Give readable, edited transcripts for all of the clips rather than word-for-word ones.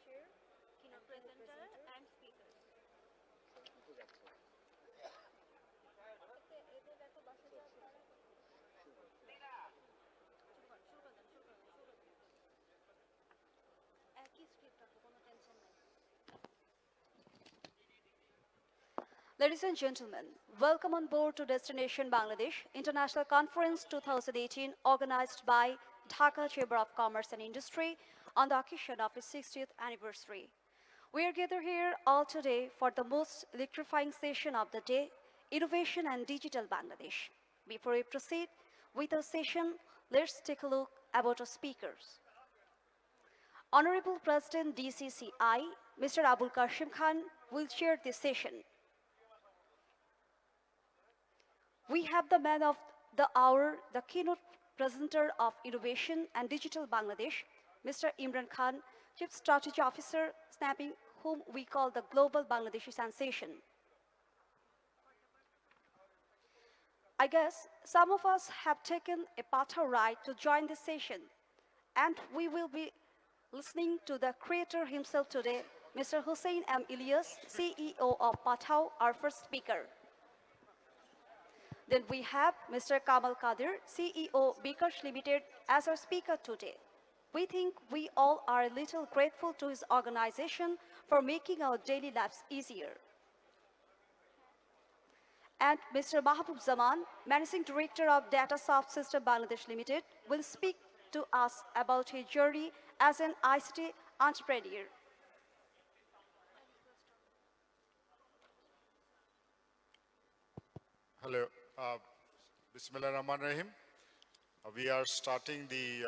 chair, keynote presenter, and speakers. Ladies and gentlemen, welcome on board to Destination Bangladesh International Conference 2018 organized by Dhaka Chamber of Commerce and Industry on the occasion of its 60th anniversary. We are gathered here all today for the most electrifying session of the day, Innovation and Digital Bangladesh. Before we proceed with our session, let's take a look about our speakers. Honorable President DCCI, Mr. Abul Kashim Khan, will chair this session. We have the man of the hour, the keynote presenter of Innovation and Digital Bangladesh, Mr. Imran Khan, Chief Strategy Officer, snapping whom we call the global Bangladeshi sensation. I guess some of us have taken a Pathao ride to join this session, and we will be listening to the creator himself today, Mr. Hussein M. Ilyas, CEO of Pathao, our first speaker. Then we have Mr. Kamal Kadir, CEO Bikash Limited, as our speaker today. We think we all are a little grateful to his organization for making our daily lives easier. And Mr. Mahabub Zaman, Managing Director of DataSoft System Bangladesh Limited, will speak to us about his journey as an ICT entrepreneur. Hello. Bismillah Rahman Rahim. We are starting the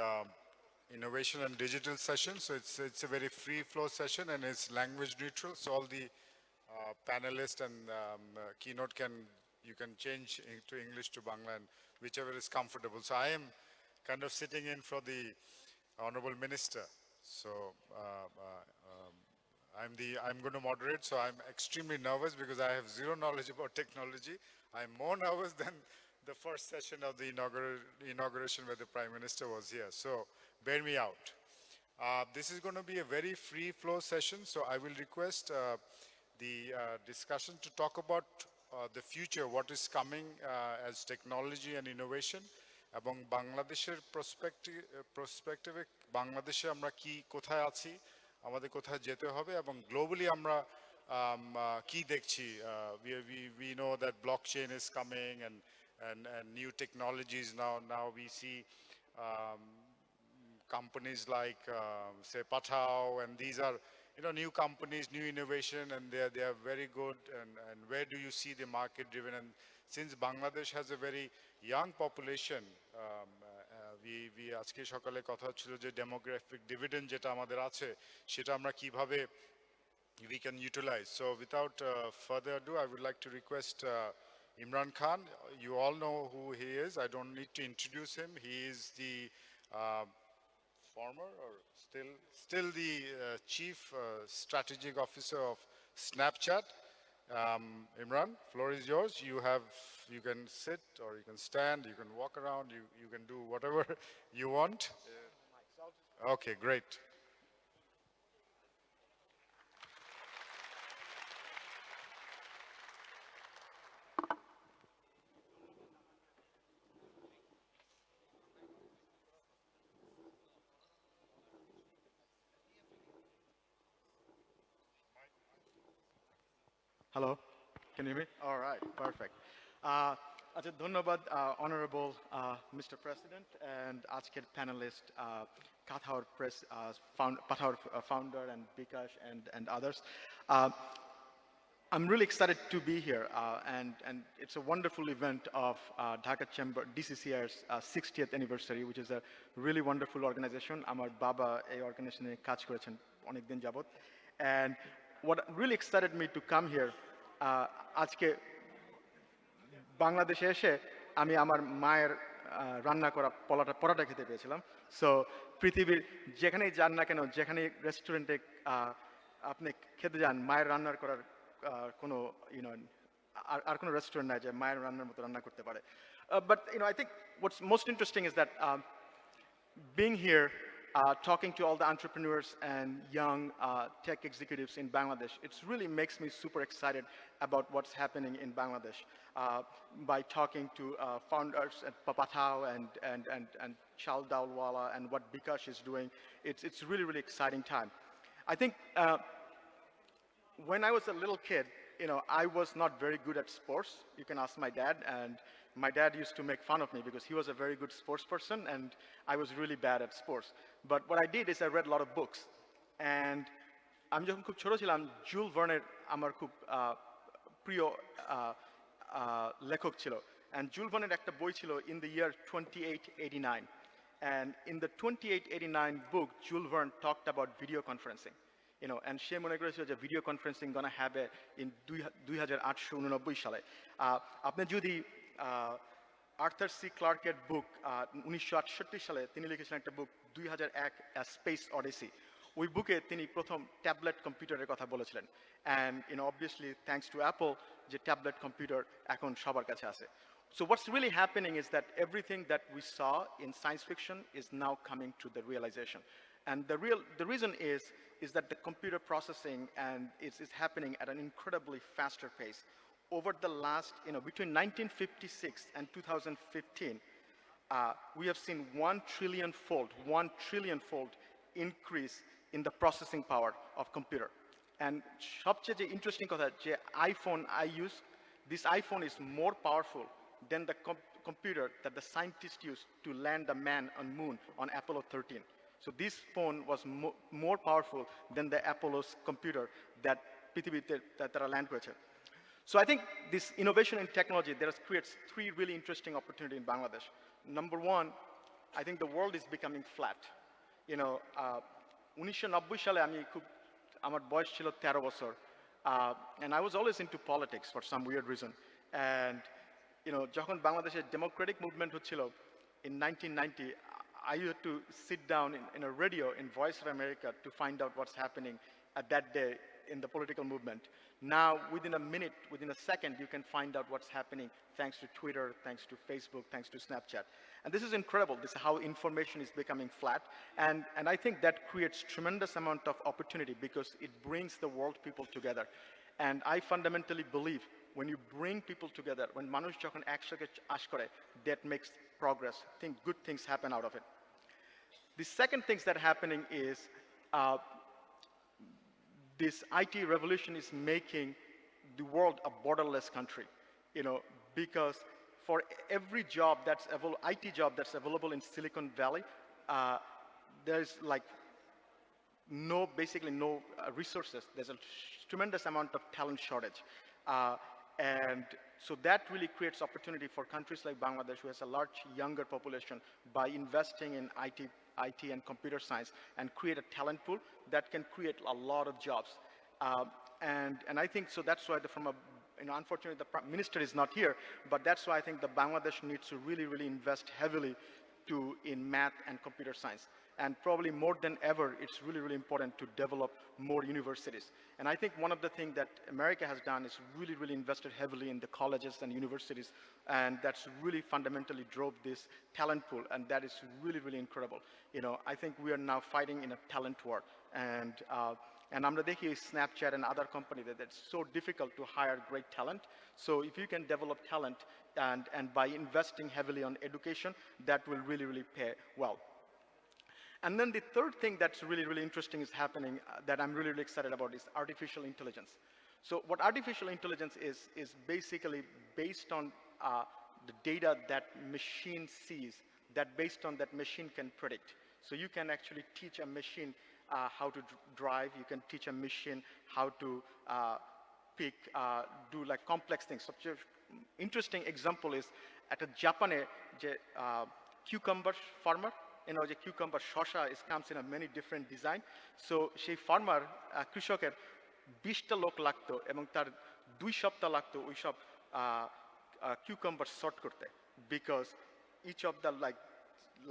innovation and digital session. So it's a very free flow session and it's language neutral. So all the panelists and keynote you can change to English to Bangla and whichever is comfortable. So I am kind of sitting in for the Honorable Minister. So I'm going to moderate. So I'm extremely nervous because I have zero knowledge about technology. I'm more nervous than the first session of the inauguration where the Prime Minister was here. So bear me out. This is going to be a very free flow session. So I will request the discussion to talk about the future, what is coming as technology and innovation, এবং বাংলাদেশের perspective বাংলাদেশে আমরা কি কোথায় আছি, আমাদের কোথায় যেতে হবে এবং গ্লোবালি আমরা কি দেখছি. We know that blockchain is coming and new technologies now we see companies like say Pathao, and these are new companies, new innovation, and they are very good. And where do you see the market driven? And since Bangladesh has a very young population, we আজকে সকালে কথা হচ্ছিল যে demographic dividend যেটা আমাদের আছে সেটা আমরা কিভাবে we can utilize. So without further ado, I would like to request Imran Khan. You all know who he is. I don't need to introduce him. He is the former or still the chief strategic officer of Snapchat. Imran, floor is yours. You can sit or you can stand, you can walk around, you can do whatever you want. Okay, great. Hello, can you hear me? All right, perfect. ধন্যবাদ honorable Mr. President and আজকের panelist Pathao founder and Bikash and others. I'm really excited to be here and it's a wonderful event of Dhaka Chamber DCCI's 60th anniversary, which is a really wonderful organization. Amar baba এই organization এ কাজ করেছেন অনেকদিন যাবত, and what really excited me to come here আজকে বাংলাদেশে এসে আমি আমার মায়ের রান্না করা পরোটা খেতে পেয়েছিলাম. সো পৃথিবীর যেখানেই যান না কেন, যেখানেই রেস্টুরেন্টে আপনি খেতে যান, মায়ের রান্নার করার কোনো আর কোনো রেস্টুরেন্ট নাই যে মায়ের রান্নার মতো রান্না করতে পারে. But I think what's most interesting is that being here talking to all the entrepreneurs and young tech executives in Bangladesh, it really makes me super excited about what's happening in Bangladesh. By talking to founders at Papatao and Chal Daulwala and what Bikash is doing, it's really, really exciting time. I think when I was a little kid, I was not very good at sports. You can ask my dad, and my dad used to make fun of me because he was a very good sports person, and I was really bad at sports. But what I did is I read a lot of books, and আমি যখন খুব ছোট ছিলাম joule ভার্নের আমার খুব প্রিয় লেখক ছিল and জুল ভার্নের একটা বই ছিল in the year 2889 and in the 2889 book Jules Verne talked about video conferencing. And সে মনে করেছিল যে ভিডিও কনফারেন্সিং গনা হ্যাভ ইন 2889 সালে আপনি যদি আর্থার সি ক্লার্কের বুক 1968 সালে তিনি লিখেছিলেন একটা বুক 2001 স্পেস অডিসি ওই বুকে তিনি প্রথম ট্যাবলেট কম্পিউটারের কথা বলেছিলেন and obviously thanks to Apple যে ট্যাবলেট কম্পিউটার এখন সবার কাছে আছে. So what's really happening is that everything that we saw in science fiction is now coming to the realization. And the reason is that the computer processing and is happening at an incredibly faster pace. Over the last, between 1956 and 2015, we have seen 1 trillion fold increase in the processing power of computer. And সবচেয়ে যে interesting কথা যে iPhone I use, this iPhone is more powerful than the computer that the scientists used to land the man on moon on Apollo 13. So this phone was more powerful than the Apollo's computer that পৃথিবীতে তারা land করেছে. So I think this innovation in technology creates 3 really interesting opportunities in Bangladesh. Number 1, I think the world is becoming flat. 1990 সালে আমি আমার বয়স ছিল 13 বছর and I was always into politics for some weird reason. And যখন বাংলাদেশের Democratic movement হচ্ছিল in 1990, I had to sit down in a radio in Voice of America to find out what's happening at that day in the political movement. Now, within a minute, within a second, you can find out what's happening thanks to Twitter, thanks to Facebook, thanks to Snapchat. And this is incredible. This is how information is becoming flat. And I think that creates tremendous amount of opportunity because it brings the world people together. And I fundamentally believe when you bring people together, when মানুষ যখন একসাথে আশ করে, that makes progress. I think good things happen out of it. The second thing that's happening is this IT revolution is making the world a borderless country, because for every job that's IT job that's available in Silicon Valley, there's like basically no resources. There's a tremendous amount of talent shortage. And so that really creates opportunity for countries like Bangladesh, who has a large younger population, by investing in IT and computer science and create a talent pool that can create a lot of jobs. And I think so that's why unfortunately the Prime Minister is not here, but that's why I think the Bangladesh needs to really, really invest heavily in math and computer science. And probably more than ever, it's really, really important to develop more universities. And I think one of the things that America has done is really, really invested heavily in the colleges and universities, and that's really fundamentally drove this talent pool, and that is really, really incredible. I think we are now fighting in a talent war, and আমরা দেখি Snapchat and other companies that it's so difficult to hire great talent. So if you can develop talent and by investing heavily on education, that will really, really pay well. And then the third thing that's really, really interesting is happening that I'm really, really excited about is artificial intelligence. So what artificial intelligence is basically based on the data that machine sees, that based on that machine can predict. So you can actually teach a machine how to drive, you can teach a machine how to do like complex things. Such an interesting example is at a Japanese cucumber farmer, যে cucumber শসা comes in a many different design. So সেই farmer কৃষকের 20টা লোক লাগতো এবং তার 2 সপ্তাহ লাগতো ওই সব cucumber sort করতে, because each of the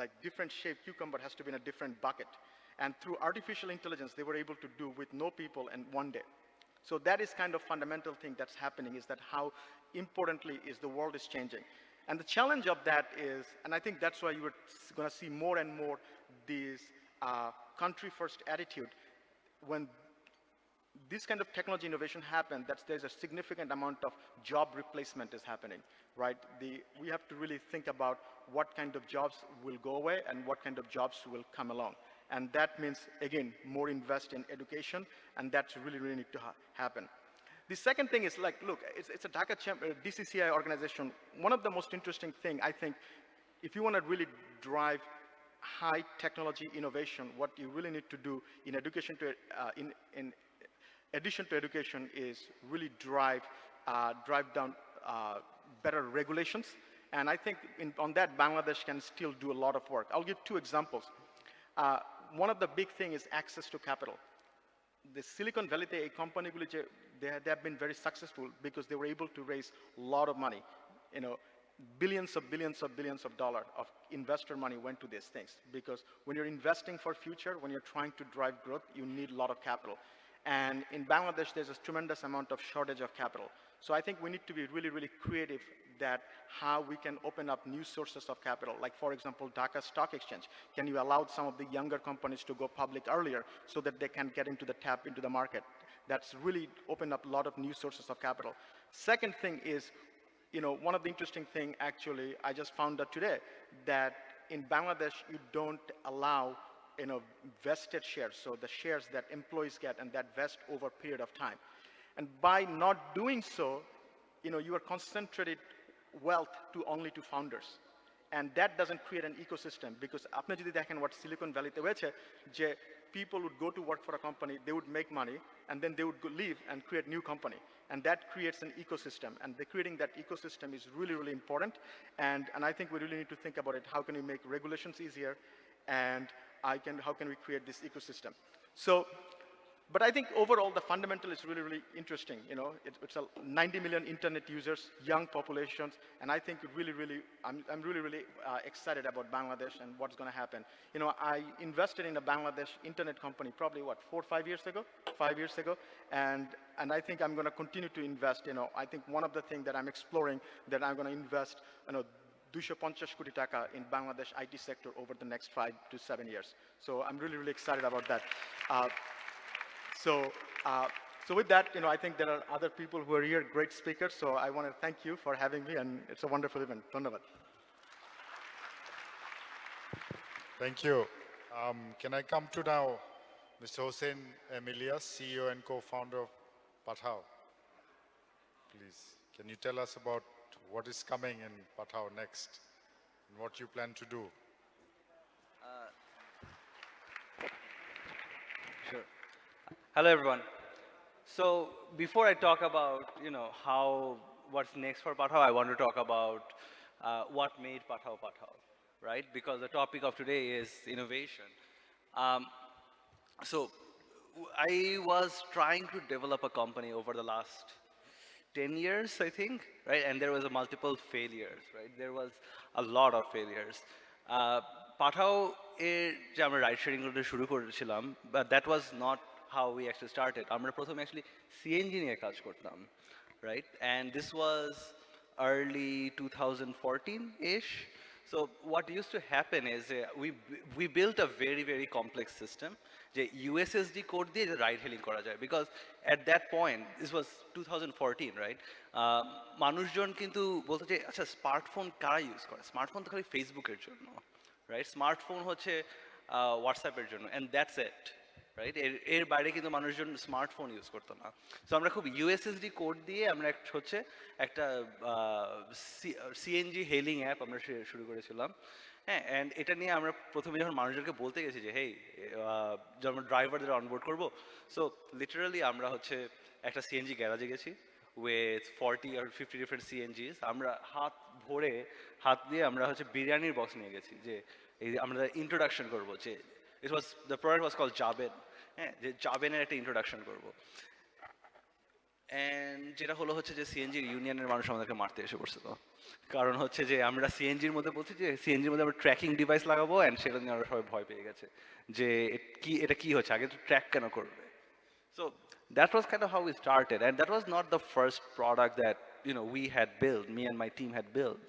like different shape cucumber has to be in a different bucket. And through artificial intelligence, they were able to do with no people in 1 day. So that is kind of fundamental thing that's happening, is that how importantly is the world is changing. And the challenge of that is, and I think that's why you were going to see more and more these country-first attitude, when this kind of technology innovation happen, there's a significant amount of job replacement is happening, right? We have to really think about what kind of jobs will go away and what kind of jobs will come along. And that means, again, more invest in education, and that's really, really need to happen. The second thing is like, look, it's a DCCI organization. One of the most interesting thing, I think, if you want to really drive high technology innovation, what you really need to do in education in addition to education is really drive down better regulations. And I think on that, Bangladesh can still do a lot of work. I'll give two examples. One of the big things is access to capital. The Silicon Valley company, they have been very successful because they were able to raise a lot of money. You know, billions of dollars of investor money went to these things, because when you're investing for future, when you're trying to drive growth, you need a lot of capital. And in Bangladesh, there's a tremendous amount of shortage of capital. So I think we need to be really, really creative that how we can open up new sources of capital. Like, for example, Dhaka Stock Exchange. Can you allow some of the younger companies to go public earlier so that they can get into the market? That's really opened up a lot of new sources of capital. Second thing is, you know, one of the interesting thing, actually, I just found out today that in Bangladesh, you don't allow, you know, vested shares, so the shares that employees get and that vest over a period of time. And by not doing so, you know, you are concentrated wealth only to founders. And that doesn't create an ecosystem, because আপনি যদি দেখেন what Silicon Valley তে হয়েছে, যে people would go to work for a company, they would make money, and then they would leave and create new company. And that creates an ecosystem. And creating that ecosystem is really, really important. And I think we really need to think about it. How can we make regulations easier? And how can we create this ecosystem? So, but I think overall the fundamental is really, really interesting. You know, it's a 90 million internet users, young populations, and I think I'm really, really excited about Bangladesh and what's going to happen. You know, I invested in a Bangladesh internet company probably 4 or 5 years ago, 5 years ago, and I think I'm going to continue to invest. You know, I think one of the things that I'm exploring, that I'm going to invest, you know, 250 কোটি টাকা in Bangladesh IT sector over the next 5 to 7 years. So I'm really, really excited about that. So with that, you know, I think there are other people who are here, great speakers. So I want to thank you for having me, and it's a wonderful event. Dhanyabad. Thank you. Can I come to now Mr. Hossein Emilias, CEO and co-founder of Pathao? Please, can you tell us about what is coming in Pathao next and what you plan to do? Sure. Hello, everyone. So before I talk about, you know, what's next for Pathao, I want to talk about what made Pathao Pathao, right? Because the topic of today is innovation. So I was trying to develop a company over the last 10 years, I think, right? And there was a multiple failures, right? There was a lot of failures. Pathao যে আমরা ride sharing করতে শুরু করেছিলাম, but that was not how we actually started. আমরা প্রথমে actually CNG নিয়ে কাজ করতাম, right? And this was early 2014-ish. So what used to happen is we built a very, very complex system যে USSD code দিয়ে ride hailing করা যায়, because at that point, this was 2014, right? মানুষজন কিন্তু বলতো যে আচ্ছা স্মার্টফোন কারা ইউজ করে, স্মার্টফোন তো খালি ফেসবুকের জন্য, রাইট? স্মার্টফোন হচ্ছে হোয়াটসঅ্যাপের জন্য, অ্যান্ড দ্যাটস ইট, রাইট? এর বাইরে কিন্তু মানুষজন স্মার্টফোন ইউজ করতো না। সো আমরা খুব ইউএসএসডি কোড দিয়ে আমরা একটা সিএনজি হেলিং অ্যাপ আমরা শুরু করেছিলাম, হ্যাঁ। অ্যান্ড এটা নিয়ে আমরা প্রথমে যখন মানুষজনকে বলতে গেছি যে হেই যখন ড্রাইভারদের অনবোর্ড করবো, সো লিটারালি আমরা একটা সিএনজি গ্যারাজে গেছি with 40 or 50 different CNGs. আমরা হাত দিয়ে আমরা বিরিয়ানির বক্স নিয়ে গেছি যে আমরা ইন্ট্রোডাকশন করবো, যে the product was called জাবেন, হ্যাঁ, যে জাবেনের একটা ইন্ট্রোডাকশন করবো। অ্যান্ড যেটা হলো যে সিএনজির ইউনিয়নের মানুষ আমাদেরকে মারতে এসে পড়ছিল, কারণ যে আমরা সিএনজির মধ্যে বলছি যে সিএনজির মধ্যে আমরা ট্র্যাকিং ডিভাইস লাগাবো, অ্যান্ড সেটা নিয়ে আমরা সবাই ভয় পেয়ে গেছে যে এটা কি হচ্ছে, আগে তো ট্র্যাক কেন করবে। So that was kind of how we started, and that was not the first product that we had built. Me and my team had built.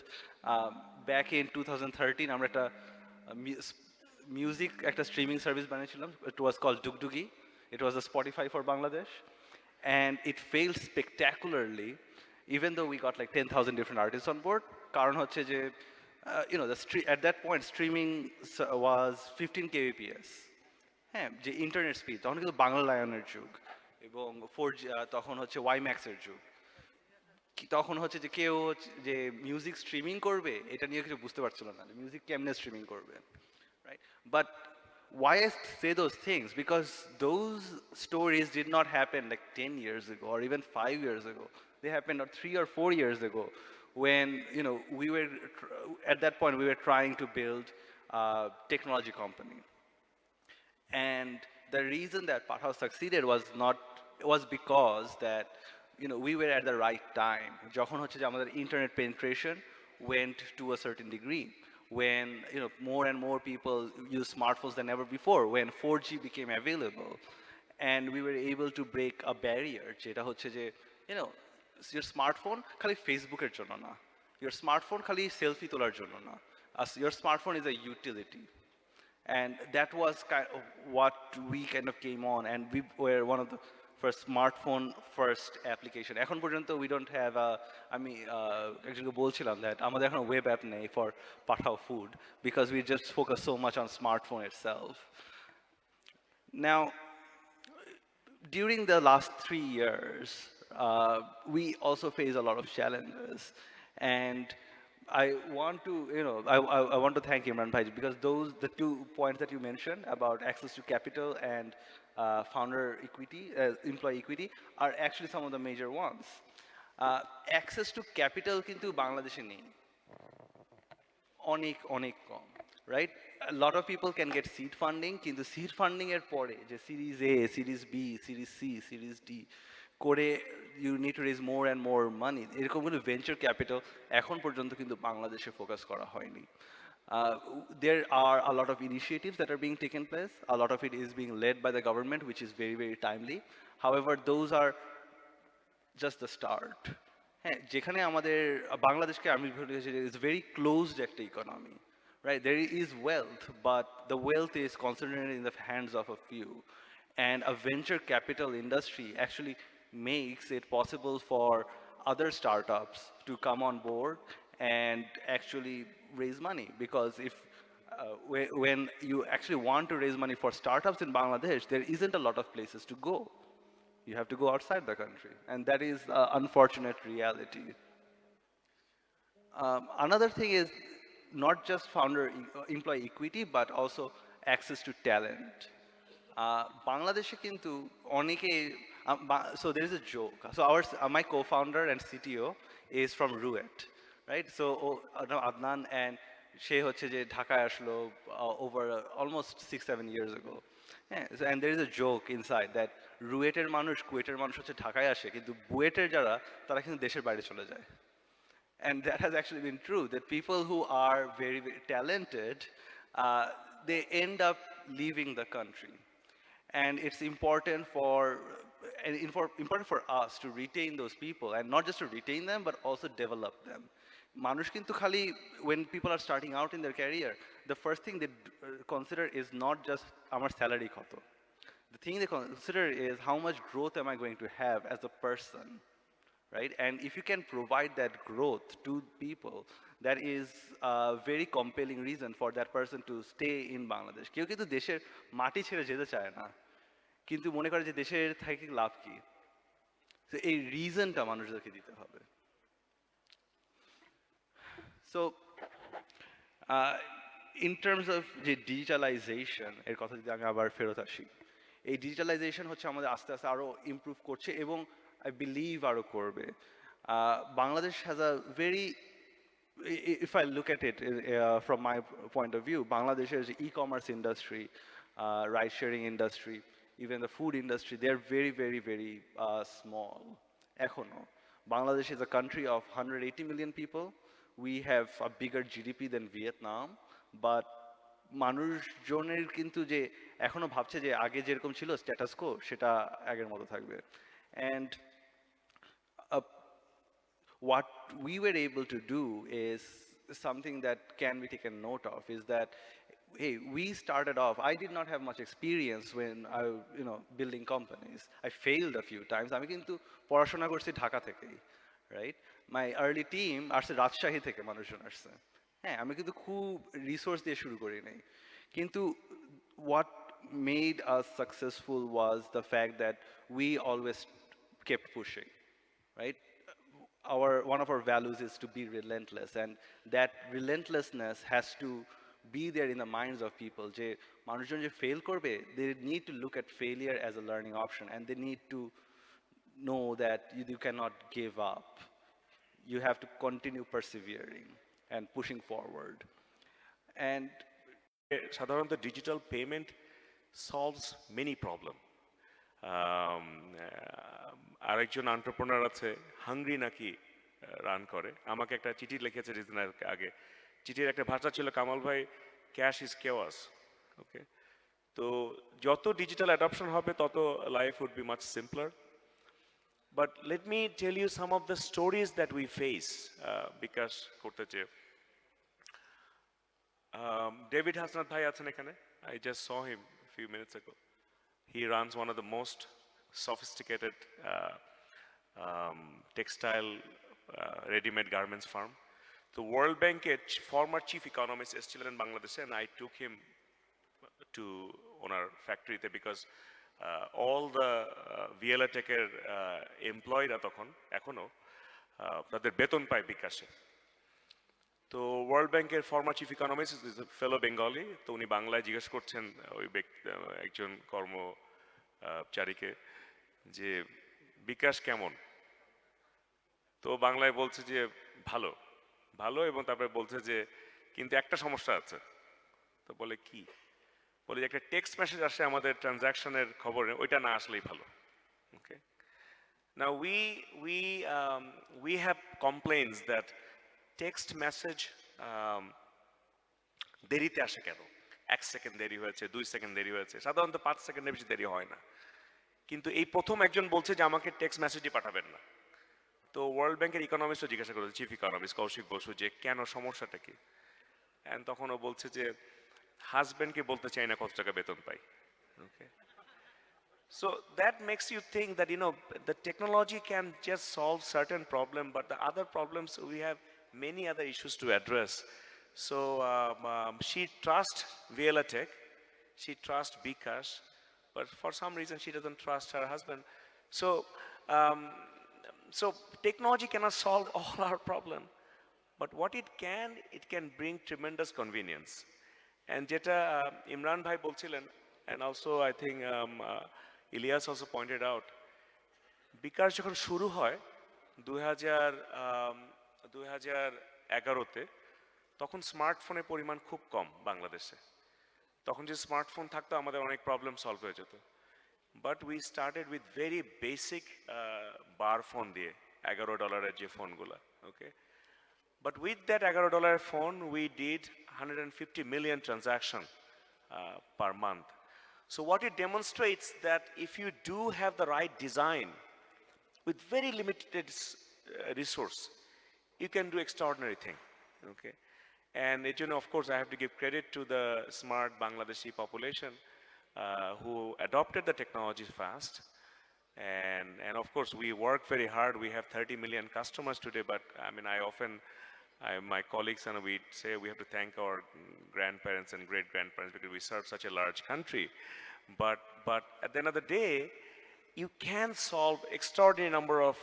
Back in 2013, আমরা একটা মিউজিক একটা স্ট্রিমিং সার্ভিস বানিয়েছিলাম, it was called Dugdugi, it was a Spotify for Bangladesh, and it failed spectacularly even though we got like 10,000 different artists on board. কারণ হচ্ছে যে at that point streaming was 15 kbps, হ্যাঁ, যে internet speed তখন কিন্তু বাংলা লায়নের যুগ এবং 4G, তখন হচ্ছে ওয়াইম্যাক্সের যুগ। তখন হচ্ছে যে কেউ যে মিউজিক স্ট্রিমিং করবে এটা নিয়ে কিছু বুঝতে পারছিল না, মিউজিক কেমনে স্ট্রিমিং করবে, right? But why I say those things? Because those stories did not happen like 10 years ago or even 5 years ago. They happened 3 or 4 years ago when, we were, at that point, we were trying to build a technology company. And the reason that Pathao succeeded was because that we were at the right time. যখন হচ্ছে যে আমাদের internet penetration went to a certain degree, when more and more people use smartphones than ever before, when 4G became available, and we were able to break a barrier যেটা হচ্ছে যে your smartphone খালি ফেসবুকের জন্য না, your smartphone খালি selfie তোলার জন্য না, your smartphone is a utility. And that was kind of what we kind of came on, and we were one of the first smartphone first application. এখন পর্যন্ত we don't have a, আমি একজনকে বলছিলাম that আমাদের এখন web app নেই for Pathao food because we just focus so much on smartphone itself. Now, during the last 3 years, we also face a lot of challenges, and I want to, I want to thank Imran Bhai because the 2 points that you mentioned about access to capital and founder equity, employee equity, are actually some of the major ones. Access to capital কিন্তু বাংলাদেশে নেই, অনেক অনেক কম, right? A lot of people can get seed funding, কিন্তু seed funding এর পরে যে series A, series B, series C, series D করে you need to raise more and more money, এরকম কোনো ভেঞ্চার ক্যাপিটাল এখন পর্যন্ত কিন্তু বাংলাদেশে ফোকাস করা হয়নি. There are a lot of initiatives that are being taken place. A lot of it is being led by the government, which is very, very timely. However, those are just the start. হ্যাঁ, যেখানে আমাদের বাংলাদেশকে আমি is very closed একটা economy, right? There is wealth, but the wealth is concentrated in the hands of a few. And a venture capital industry actually makes it possible for other startups to come on board and actually raise money. Because if when you actually want to raise money for startups in Bangladesh, there isn't a lot of places to go. You have to go outside the country, and that is an unfortunate reality. Another thing is not just employee equity, but also access to talent. Bangladeshe kintu oneke, so there is a joke. So my co-founder and CTO is from Ruet, right? So Adnan, and she হচ্ছে যে ঢাকায় আসলো over almost 6-7 years ago. Yeah, and there is a joke inside that রুয়েটের মানুষ কুয়েটের মানুষ হচ্ছে ঢাকায় আসে, কিন্তু বুয়েটের যারা তারা কিন্তু দেশের বাইরে চলে যায়. And that has actually been true, that people who are very, very talented, they end up leaving the country. And it's important for us to retain those people, and not just to retain them, but also develop them. মানুষ কিন্তু খালি, when people are starting out in their career, the first thing they consider is not just আমার salary কত. The thing they consider is how much growth am I going to have as a person, right? And if you can provide that growth to people, that is a very compelling reason for that person to stay in Bangladesh. কেউ কিন্তু দেশের মাটি ছেড়ে যেতে চায় না, কিন্তু মনে করে যে দেশের থেকে লাভ কি, তো এই রিজনটা মানুষদেরকে দিতে হবে. So in terms of যে ডিজিটালাইজেশন এর কথা যদি আমি আবার ফেরত আসি, এই ডিজিটালাইজেশন হচ্ছে আমাদের আস্তে আস্তে আরো ইমপ্রুভ করছে এবং I believe আরো করবে. Bangladesh has a very, if I look at it from my point of view, Bangladesh's e-commerce industry, ride-sharing industry, even the food industry, they're very, very, very small. Ekhono. Bangladesh is a country of 180 million people. We have a bigger GDP than Vietnam, but মানুষজনের কিন্তু যে এখনো ভাবছে যে আগে যেরকম ছিল status কো সেটা আগের মতো থাকবে. And what we were able to do is something that can be taken note of, is that hey, we started off, I did not have much experience when I, building companies. I failed a few times. আমি কিন্তু পড়াশোনা করছি ঢাকা থেকেই, right? My early team আসছে রাজশাহী থেকে মানুষজন আসছে। হ্যাঁ, আমি কিন্তু খুব রিসোর্স দিয়ে শুরু করি নাই। কিন্তু what made us successful was the fact that we always kept pushing, right? One of our values is to be relentless, and that relentlessness has to be there in the minds of people. যে মানুষজন যে fail করবে, they need to look at failure as a learning option, and they need to know that you cannot give up. You have to continue persevering and pushing forward. And সাধারণত digital payment solves many problem. আরেকজন entrepreneur আছে hungry নাকি run করে, আমাকে একটা চিঠি লিখেছে রিজনের আগে। চিঠির একটা ভাষা ছিল, কামাল ভাই, ক্যাশ ইজ কেওয়াস। ওকে, তো যত ডিজিটাল অ্যাডপশন হবে তত life would be much simpler. But let me tell you some of the stories that we face bKash করতে চেয়ে। David Hasnath bhai achen ekhane. I just saw him a few minutes ago. He runs one of the most sophisticated textile ready-made garments firm. The World Bank former chief economist is still in Bangladesh, and I took him to our factory there because all the VLA Tech employed ekhono তাদের বেতন পায় বিকাশে। তো world ব্যাংকের former chief economist is a fellow Bengali. তো উনি বাংলায় জিজ্ঞেস করছেন ওই একজন কর্মচারীকে যে বিকাশ কেমন। তো বাংলায় বলছে যে ভালো ভালো, এবং তারপরে বলছে যে কিন্তু একটা সমস্যা আছে। তো বলে কি? বলে যে একটা টেক্সট মেসেজ আসে আমাদের ট্রানজ্যাকশনের খবরে, ওইটা না আসলেই ভালো। ওকে, নাও we have complaints that text message দেরিতে আসে কেন? 1 সেকেন্ড দেরি হয়েছে, 2 সেকেন্ড দেরি হয়েছে, সাধারণত 5 সেকেন্ডের বেশি দেরি হয় না। কিন্তু এই প্রথম একজন বলছে যে আমাকে টেক্সট মেসেজই পাঠাবেন না। তো ওয়ার্ল্ড ব্যাংকের ইকোনমিস্টও জিজ্ঞাসা করেছে চিফ ইকোনমিস্ট কৌশিক বসু যে কেন, সমস্যাটা কি? অ্যান্ড তখন ও বলছে যে হাজব্যান্ডকে বলতে চাই না কত টাকা বেতন পাই। ওকে, so that makes you think that the technology can just solve certain problem, but the other problems we have many other issues to address. So she trusts VLA Tech, she trusts Bikash, but for some reason she doesn't trust her husband. So so technology cannot solve all our problem, but what it can bring tremendous convenience. And jeta Imran bhai bolchilen, and also I think Ilyas also pointed out, বিকাশ যখন শুরু হয় 2011-তে, তখন স্মার্টফোনের পরিমাণ খুব কম বাংলাদেশে। তখন যে স্মার্টফোন থাকতো আমাদের অনেক প্রবলেম সলভ হয়ে যেত। But we started with very basic bar phone দিয়ে, $11 যে ফোনগুলো। ওকে, but with that $11 phone we did 150 million transactions per month. So what it demonstrates that if you do have the right design with very limited resource, you can do extraordinary thing. Okay, and of course I have to give credit to the smart Bangladeshi population who adopted the technology fast, and of course we work very hard. We have 30 million customers today, but I mean my colleagues and we say we have to thank our grandparents and great grandparents because we serve such a large country. But at the end of the day, you can solve extraordinary number of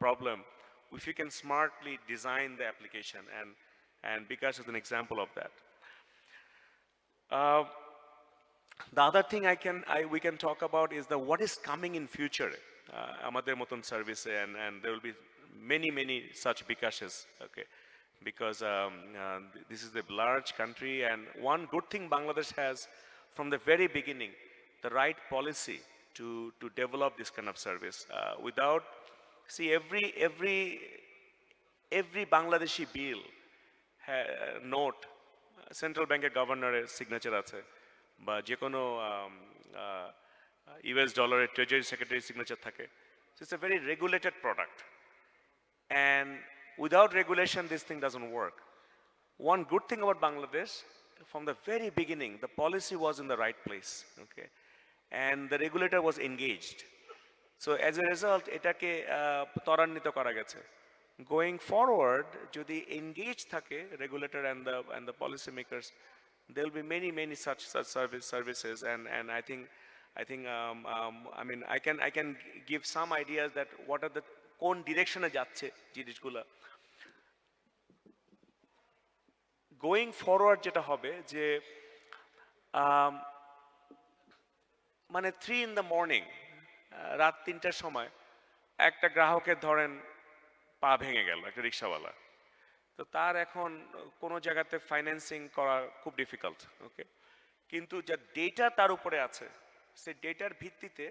problem if you can smartly design the application, and Bikash is an example of that. The other thing we can talk about is what is coming in future. Amader moton service, and there will be many such Bikashes. Okay, because this is a large country, and one good thing Bangladesh has from the very beginning, the right policy to develop this kind of service. Without, see, every Bangladeshi bill note central bank governor signature আছে, বা যে কোনো US dollar treasury secretary signature থাকে. So it's a very regulated product, and without regulation this thing doesn't work. One good thing about Bangladesh, from the very beginning, the policy was in the right place, okay, and the regulator was engaged. So as a result, এটাকে ত্বরান্বিত করা গেছে. Going forward, যদি engage থাকে regulator and the policy makers, there will be many such services, and I think I mean I can give some ideas that what are the কোন direction-এ যাচ্ছে জিনিসগুলা. Going forward যেটা হবে যে মানে 3 in the morning, রাত 3টার সময় একটা গ্রাহকের ধরেন পা ভেঙে গেল, একটা রিক্সাওয়ালা, তো তার এখন কোনো জায়গাতে ফাইন্যান্সিং করা খুব ডিফিকাল্ট, ওকে, কিন্তু যা ডেটা তার উপরে আছে সেই ডেটার ভিত্তিতে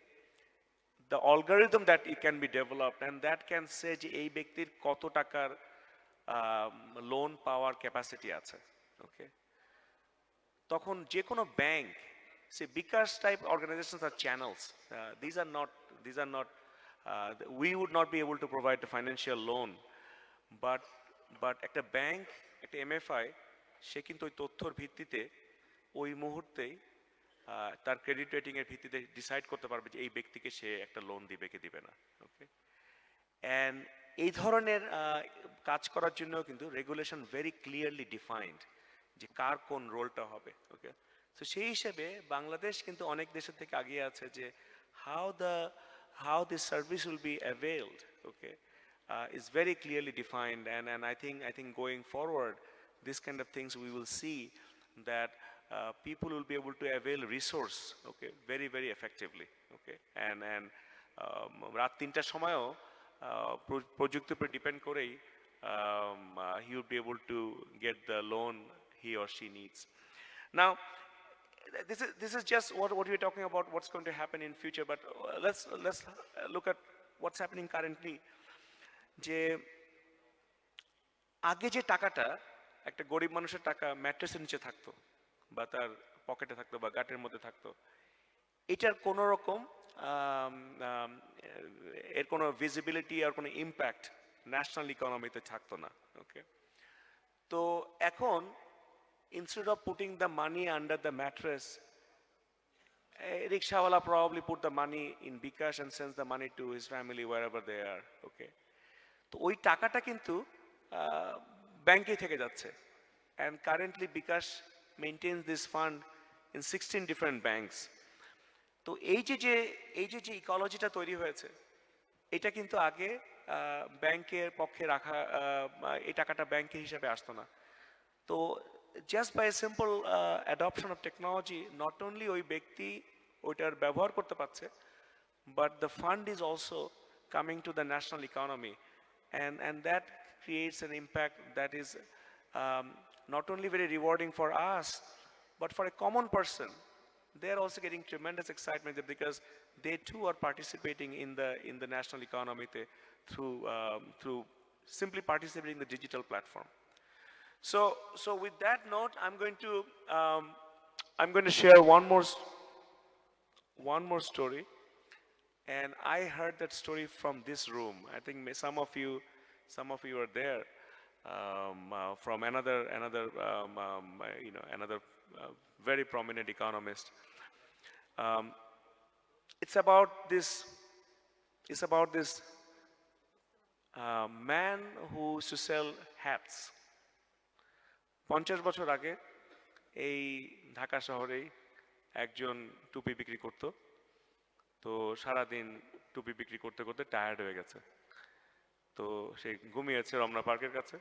the algorithm that it can be developed and that can say যে এই ব্যক্তির কত টাকার লোন পাওয়ার ক্যাপাসিটি আছে, ওকে, তখন যে কোনো ব্যাংক, সে বিকাশ টাইপ অর্গানাইজেশনস আর channels, these are not we would not be able to provide the financial loan, but একটা ব্যাংক, একটা এমএফআই, সে কিন্তু ওই তথ্যর ভিত্তিতে ওই মুহূর্তেই তার ক্রেডিট রেটিং এর ভিত্তিতে ডিসাইড করতে পারবে যে এই ব্যক্তিকে সে একটা লোন দিবে কি দিবে না, ওকে। অ্যান্ড এই ধরনের কাজ করার জন্য কিন্তু রেগুলেশন ভেরি ক্লিয়ারলি ডিফাইন্ড যে কার কোন রোলটা হবে, ওকে। তো সেই হিসেবে বাংলাদেশ কিন্তু অনেক দেশের থেকে আগিয়ে আছে যে how this service will be availed, okay, is very clearly defined, and I think going forward, this kind of things we will see that people will be able to avail resource, okay, very effectively, okay, and রাত 3টার সময়ও প্রযুক্তির উপর depend করেই he would be able to get the loan he or she needs. Now, this is just what we're talking about, what's going to happen in future, but let's look at what's happening currently. যে আগে যে টাকাটা একটা গরিব মানুষের টাকা ম্যাট্রেসের নিচে থাকতো বা তার পকেটে থাকতো বা গাটের মধ্যে থাকতো, এটার কোনো রকম এর কোনো ভিজিবিলিটি আর কোনো ইম্প্যাক্ট ন্যাশনাল ইকোনমিতে থাকতো না, ওকে। তো এখন instead of putting the money under the mattress, rickshawala probably put the money in bikash and sends the money to his family wherever they are, okay. তো ওই টাকাটা কিন্তু ব্যাংকে থেকে যাচ্ছে, and currently bikash maintains this fund in 16 different banks. তো এই যে ইকোলজিটা তৈরি হয়েছে, এটা কিন্তু আগে ব্যাংকের পক্ষে রাখা, এই টাকাটা ব্যাংকের হিসাবে আসতো না। তো just by a simple adoption of technology, not only ওই ব্যক্তি ওইটার ব্যবহার করতে পারছে, but the fund is also coming to the national economy, and that creates an impact that is not only very rewarding for us, but for a common person. They are also getting tremendous excitement because they too are participating in the national economy through simply participating in the digital platform. So with that note, I'm going to share one more story, and I heard that story from this room. I think some of you are there, from another another very prominent economist. It's about this man who used to sell hats. 50 বছর আগে এই ঢাকা শহরেই একজন টুপি বিক্রি করত। তো সারাদিন টুপি বিক্রি করতে করতে টায়ার্ড হয়ে গেছে, তো সে ঘুমিয়েছে রমনা পার্কের কাছে।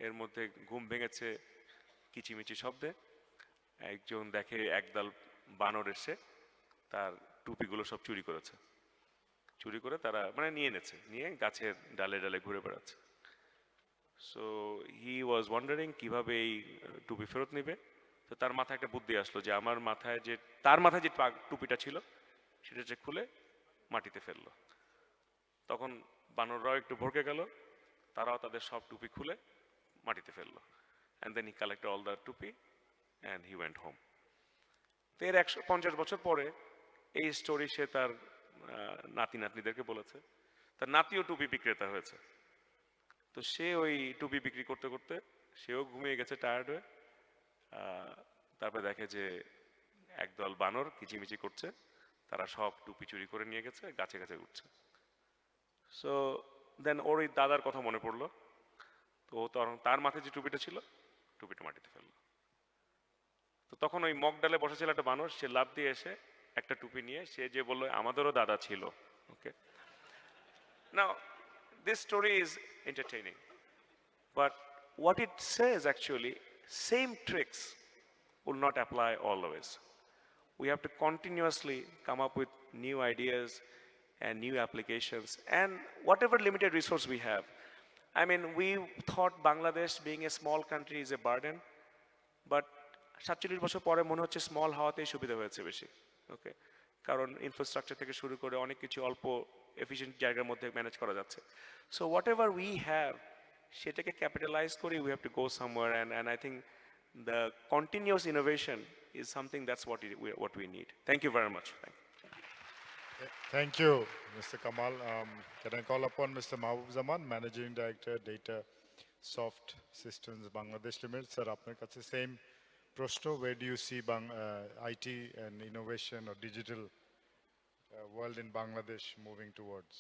এর মধ্যে ঘুম ভেঙেছে কিচিমিচি শব্দে। একজন দেখে একদল বানর এসে তার টুপিগুলো সব চুরি করেছে। চুরি করে তারা মানে নিয়ে এনেছে, নিয়ে গাছের ডালে ডালে ঘুরে বেড়াচ্ছে। সো হি ওয়াজ ওয়ান্ডারিং কিভাবে এই টুপি ফেরত নেবে। তো তার মাথায় একটা বুদ্ধি আসলো যে তার মাথায় যে টুপিটা ছিল সেটা যে খুলে মাটিতে ফেললো। তখন বানররাও একটু ভরকে গেল, তারাও তাদের সব টুপি খুলে মাটিতে ফেললো। And then he collected all the টুপি অ্যান্ড হি ওয়েন্ট হোম। তো এর 150 বছর পরে এই স্টোরি সে তার নাতি নাতনিদেরকে বলেছে। তার নাতিও টুপি বিক্রেতা হয়েছে। তো সে ওই টুপি বিক্রি করতে করতে সেও ঘুমিয়ে গেছে টায়ার্ড হয়ে। আহ, তারপরে দেখে যে একদল বানর কিচিমিচি করছে, তারা সব টুপি চুরি করে নিয়ে গেছে, গাছে গাছে উঠছে। সো দেন ওর ওই দাদার কথা মনে পড়লো, তো ও তার মাথায় যে টুপিটা ছিল, টুপিটা মাটিতে ফেললো। তো তখন ওই মগ ডালে বসেছিল একটা বানর, সে লাফ দিয়ে এসে একটা টুপি নিয়ে সে যে বললো আমাদেরও দাদা ছিল। Okay, now this story is entertaining, but what it says actually, same tricks will not apply always. We have to continuously come up with new ideas and new applications and whatever limited resource we have. I mean, we thought Bangladesh being a small country is a burden, but 47 বছর পরে মনে হচ্ছে small হওয়াতেই সুবিধা হয়েছে বেশি। ওকে, কারণ infrastructure থেকে শুরু করে অনেক কিছু অল্প এফিশিয়েন্ট জায়গার মধ্যে ম্যানেজ করা যাচ্ছে। So what ever we have, সেটাকে ক্যাপিটালাইজ করি, we have to go somewhere, and I think the continuous innovation is something that's what we need. Thank you very much. Thank you. Thank you, Mr. Kamal. Can I call upon Mr. Mahbub Zaman, Managing Director, Data Soft Systems, Bangladesh Limited. Sir, আপনার কাছে same প্রশ্ন. Where do you see IT and innovation or digital world in Bangladesh moving towards?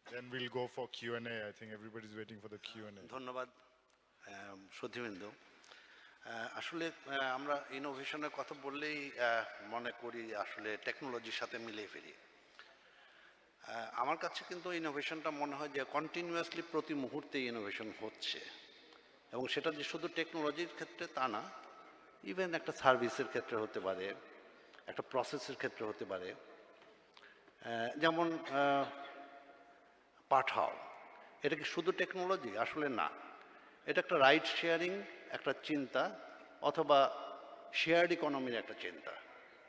Then we'll go for Q&A. I think everybody's waiting for the Q&A. ধন্যবাদ সুধীবৃন্দ। আসলে আমরা ইনোভেশনের কথা বললেই মনে করি আসলে টেকনোলজির সাথে মিলিয়ে ফেলি। আমার কাছে কিন্তু ইনোভেশনটা মনে হয় যে কন্টিনিউয়াসলি প্রতি মুহূর্তে ইনোভেশন হচ্ছে, এবং সেটা যে শুধু টেকনোলজির ক্ষেত্রে তা না, ইভেন একটা সার্ভিসের ক্ষেত্রে হতে পারে, একটা প্রসেসের ক্ষেত্রে হতে পারে। যেমন পাঠাও, এটা কি শুধু টেকনোলজি? আসলে না, এটা একটা রাইড শেয়ারিং একটা চিন্তা, অথবা শেয়ার্ড ইকোনমির একটা চিন্তা।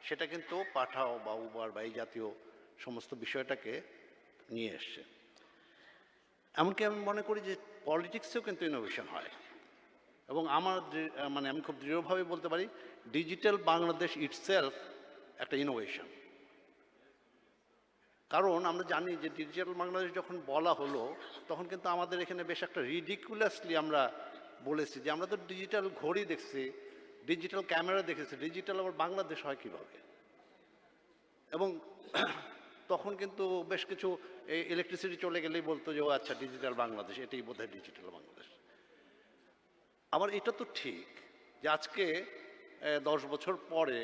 সেটা কিন্তু পাঠাও বা উবার বা এই জাতীয় সমস্ত বিষয়টাকে নিয়ে এসছে। এমনকি আমি মনে করি যে পলিটিক্সেও কিন্তু ইনোভেশন হয়, এবং আমার মানে আমি খুব দৃঢ়ভাবে বলতে পারি ডিজিটাল বাংলাদেশ ইটসেলফ একটা ইনোভেশন। কারণ আমরা জানি যে ডিজিটাল বাংলাদেশ যখন বলা হলো, তখন কিন্তু আমাদের এখানে বেশ একটা রিডিকুলাসলি আমরা বলেছি যে আমরা তো ডিজিটাল ঘড়ি দেখছি, ডিজিটাল ক্যামেরা দেখেছি, ডিজিটাল আবার বাংলাদেশ হয় কীভাবে? এবং তখন কিন্তু বেশ কিছু ইলেকট্রিসিটি চলে গেলেই বলতো যে ও আচ্ছা ডিজিটাল বাংলাদেশ, এটাই বোধহয় ডিজিটাল বাংলাদেশ। আবার এটা তো ঠিক যে আজকে 10 বছর পরে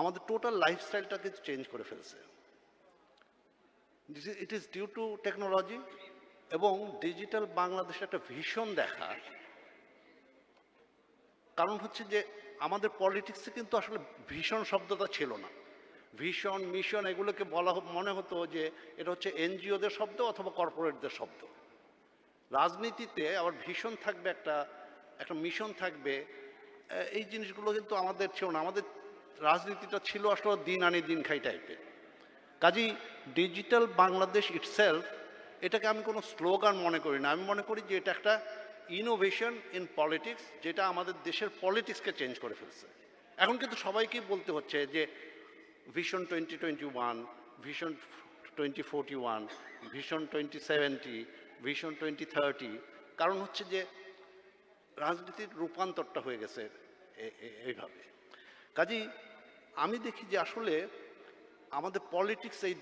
আমাদের টোটাল লাইফস্টাইলটাকে চেঞ্জ করে ফেলছে। It is due to technology এবং ডিজিটাল বাংলাদেশের একটা ভিশন দেখা। কারণ হচ্ছে যে আমাদের পলিটিক্সে কিন্তু আসলে ভিশন শব্দটা ছিল না। ভিশন, মিশন এগুলোকে বলা মনে হতো যে এটা হচ্ছে এনজিওদের শব্দ অথবা কর্পোরেটদের শব্দ। রাজনীতিতে আবার ভিশন থাকবে, একটা মিশন থাকবে, এই জিনিসগুলো কিন্তু আমাদের ছিল না। আমাদের রাজনীতিটা ছিল আসলে দিন আনি দিন খাই টাইপের। কাজেই ডিজিটাল বাংলাদেশ ইটসেলফ, এটাকে আমি কোনো স্লোগান মনে করি না। আমি মনে করি যে এটা একটা ইনোভেশন ইন পলিটিক্স, যেটা আমাদের দেশের পলিটিক্সকে চেঞ্জ করে ফেলছে। এখন কিন্তু সবাইকেই বলতে হচ্ছে যে ভিশন 2021, ভিশন 2041, ভিশন 2070, ভিশন 2030। কারণ হচ্ছে যে রাজনীতির রূপান্তরটা হয়ে গেছে এইভাবে। কাজেই আমি দেখি যে আসলে আমাদের পলিটিক্স, এই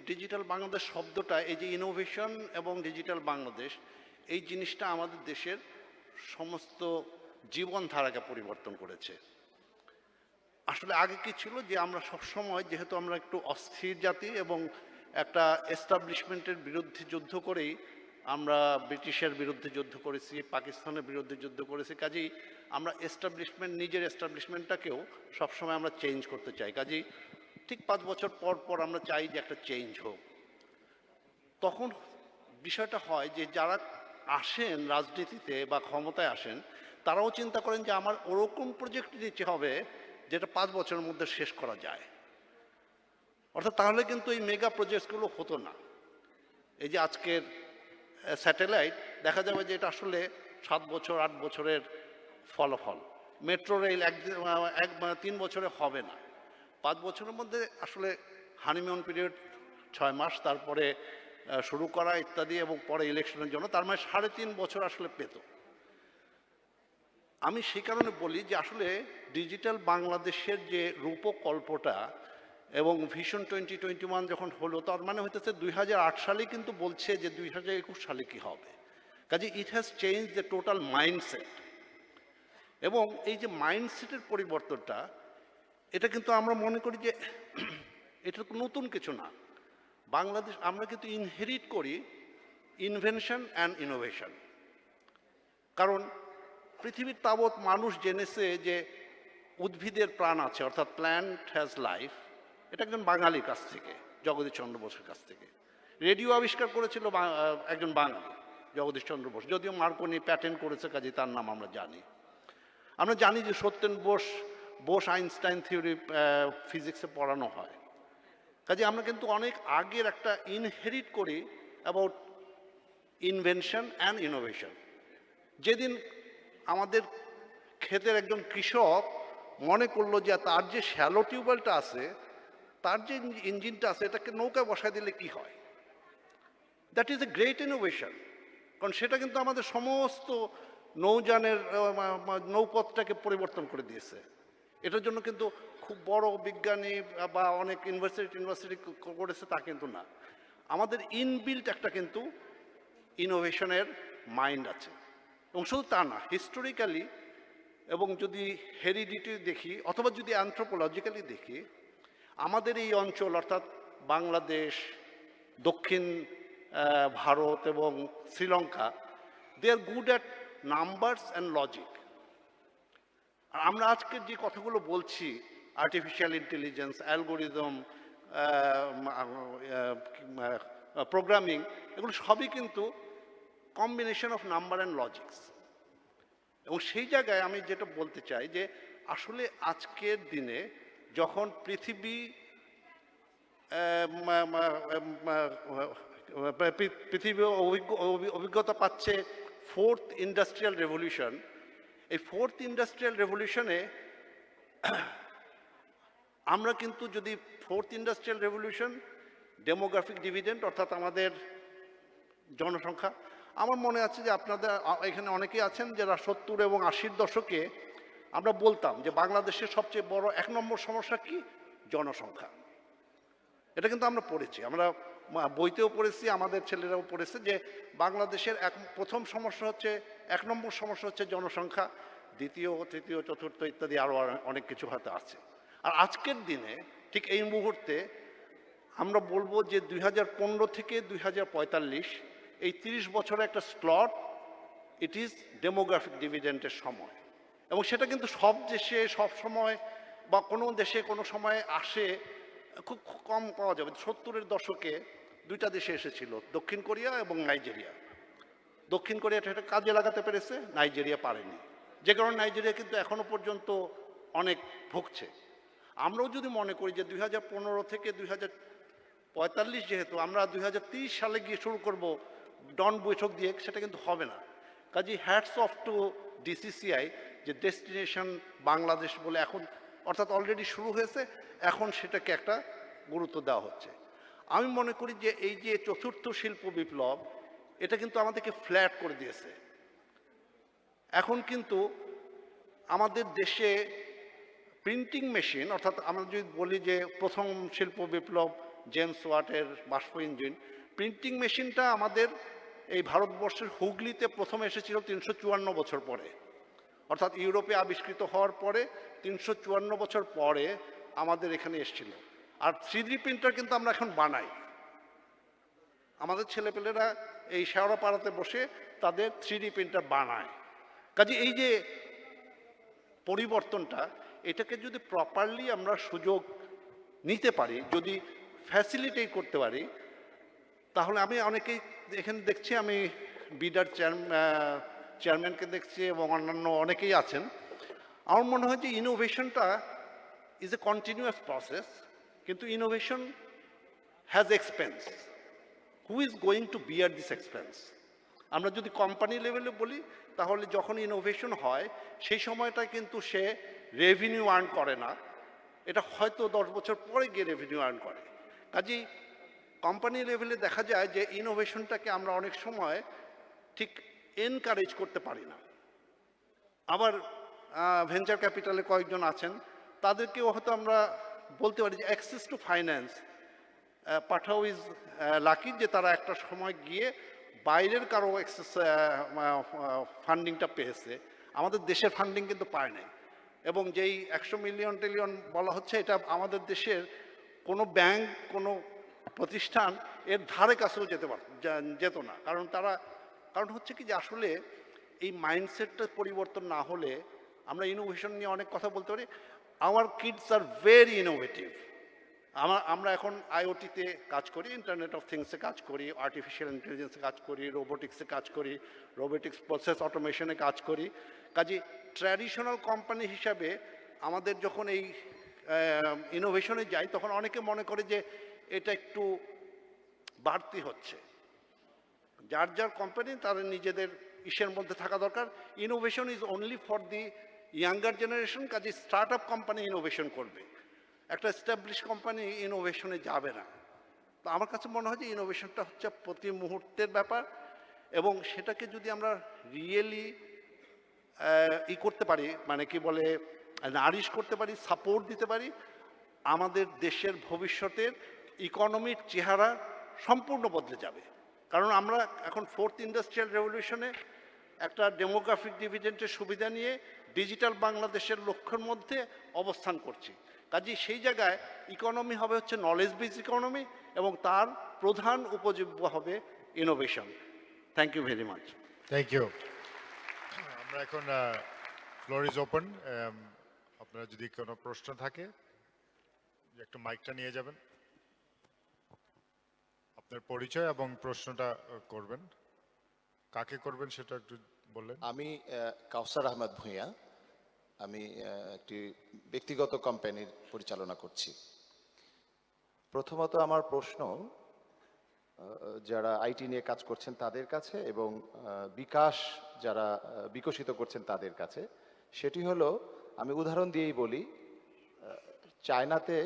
ডিজিটাল বাংলাদেশ শব্দটা, এই যে ইনোভেশন এবং ডিজিটাল বাংলাদেশ, এই জিনিসটা আমাদের দেশের সমস্ত জীবনধারাকে পরিবর্তন করেছে। আসলে আগে কি ছিল যে আমরা সবসময়, যেহেতু আমরা একটু অস্থির জাতি এবং একটা এস্টাবলিশমেন্টের বিরুদ্ধে যুদ্ধ করেই, আমরা ব্রিটিশের বিরুদ্ধে যুদ্ধ করেছি, পাকিস্তানের বিরুদ্ধে যুদ্ধ করেছি, কাজেই আমরা এস্টাবলিশমেন্ট, নিজের এস্টাবলিশমেন্টটাকেও সবসময় আমরা চেঞ্জ করতে চাই। কাজেই ঠিক 5 বছর পর পর আমরা চাই যে একটা চেঞ্জ হোক। তখন বিষয়টা হয় যে যারা আসেন রাজনীতিতে বা ক্ষমতায় আসেন, তারাও চিন্তা করেন যে আমার ওরকম প্রজেক্ট দিতে হবে যেটা 5 বছরের মধ্যে শেষ করা যায়। অর্থাৎ তাহলে কিন্তু এই মেগা প্রজেক্টগুলো হতো না। এই যে আজকের স্যাটেলাইট, দেখা যাবে যে এটা আসলে 7 বছর 8 বছরের ফলাফল। মেট্রো রেল 3 বছরে হবে না, 5 বছরের মধ্যে আসলে হানিমুন পিরিয়ড 6 মাস, তারপরে শুরু করা ইত্যাদি এবং পরে ইলেকশনের জন্য, তার মানে 3.5 বছর আসলে পেত। আমি সেই কারণে বলি যে আসলে ডিজিটাল বাংলাদেশের যে রূপকল্পটা এবং ভিশন 2021 যখন হলো, তার মানে হইতেছে 2008 সালে কিন্তু বলছে যে 2021 সালে কি হবে। কাজে it has change the total mindset. এবং এই যে মাইন্ডসেটের পরিবর্তনটা, এটা কিন্তু আমরা মনে করি যে এটা নতুন কিছু না। বাংলাদেশ, আমরা কিন্তু ইনহেরিট করি ইনভেনশন অ্যান্ড ইনোভেশন। কারণ পৃথিবীর তাবৎ মানুষ জেনেছে যে উদ্ভিদের প্রাণ আছে, অর্থাৎ প্ল্যান্ট হ্যাজ লাইফ, এটা একজন বাঙালির কাছ থেকে, জগদীশ চন্দ্র বোসের কাছ থেকে। রেডিও আবিষ্কার করেছিল একজন বাঙালি, জগদীশ চন্দ্র বোস, যদিও মার্কনি প্যাটেন্ট করেছে, কাজে তার নাম আমরা জানি। আমরা জানি যে সত্যেন বোস আইনস্টাইন থিওরি ফিজিক্সে পড়ানো হয়। কাজে আমরা কিন্তু অনেক আগের একটা ইনহেরিট করি অ্যাবাউট ইনভেনশন অ্যান্ড ইনোভেশন। যেদিন আমাদের ক্ষেতের একজন কৃষক মনে করলো যে তার যে শ্যালো টিউবওয়েলটা আছে, তার যে ইঞ্জিনটা আছে, এটাকে নৌকায় বসায় দিলে কি হয়, that is a great innovation. কারণ সেটা কিন্তু আমাদের সমস্ত নৌযানের নৌপথটাকে পরিবর্তন করে দিয়েছে। এটার জন্য কিন্তু খুব বড় বিজ্ঞানী বা অনেক ইউনিভার্সিটি করেছে তা কিন্তু না। আমাদের ইনবিল্ট একটা কিন্তু ইনোভেশনের মাইন্ড আছে। এবং শুধু তা না, হিস্টোরিক্যালি এবং যদি হেরিডিটি দেখি অথবা যদি অ্যানথ্রোপোলজিক্যালি দেখি, আমাদের এই অঞ্চল অর্থাৎ বাংলাদেশ, দক্ষিণ ভারত এবং Sri Lanka, they are good at numbers and logic. আর আমরা আজকে যে কথাগুলো বলছি, আর্টিফিশিয়াল ইন্টেলিজেন্স, অ্যালগোরিদম, প্রোগ্রামিং, এগুলো সবই কিন্তু combination of number and logics. এবং সেই জায়গায় আমি যেটা বলতে চাই যে আসলে আজকের দিনে যখন পৃথিবী অভিজ্ঞতা পাচ্ছে ফোর্থ ইন্ডাস্ট্রিয়াল রেভলিউশন, এই ফোর্থ ইন্ডাস্ট্রিয়াল রেভলিউশনে আমরা কিন্তু যদি fourth industrial revolution, demographic dividend অর্থাৎ আমাদের জনসংখ্যা, আমার মনে আছে যে আপনাদের এখানে অনেকেই আছেন যারা 70 এবং 80-র দশকে আমরা বলতাম যে বাংলাদেশের সবচেয়ে বড় 1 নম্বর সমস্যা কি, জনসংখ্যা। এটা কিন্তু আমরা পড়েছি, আমরা বইতেও পড়েছি, আমাদের ছেলেরাও পড়েছে যে বাংলাদেশের প্রথম সমস্যা হচ্ছে, 1 নম্বর সমস্যা হচ্ছে জনসংখ্যা, দ্বিতীয়, তৃতীয়, চতুর্থ ইত্যাদি আরও অনেক কিছু হয়তো আছে। আর আজকের দিনে ঠিক এই মুহূর্তে আমরা বলবো যে 2015 থেকে 2045 এই 30 বছরের একটা স্লট, ইট ইজ ডেমোগ্রাফিক ডিভিডেন্টের সময়। এবং সেটা কিন্তু সব দেশে সব সময় বা কোনো দেশে কোনো সময় আসে, খুব কম পাওয়া যাবে। 70-এর দশকে 2টা দেশে এসেছিল, দক্ষিণ কোরিয়া এবং নাইজেরিয়া। দক্ষিণ কোরিয়াটা এটা কাজে লাগাতে পেরেছে, নাইজেরিয়া পারেনি, যে কারণে নাইজেরিয়া কিন্তু এখনো পর্যন্ত অনেক ভুগছে। আমরাও যদি মনে করি যে 2015 থেকে 2045 যেহেতু আমরা 2030 সালে গিয়ে শুরু করব ডন বৈঠক দিয়ে, সেটা কিন্তু হবে না। কাজেই হ্যাটস অফ টু ডিসিসিআই যে ডেস্টিনেশন বাংলাদেশ বলে এখন, অর্থাৎ অলরেডি শুরু হয়েছে, এখন সেটাকে একটা গুরুত্ব দেওয়া হচ্ছে। আমি মনে করি যে এই যে চতুর্থ শিল্প বিপ্লব, এটা কিন্তু আমাদেরকে ফ্ল্যাট করে দিয়েছে। এখন কিন্তু আমাদের দেশে প্রিন্টিং মেশিন, অর্থাৎ আমরা যদি বলি যে প্রথম শিল্প বিপ্লব জেমস ওয়াটের বাষ্প ইঞ্জিন, প্রিন্টিং মেশিনটা আমাদের এই ভারতবর্ষের হুগলিতে প্রথম এসেছিল 354 বছর পরে, অর্থাৎ ইউরোপে আবিষ্কৃত হওয়ার পরে 354 বছর পরে আমাদের এখানে এসেছিল। আর 3D প্রিন্টার কিন্তু আমরা এখন বানাই, আমাদের ছেলেপেলেরা এই শেওড়াপাড়াতে বসে তাদের 3D প্রিন্টার বানায়। কাজে এই যে পরিবর্তনটা, এটাকে যদি প্রপারলি আমরা সুযোগ নিতে পারি, যদি ফ্যাসিলিটেট করতে পারি, তাহলে আমি অনেকেই এখানে দেখছি, আমি বিডার চেয়ারম্যানকে দেখছি এবং অন্যান্য অনেকেই আছেন। আমার মনে হয় যে ইনোভেশনটা ইজ এ কন্টিনিউয়াস প্রসেস, কিন্তু innovation has expense. Who is going to bear this expense? আমরা যদি কোম্পানি লেভেলে বলি, তাহলে যখন ইনোভেশন হয় সেই সময়টা কিন্তু সে রেভিনিউ আর্ন করে না, এটা হয়তো 10 বছর পরে গিয়ে রেভিনিউ আর্ন করে। কাজেই কোম্পানি লেভেলে দেখা যায় যে ইনোভেশনটাকে আমরা অনেক সময় ঠিক এনকারেজ করতে পারি না। আবার ভেঞ্চার ক্যাপিটালে কয়েকজন আছেন, তাদেরকেও হয়তো আমরা বলতে পারি যে access to finance, Pathao is lucky যে তারা একটা সময় গিয়ে বাইরের কারো অ্যাক্সেস ফান্ডিংটা পেয়েছে, আমাদের দেশের ফান্ডিং কিন্তু পায় নাই। এবং যেই 100 মিলিয়ন টিলিয়ন বলা হচ্ছে, এটা আমাদের দেশের কোনো ব্যাংক, কোনো প্রতিষ্ঠান এর ধারে কাছেও যেত না। কারণ হচ্ছে কি যে আসলে এই মাইন্ডসেটটা পরিবর্তন না হলে আমরা ইনোভেশন নিয়ে অনেক কথা বলতে পারি। Our kids are very innovative. আমরা এখন আইওটিতে কাজ করি, ইন্টারনেট অফ থিংসে কাজ করি, আর্টিফিশিয়াল ইন্টেলিজেন্সে কাজ করি, রোবোটিক্সে কাজ করি, রোবোটিক্স প্রসেস অটোমেশনে কাজ করি। কাজে ট্র্যাডিশনাল কোম্পানি হিসাবে আমাদের যখন এই ইনোভেশনে যাই, তখন অনেকে মনে করে যে এটা একটু বাড়তি হচ্ছে। যার যার কোম্পানি তারা নিজেদের ইসের মধ্যে থাকা দরকার। Innovation is only for the younger generation. কাজে স্টার্ট আপ কোম্পানি ইনোভেশন করবে, একটা এস্টাবলিশ কোম্পানি ইনোভেশনে যাবে না। তো আমার কাছে মনে হয় যে ইনোভেশনটা হচ্ছে প্রতি মুহূর্তের ব্যাপার, এবং সেটাকে যদি আমরা রিয়েলি করতে পারি, মানে কি বলে, নারিশ করতে পারি, সাপোর্ট দিতে পারি, আমাদের দেশের ভবিষ্যতের ইকোনমির চেহারা সম্পূর্ণ বদলে যাবে। কারণ আমরা এখন 4th ইন্ডাস্ট্রিয়াল রেভলিউশনে একটা ডেমোগ্রাফিক ডিভিডেন্টের সুবিধা নিয়ে ডিজিটাল বাংলাদেশের লক্ষ্যের মধ্যে অবস্থান করছি। কাজেই সেই জায়গায় ইকোনমি হবে হচ্ছে নলেজ বেস ইকোনমি, এবং তার প্রধান উপজীব্য হবে innovation. Thank you very much. Thank you. আমরা এখন ফ্লোর ইজ ওপেন। আপনারা যদি কোনো প্রশ্ন থাকে একটু মাইকটা নিয়ে যাবেন, আপনার পরিচয় এবং প্রশ্নটা করবেন। কাকে করবেন সেটা একটু বললেন। আমি কাউসার আহমেদ ভূঁইয়া, আমি একটি ব্যক্তিগত কোম্পানির পরিচালনা করছি। প্রথমত আমার প্রশ্ন যারা আইটি নিয়ে কাজ করছেন তাদের কাছে, এবং বিকাশ যারা বিকশিত করছেন তাদের কাছে, সেটি হলো, আমি উদাহরণ দিয়েই বলি, চায়নাতে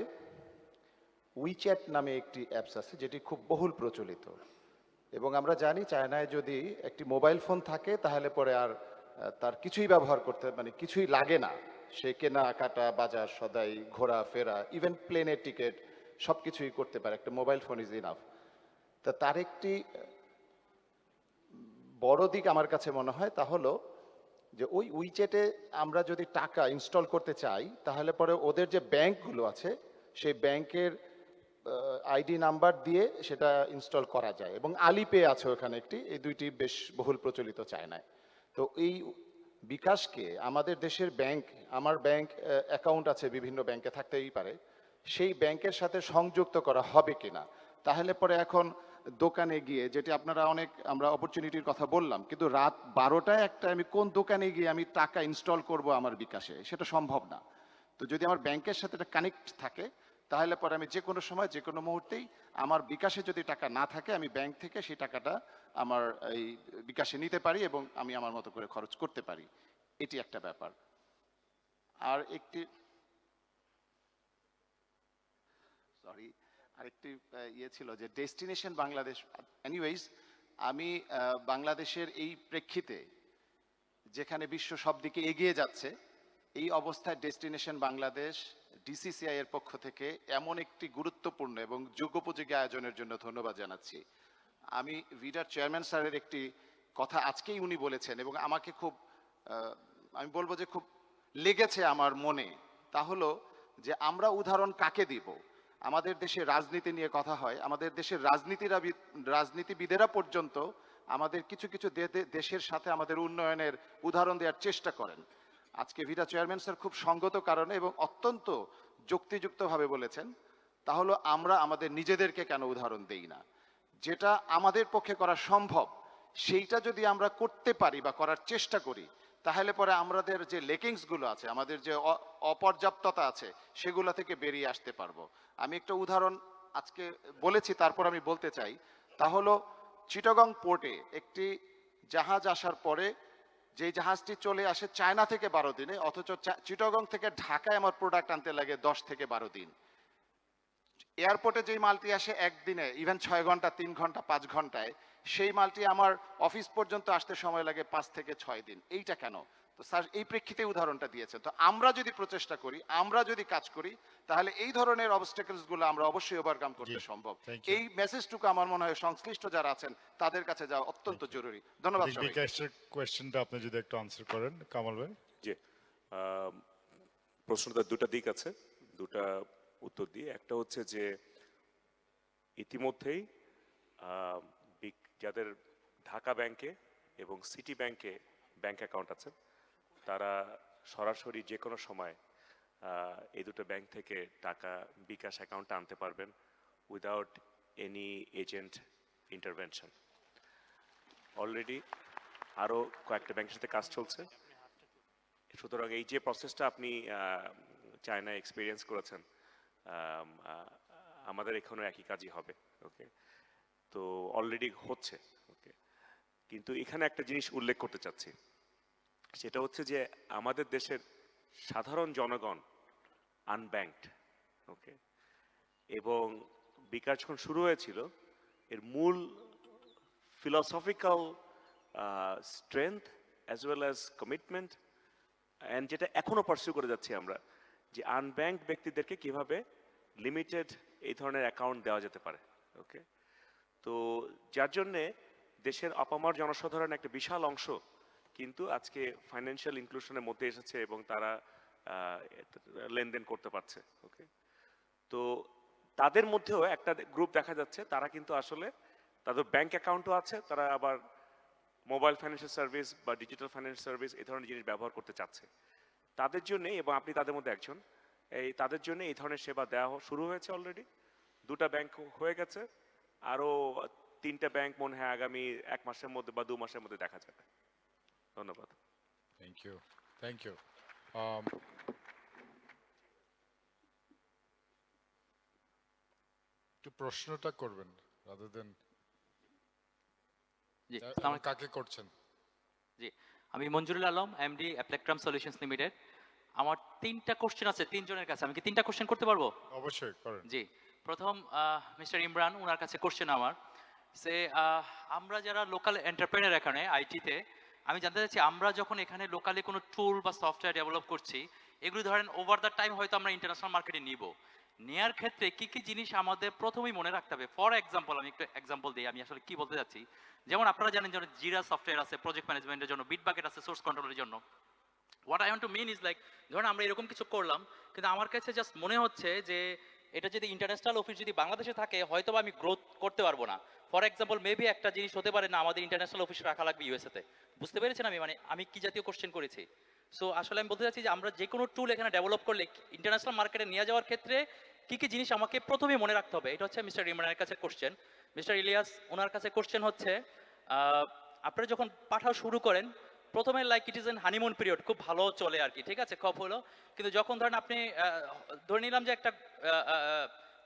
উইচ্যাট নামে একটি অ্যাপস আছে যেটি খুব বহুল প্রচলিত, এবং আমরা জানি চায়নায় যদি একটি মোবাইল ফোন থাকে তাহলে পরে আর তার কিছুই ব্যবহার করতে, মানে কিছুই লাগে না। সে কেনাকাটা, বাজার সদাই, ঘোরা ফেরা, ইভেন প্লেনের টিকিট সব কিছুই করতে পারে, একটা মোবাইল ফোন ইজ ইনাফ। তা তার একটি বড় দিক আমার কাছে মনে হয় তা হলো যে ওই উইচ্যাটে আমরা যদি টাকা ইনস্টল করতে চাই তাহলে পরে ওদের যে ব্যাংকগুলো আছে সেই ব্যাংকের আইডি নাম্বার দিয়ে সেটা ইনস্টল করা যায়, এবং আলিপে আছে ওখানে একটি, এই দুইটি বেশ বহুল প্রচলিত চায়নায়। তো এই বিকাশকে আমাদের দেশের ব্যাংক, আমার ব্যাংক অ্যাকাউন্ট আছে বিভিন্ন ব্যাংকে থাকতেই পারে, সেই ব্যাংকের সাথে সংযুক্ত করা হবে কিনা। তাহলে পরে এখন দোকানে গিয়ে, যেটি আপনারা আমরা অপরচুনিটির কথা বললাম, কিন্তু রাত 12টায় একটা আমি কোন দোকানে গিয়ে আমি টাকা ইনস্টল করব আমার বিকাশে, সেটা সম্ভব না। তো যদি আমার ব্যাংকের সাথে এটা কানেক্ট থাকে তাহলে পরে আমি যে কোনো সময় যে কোনো মুহূর্তেই, আমার বিকাশে যদি টাকা না থাকে, আমি ব্যাংক থেকে সেই টাকাটা আমার এই বিকাশে নিতে পারি এবং আমি আমার মতো করে খরচ করতে পারি। এটি একটা ব্যাপার। আর একটি আরেকটি ইয়ে ছিল যে ডেস্টিনেশন বাংলাদেশ। এনিওয়েজ, আমি বাংলাদেশের এই প্রেক্ষিতে যেখানে বিশ্ব সব দিকে এগিয়ে যাচ্ছে, এই অবস্থায় ডেস্টিনেশন বাংলাদেশ ডিসিসিআই এর পক্ষ থেকে এমন একটি গুরুত্বপূর্ণ এবং যুগোপযোগী আয়োজনের জন্য ধন্যবাদ জানাচ্ছি। আমি ভিডার চেয়ারম্যান স্যারের একটি কথা আজকেই উনি বলেছেন এবং আমাকে খুব, আমি বলবো যে খুব লেগেছে আমার মনে। তা হলো যে আমরা উদাহরণ কাকে দিব? আমাদের দেশে রাজনীতি নিয়ে কথা হয়, আমাদের দেশের রাজনীতিবিদেরা পর্যন্ত আমাদের কিছু কিছু দেশের সাথে আমাদের উন্নয়নের উদাহরণ দেওয়ার চেষ্টা করেন। আজকে ভিডা চেয়ারম্যান স্যার খুব সঙ্গত কারণে এবং অত্যন্ত যুক্তিযুক্তভাবে বলেছেন, তা হলো আমরা আমাদের নিজেদেরকে কেন উদাহরণ দেই না? যেটা আমাদের পক্ষে করা সম্ভব সেইটা যদি আমরা করতে পারি বা করার চেষ্টা করি, তাহলে পরে আমাদের যে লেকিংসগুলো আছে, আমাদের যে অপর্যাপ্ততা আছে, সেগুলো থেকে বেরিয়ে আসতে পারবো। আমি একটা উদাহরণ আজকে বলেছি, তারপর আমি বলতে চাই, তা হলো চিটাগং পোর্টে একটি জাহাজ আসার পরে যে জাহাজটি চলে আসে চায়না থেকে 12 দিনে, অথচ চিটাগং থেকে ঢাকায় আমার প্রোডাক্ট আনতে লাগে 10 থেকে 12 দিন। এয়ারপোর্টে যেই মালটি আসে একদিনে ইভেন 6 ঘন্টা 3 ঘন্টা 5 ঘন্টায়, সেই মালটি আমার অফিস পর্যন্ত আসতে সময় লাগে 5 থেকে 6 দিন। এইটা কেন? তো স্যার এই প্রেক্ষিতে উদাহরণটা দিয়েছে। তো আমরা যদি প্রচেষ্টা করি, আমরা যদি কাজ করি, তাহলে এই ধরনের অবস্টেকলস গুলো আমরা অবশ্যই ওভারকাম করতে জি, সম্ভব। thank you. এই মেসেজটুকু আমার মনে হয় সংশ্লিষ্ট যারা আছেন তাদের কাছে যাওয়া অত্যন্ত জরুরি। ধন্যবাদ সবাইকে। বিকাশের কোয়েশ্চেনটা আপনি যদি একটু আনসার করেন কামাল ভাই। জি, আম, প্রশ্নটার দুটা দিক আছে, দুটা উত্তর দিই। একটা হচ্ছে যে ইতিমধ্যেই যাদের ঢাকা ব্যাংকে এবং সিটি ব্যাংকে ব্যাংক অ্যাকাউন্ট আছে, তারা সরাসরি যে কোনো সময় এই দুটো ব্যাংক থেকে টাকা বিকাশ অ্যাকাউন্টে আনতে পারবেন without any agent intervention. Already আরও কয়েকটা ব্যাংকের সাথে কাজ চলছে। সুতরাং এই যে প্রসেসটা আপনি চায়নায় এক্সপিরিয়েন্স করেছেন, আমাদের এখানেও একই কাজই হবে। ওকে, তো অলরেডি হচ্ছে। ওকে, কিন্তু এখানে একটা জিনিস উল্লেখ করতে চাচ্ছি, সেটা হচ্ছে যে আমাদের দেশের সাধারণ জনগণ আনব্যাংকড। ওকে, এবং বিকাশ যখন শুরু হয়েছিল, এর মূল philosophical strength as well as commitment, and যেটা এখনো পার্সিউ করে যাচ্ছি আমরা, যে আনব্যাংকড ব্যক্তিদেরকে কিভাবে লিমিটেড এই ধরনের অ্যাকাউন্ট দেওয়া যেতে পারে। ওকে, তো যার জন্যে দেশের আপামর জনসাধারণ একটা বিশাল অংশ কিন্তু আজকে ফাইন্যান্সিয়াল ইনক্লুশনের মধ্যে এসেছে এবং তারা লেনদেন করতে পারছে। ওকে, তো তাদের মধ্যেও একটা গ্রুপ দেখা যাচ্ছে, তারা কিন্তু আসলে তাদের ব্যাংক অ্যাকাউন্টও আছে, তারা আবার মোবাইল ফাইন্যান্সিয়াল সার্ভিস বা ডিজিটাল ফাইন্যান্সিয়াল সার্ভিস এই ধরনের জিনিস ব্যবহার করতে চাচ্ছে। তাদের জন্য, এবং আপনি তাদের মধ্যে একজন, এই তাদের জন্য এই ধরনের সেবা দেওয়া শুরু হয়েছে অলরেডি। দুটা ব্যাংক হয়ে গেছে, আরও 3টা ব্যাংক মনে হয় আগামী 1 মাসের মধ্যে বা 2 মাসের মধ্যে দেখা যাবে। ধন্যবাদ। Thank you, thank you. একটু প্রশ্নটা করবেন রাদার দেন জি কাকে করছেন। জি, আমি Manjurul Alam, MD Applectrum solutions limited. আমার 3টা কোশ্চেন আছে তিনজনের কাছে। আমি কি 3টা কোশ্চেন করতে পারবো? অবশ্যই করেন। জি, প্রথম মিস্টার ইমরান, ওনার কাছে কোশ্চেন আমার সে আমরা যারা লোকাল এন্টারপ্রেনার এখানে আইটিতে, আমি জানতে চাচ্ছি আমরা যখন এখানে লোকালি কোনো টুল বা সফটওয়্যার ডেভেলপ করছি, এগুলি ধরেন ওভার দ্য টাইম হয়তো আমরা ইন্টারন্যাশনাল মার্কেটে নিব, নেয়ার ক্ষেত্রে কি কি জিনিস আমাদের প্রথমেই মনে রাখতে হবে? ফর এক্সাম্পল, আমি একটু এক্সাম্পল দিই আমি আসলে কি বলতে যাচ্ছি। যেমন আপনারা জানেন যেন জিরা সফটওয়্যার আছে প্রজেক্ট ম্যানেজমেন্টের জন্য, বিটবাকেট আছে সোর্স কন্ট্রোলের জন্য। What I want to mean is like, ধরুন আমরা এরকম কিছু করলাম, কিন্তু আমার কাছে জাস্ট মনে হচ্ছে যে এটা যদি ইন্টারন্যাশনাল অফিস যদি বাংলাদেশে থাকে হয়তো আমি গ্রোথ করতে পারবো না। ফর এক্সাম্পল মেবি একটা জিনিস হতে পারে না আমাদের ইন্টারন্যাশনাল অফিস রাখা লাগবে ইউএসএতে। বুঝতে পেরেছেন আমি কি জাতীয় কোশ্চেন করেছি? সো আসলে আমি বলতে চাচ্ছি যে আমরা যে কোনো টুল এখানে ডেভেলপ করলে ইন্টারন্যাশনাল মার্কেটে নিয়ে যাওয়ার ক্ষেত্রে কি কি জিনিস আমাকে প্রথমে মনে রাখতে হবে? এটা হচ্ছে মিস্টার ইমরানের কাছে কোশ্চেন। মিস্টার ইলিয়াস, ওনার কাছে কোশ্চেন হচ্ছে আপনারা যখন পাঠাও শুরু করেন প্রথমে like it is an honeymoon period, খুব ভালো চলে আর কি, ঠিক আছে, খুব হলো। কিন্তু যখন ধরেন আপনি ধরে নিলাম যে একটা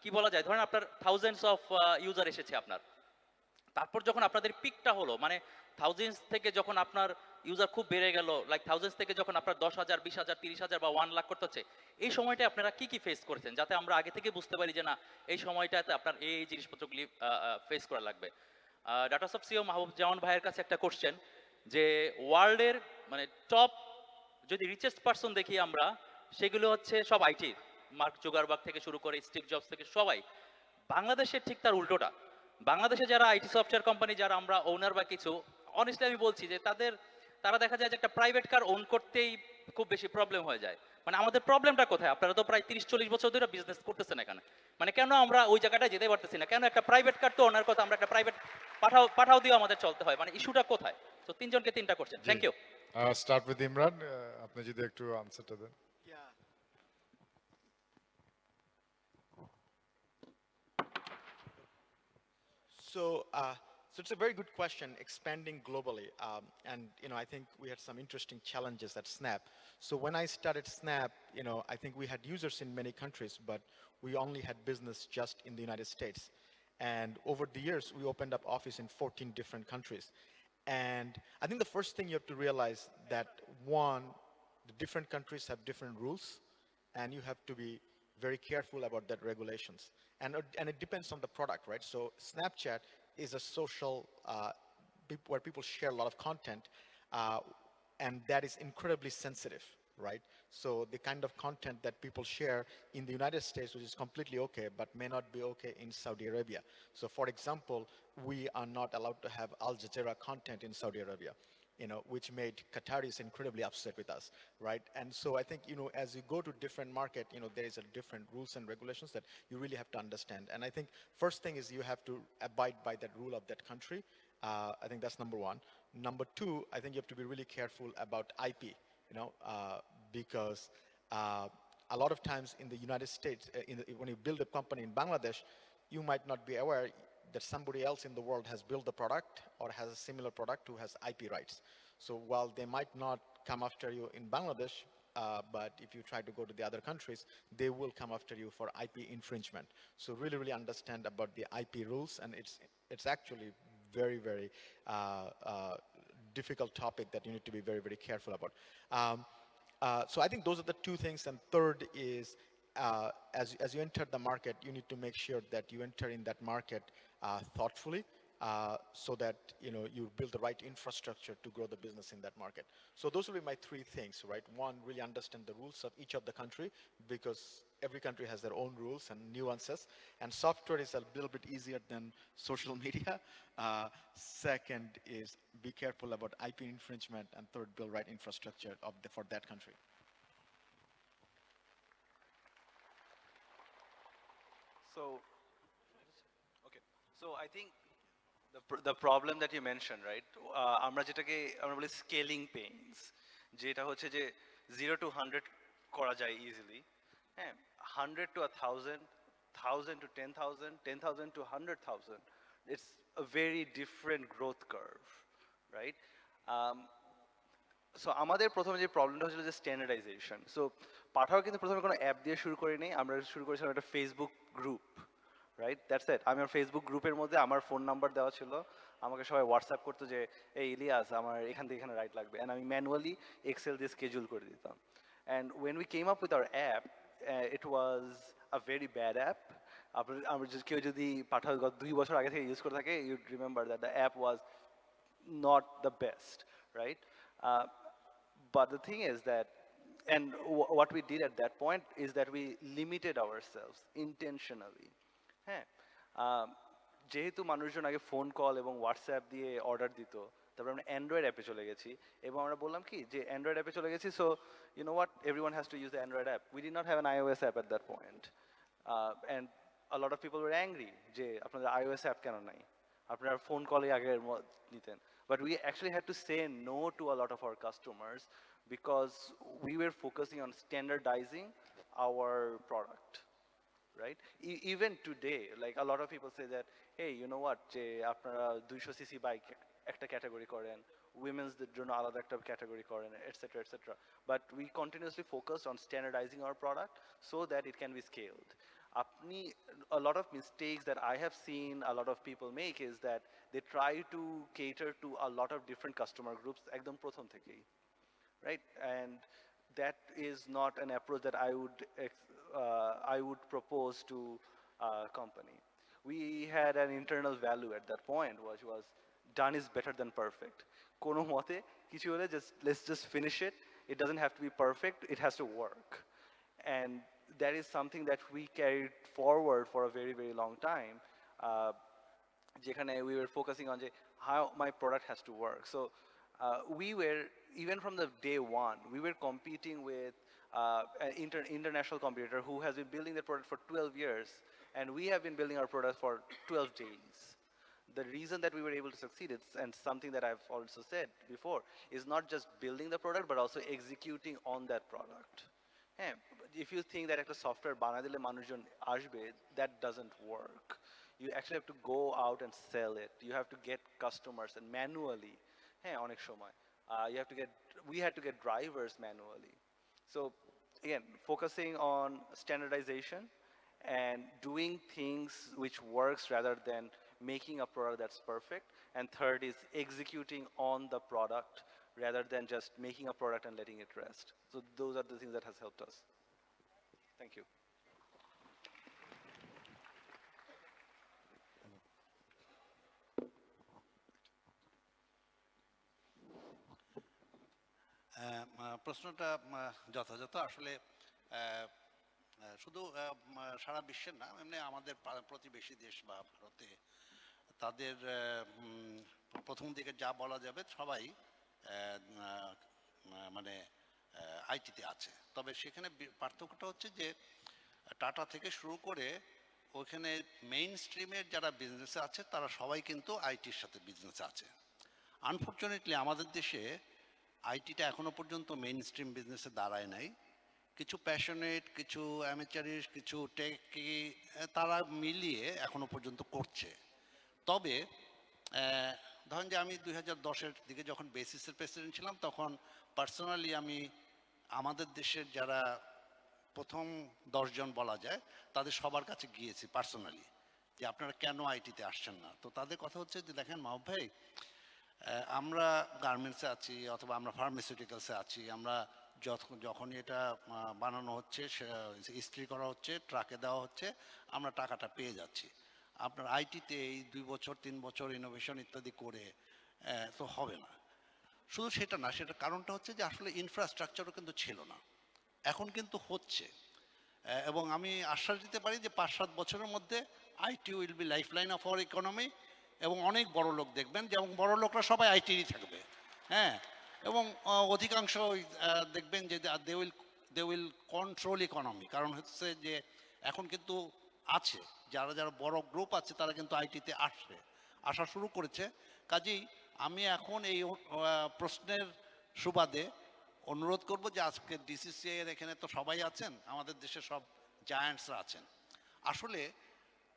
কি বলা যায়, ধরেন আপনার থাউজেন্ডস অফ ইউজার এসেছে আপনার, তারপর যখন আপনাদের পিকটা হলো, মানে থাউজেন্ডস থেকে যখন আপনার ইউজার খুব বেড়ে গেল, লাইক থাউজেন্ডস থেকে যখন আপনার 10,000 20,000 30,000 বা 1 লাখ করতে হচ্ছে, এই সময়টা আপনারা কি কি ফেস করেছেন, যাতে আমরা আগে থেকে বুঝতে পারি যে না এই সময়টাতে আপনার এই জিনিসপত্রগুলি ফেস করা লাগবে। ডাটা সব সিও মাহবুব জামান ভাইয়ের কাছে একটা কোশ্চেন, যে ওয়ার্ল্ডের মানে টপ যদি রিচেস্ট পারসন দেখি আমরা, সেগুলো হচ্ছে সব আইটি, মার্ক জুগারবার্গ থেকে শুরু করে স্টিভ জবস থেকে সবাই। বাংলাদেশের ঠিক তার উল্টোটা। বাংলাদেশে যারা আইটি সফটওয়্যার কোম্পানি যারা আমরা ওনার বা কিছু, অনেস্টলি আমি বলছি যে তারা দেখা যায় যে একটা প্রাইভেট কার ওন করতেই খুব বেশি প্রবলেম হয়ে যায়। মানে আমাদের প্রবলেমটা কোথায়? আপনারা তো প্রায় 30-40 বছর ধরে বিজনেস করতেছেন এখানে, মানে কেন আমরা ওই জায়গাটায় যেতে পারতেছি না? কেন একটা প্রাইভেট কার তো ওনার কথা, আমরা একটা প্রাইভেট পাঠাও দিয়েও আমাদের চলতে হয়, মানে ইস্যুটা কোথায়? তো তিনজনকে 3টা question. Thank you. Start with Imran, আপনি যদি একটু আনসারটা দেন। So it's a very good question, expanding globally. And, I think we had some interesting challenges at Snap. So when I started Snap, I think we had users in many countries, but we only had business just in the United States. And over the years, we opened up office in 14 different countries. And I think the first thing you have to realize that, one, the different countries have different rules, and you have to be very careful about that regulations. And it depends on the product, right? So Snapchat is a social, where people share a lot of content, uh, and that is incredibly sensitive, right? So the kind of content that people share in the United States, which is completely okay, but may not be okay in Saudi Arabia. So for example, we are not allowed to have Al Jazeera content in Saudi Arabia, which made Qataris incredibly upset with us, right? And so I think, as you go to different market, there is a different rules and regulations that you really have to understand. And I think first thing is you have to abide by that rule of that country. I think that's number one. Number two, I think you have to be really careful about IP, because a lot of times in the United States, when you build a company in Bangladesh, you might not be aware that somebody else in the world has built the product or has a similar product who has IP rights. So while they might not come after you in Bangladesh, but if you try to go to the other countries, they will come after you for IP infringement. So really, really understand about the IP rules, and it's actually very, very difficult topic that you need to be very, very careful about. So I think those are the two things. And third is, as you enter the market, you need to make sure that you enter in that market thoughtfully, so that you build the right infrastructure to grow the business in that market. So those will be my three things, right? One, really understand the rules of each of the country, because every country has their own rules and nuances. And software is a little bit easier than social media. Second is be careful about IP infringement, and third, build right infrastructure for that country. So, okay. So I think the problem that you mentioned, right? আমরা যেটাকে আমরা বলি scaling pains, যেটা হচ্ছে যে 0 to 100 করা যায় easily, হ্যাঁ, 100 to 1,000, 1,000 to 10,000, 10,000 to 100,000. It's a very different growth curve, right? So আমাদের প্রথমে যে প্রবলেমটা হচ্ছিল যে স্ট্যান্ডার্ডাইজেশন। সো পাঠাও কিন্তু প্রথমে কোনো অ্যাপ দিয়ে শুরু করিনি, আমরা শুরু করেছিলাম একটা Facebook group, right? That's it. আমি আমার ফেসবুক গ্রুপের মধ্যে আমার ফোন নাম্বার দেওয়া ছিল, আমাকে সবাই হোয়াটসঅ্যাপ করতো যে এই ইলিয়াস আমার এখান থেকে এখানে রাইট লাগবে, অ্যান্ড আমি ম্যানুয়ালি এক্সেল দিয়ে স্কেজুল করে দিতাম। And when we came up with our app, it was a very bad app. আমরা কেউ যদি পাঠাও 2 বছর আগে থেকে ইউজ করে থাকে, you'd remember that the app was not the best, right? But the thing is that, and what we did at that point is that we limited ourselves intentionally. হ্যাঁ, যেহেতু মানুষজন আগে ফোন কল এবং WhatsApp দিয়ে order দিত, তারপর আমরা Android অ্যাপে চলে গেছি এবং আমরা বললাম কি যে অ্যান্ড্রয়েড অ্যাপে চলে গেছি, so you know what, everyone has to use the Android app. We did not have an iOS app at that point, and a lot of people were angry যে আপনাদের iOS অ্যাপ কেন নাই, আপনারা phone কলে আগে নিতেন। But we actually had to say no to a lot of our customers because we were focusing on standardizing our product, right? Even today, like a lot of people say that, hey, you know what, যে আপনারা 200cc bike একটা category করেন, উইমেন্সদের জন্য আলাদা একটা category করেন, etc., etc. But we continuously focused on standardizing our product so that it can be scaled. A lot of mistakes that I have seen a lot of people make is that they try to cater to a lot of different customer groups ekdom prothom thekei, right? And that is not an approach that I would propose to a company. We had an internal value at that point, which was done is better than perfect. Kono mote kichu hole let's just finish it. It doesn't have to be perfect, it has to work. And that is something that we carried forward for a very, very long time. We were focusing on how my product has to work. So we were, even from the day one, we were competing with an international competitor who has been building the product for 12 years, and we have been building our product for 12 days. The reason that we were able to succeed, and something that I've also said before, is not just building the product, but also executing on that product. হ্যাঁ, if you think that একটা software বানাই দিলে মানুষজন আসবে, that doesn't work. You actually have to go out and sell it. You have to get customers, and manually, হ্যাঁ, অনেক সময় we had to get drivers manually. So again, focusing on standardization and doing things which works rather than making a product that's perfect. And third is executing on the product rather than just making a product and letting it rest. So those are the things that has helped us. Thank you. প্রশ্নটা যথাযথ। আসলে শুধু সারা বিশ্বের না, এমনি আমাদের প্রতিবেশী দেশ বা ভারতে তাদের প্রথম দিকে যা বলা যাবে সবাই মানে আইটিতে আছে। তবে সেখানে পার্থক্যটা হচ্ছে যে টাটা থেকে শুরু করে ওখানে মেইন স্ট্রিমের যারা বিজনেসে আছে তারা সবাই কিন্তু আইটির সাথে বিজনেসে আছে। আনফর্চুনেটলি আমাদের দেশে আইটিটা এখনো পর্যন্ত মেইন স্ট্রিম বিজনেসে দাঁড়ায় নাই। কিছু প্যাশনেট, কিছু অ্যামেচারিস্ট, কিছু টেকি তারা মিলিয়ে এখনো পর্যন্ত করছে। তবে ধরেন যে আমি 2010-এর দিকে যখন বেসিসের প্রেসিডেন্ট ছিলাম তখন পার্সোনালি আমি আমাদের দেশের যারা প্রথম 10 জন বলা যায় তাদের সবার কাছে গিয়েছি পার্সোনালি, যে আপনারা কেন আইটিতে আসছেন না। তো তাদের কথা হচ্ছে যে দেখেন মাহবুব ভাই, আমরা গার্মেন্টসে আছি অথবা আমরা ফার্মাসিউটিক্যালসে আছি, আমরা যখনই এটা বানানো হচ্ছে, ইস্ত্রি করা হচ্ছে, ট্রাকে দেওয়া হচ্ছে, আমরা টাকাটা পেয়ে যাচ্ছি। আপনার আইটিতে এই 2 বছর 3 বছর ইনোভেশন ইত্যাদি করে তো হবে না। শুধু সেটা না, সেটার কারণটা হচ্ছে যে আসলে ইনফ্রাস্ট্রাকচারও কিন্তু ছিল না, এখন কিন্তু হচ্ছে। এবং আমি আশ্বাস দিতে পারি যে 5-7 বছরের মধ্যে IT will be life line of our economy, এবং অনেক বড় লোক দেখবেন, যেমন বড় লোকরা সবাই আইটিরই থাকবে। হ্যাঁ, এবং অধিকাংশ দেখবেন যে দে উইল কন্ট্রোল ইকোনমি। কারণ হচ্ছে যে এখন কিন্তু আছে যারা যারা বড় গ্রুপ আছে তারা কিন্তু আইটিতে আসা শুরু করেছে। কাজেই আমি এখন এই প্রশ্নের সুবাদে অনুরোধ করব যে আজকে ডিসিসিআই এর এখানে তো সবাই আছেন, আমাদের দেশের সব জায়ান্টসরা আছেন, আসলে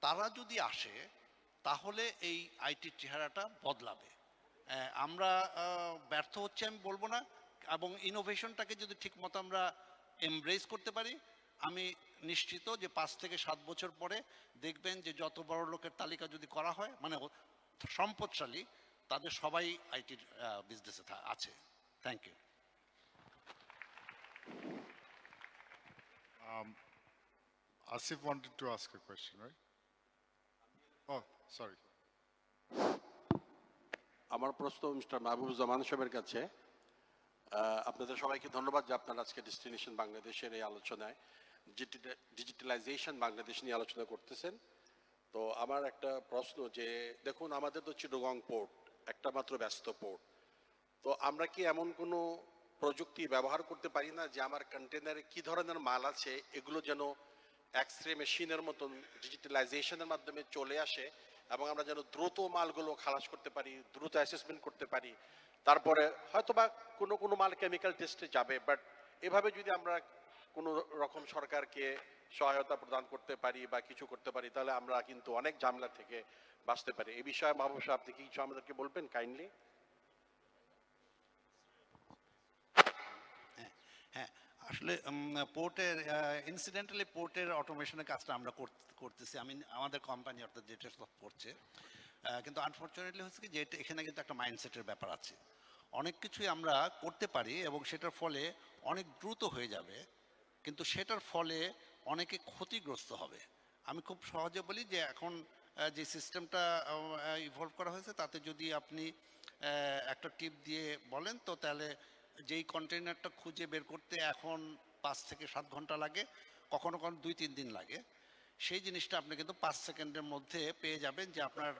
তারা যদি আসে তাহলে এই আইটির চেহারাটা বদলাবে। আমরা ব্যর্থ হচ্ছে আমি বলবো না, এবং ইনোভেশনটাকে যদি ঠিকমতো আমরা এমব্রেস করতে পারি, আমি নিশ্চিত যে 5 থেকে 7 বছর পরে দেখবেন যে যত বড় লোকের তালিকা যদি করা হয়, মানে সম্পদশালী, তাদের সবাই আইটির বিজনেসে আছে। Thank you. Asif wanted to ask a question, right? Oh, sorry. আমার প্রশ্ন মিস্টার মাহবুবুজ্জামান সাহেবের কাছে। আপনাদের সবাইকে ধন্যবাদ যে আপনারা আজকে ডেস্টিনেশন বাংলাদেশের এই আলোচনায় ডিজিটালাইজেশন বাংলাদেশ নিয়ে আলোচনা করতেছেন। তো আমার একটা প্রশ্ন যে দেখুন, আমাদের তো চিটাগং পোর্ট একটা মাত্র ব্যস্ত পোর্ট, তো আমরা কি এমন কোনো প্রযুক্তি ব্যবহার করতে পারি না যে আমার কন্টেনারে কি ধরনের মাল আছে এগুলো যেন এক্সরে মেশিনের মতন ডিজিটালাইজেশনের মাধ্যমে চলে আসে, এবং আমরা যেন দ্রুত মালগুলো খালাস করতে পারি, দ্রুত অ্যাসেসমেন্ট করতে পারি, তারপরে হয়তো বা কোনো কোনো মাল কেমিক্যাল টেস্টে যাবে, বাট এভাবে যদি আমরা কোনো রকম সরকারকে সহায়তা প্রদান করতে পারি বা কিছু করতে পারি, তাহলে আমরা কিন্তু অনেক ঝামেলা থেকে বাঁচতে পারি। এই বিষয়ে মাহবুব সাহেব আপনি কি কিছু আমাদেরকে বলবেন কাইন্ডলি? হ্যাঁ, আসলে পোর্টের ইনসিডেন্টালি পোর্টের অটোমেশনের কাজটা আমরা করতেছি, আমি আমাদের কোম্পানি অর্থাৎ যেটা সব করছে। কিন্তু আনফর্চুনেটলি হচ্ছে কি যে এখানে কিন্তু একটা মাইন্ডসেটের ব্যাপার আছে। অনেক কিছুই আমরা করতে পারি এবং সেটার ফলে অনেক দ্রুত হয়ে যাবে, কিন্তু সেটার ফলে অনেকে ক্ষতিগ্রস্ত হবে। আমি খুব সহজে বলি যে এখন যে সিস্টেমটা ইভলভ করা হয়েছে তাতে যদি আপনি একটা টিপ দিয়ে বলেন তো তাহলে যেই কন্টেইনারটা খুঁজে বের করতে এখন 5 থেকে 7 ঘন্টা লাগে, কখনো কখনো 2-3 দিন লাগে, সেই জিনিসটা আপনি কিন্তু 5 সেকেন্ডের মধ্যে পেয়ে যাবেন যে আপনার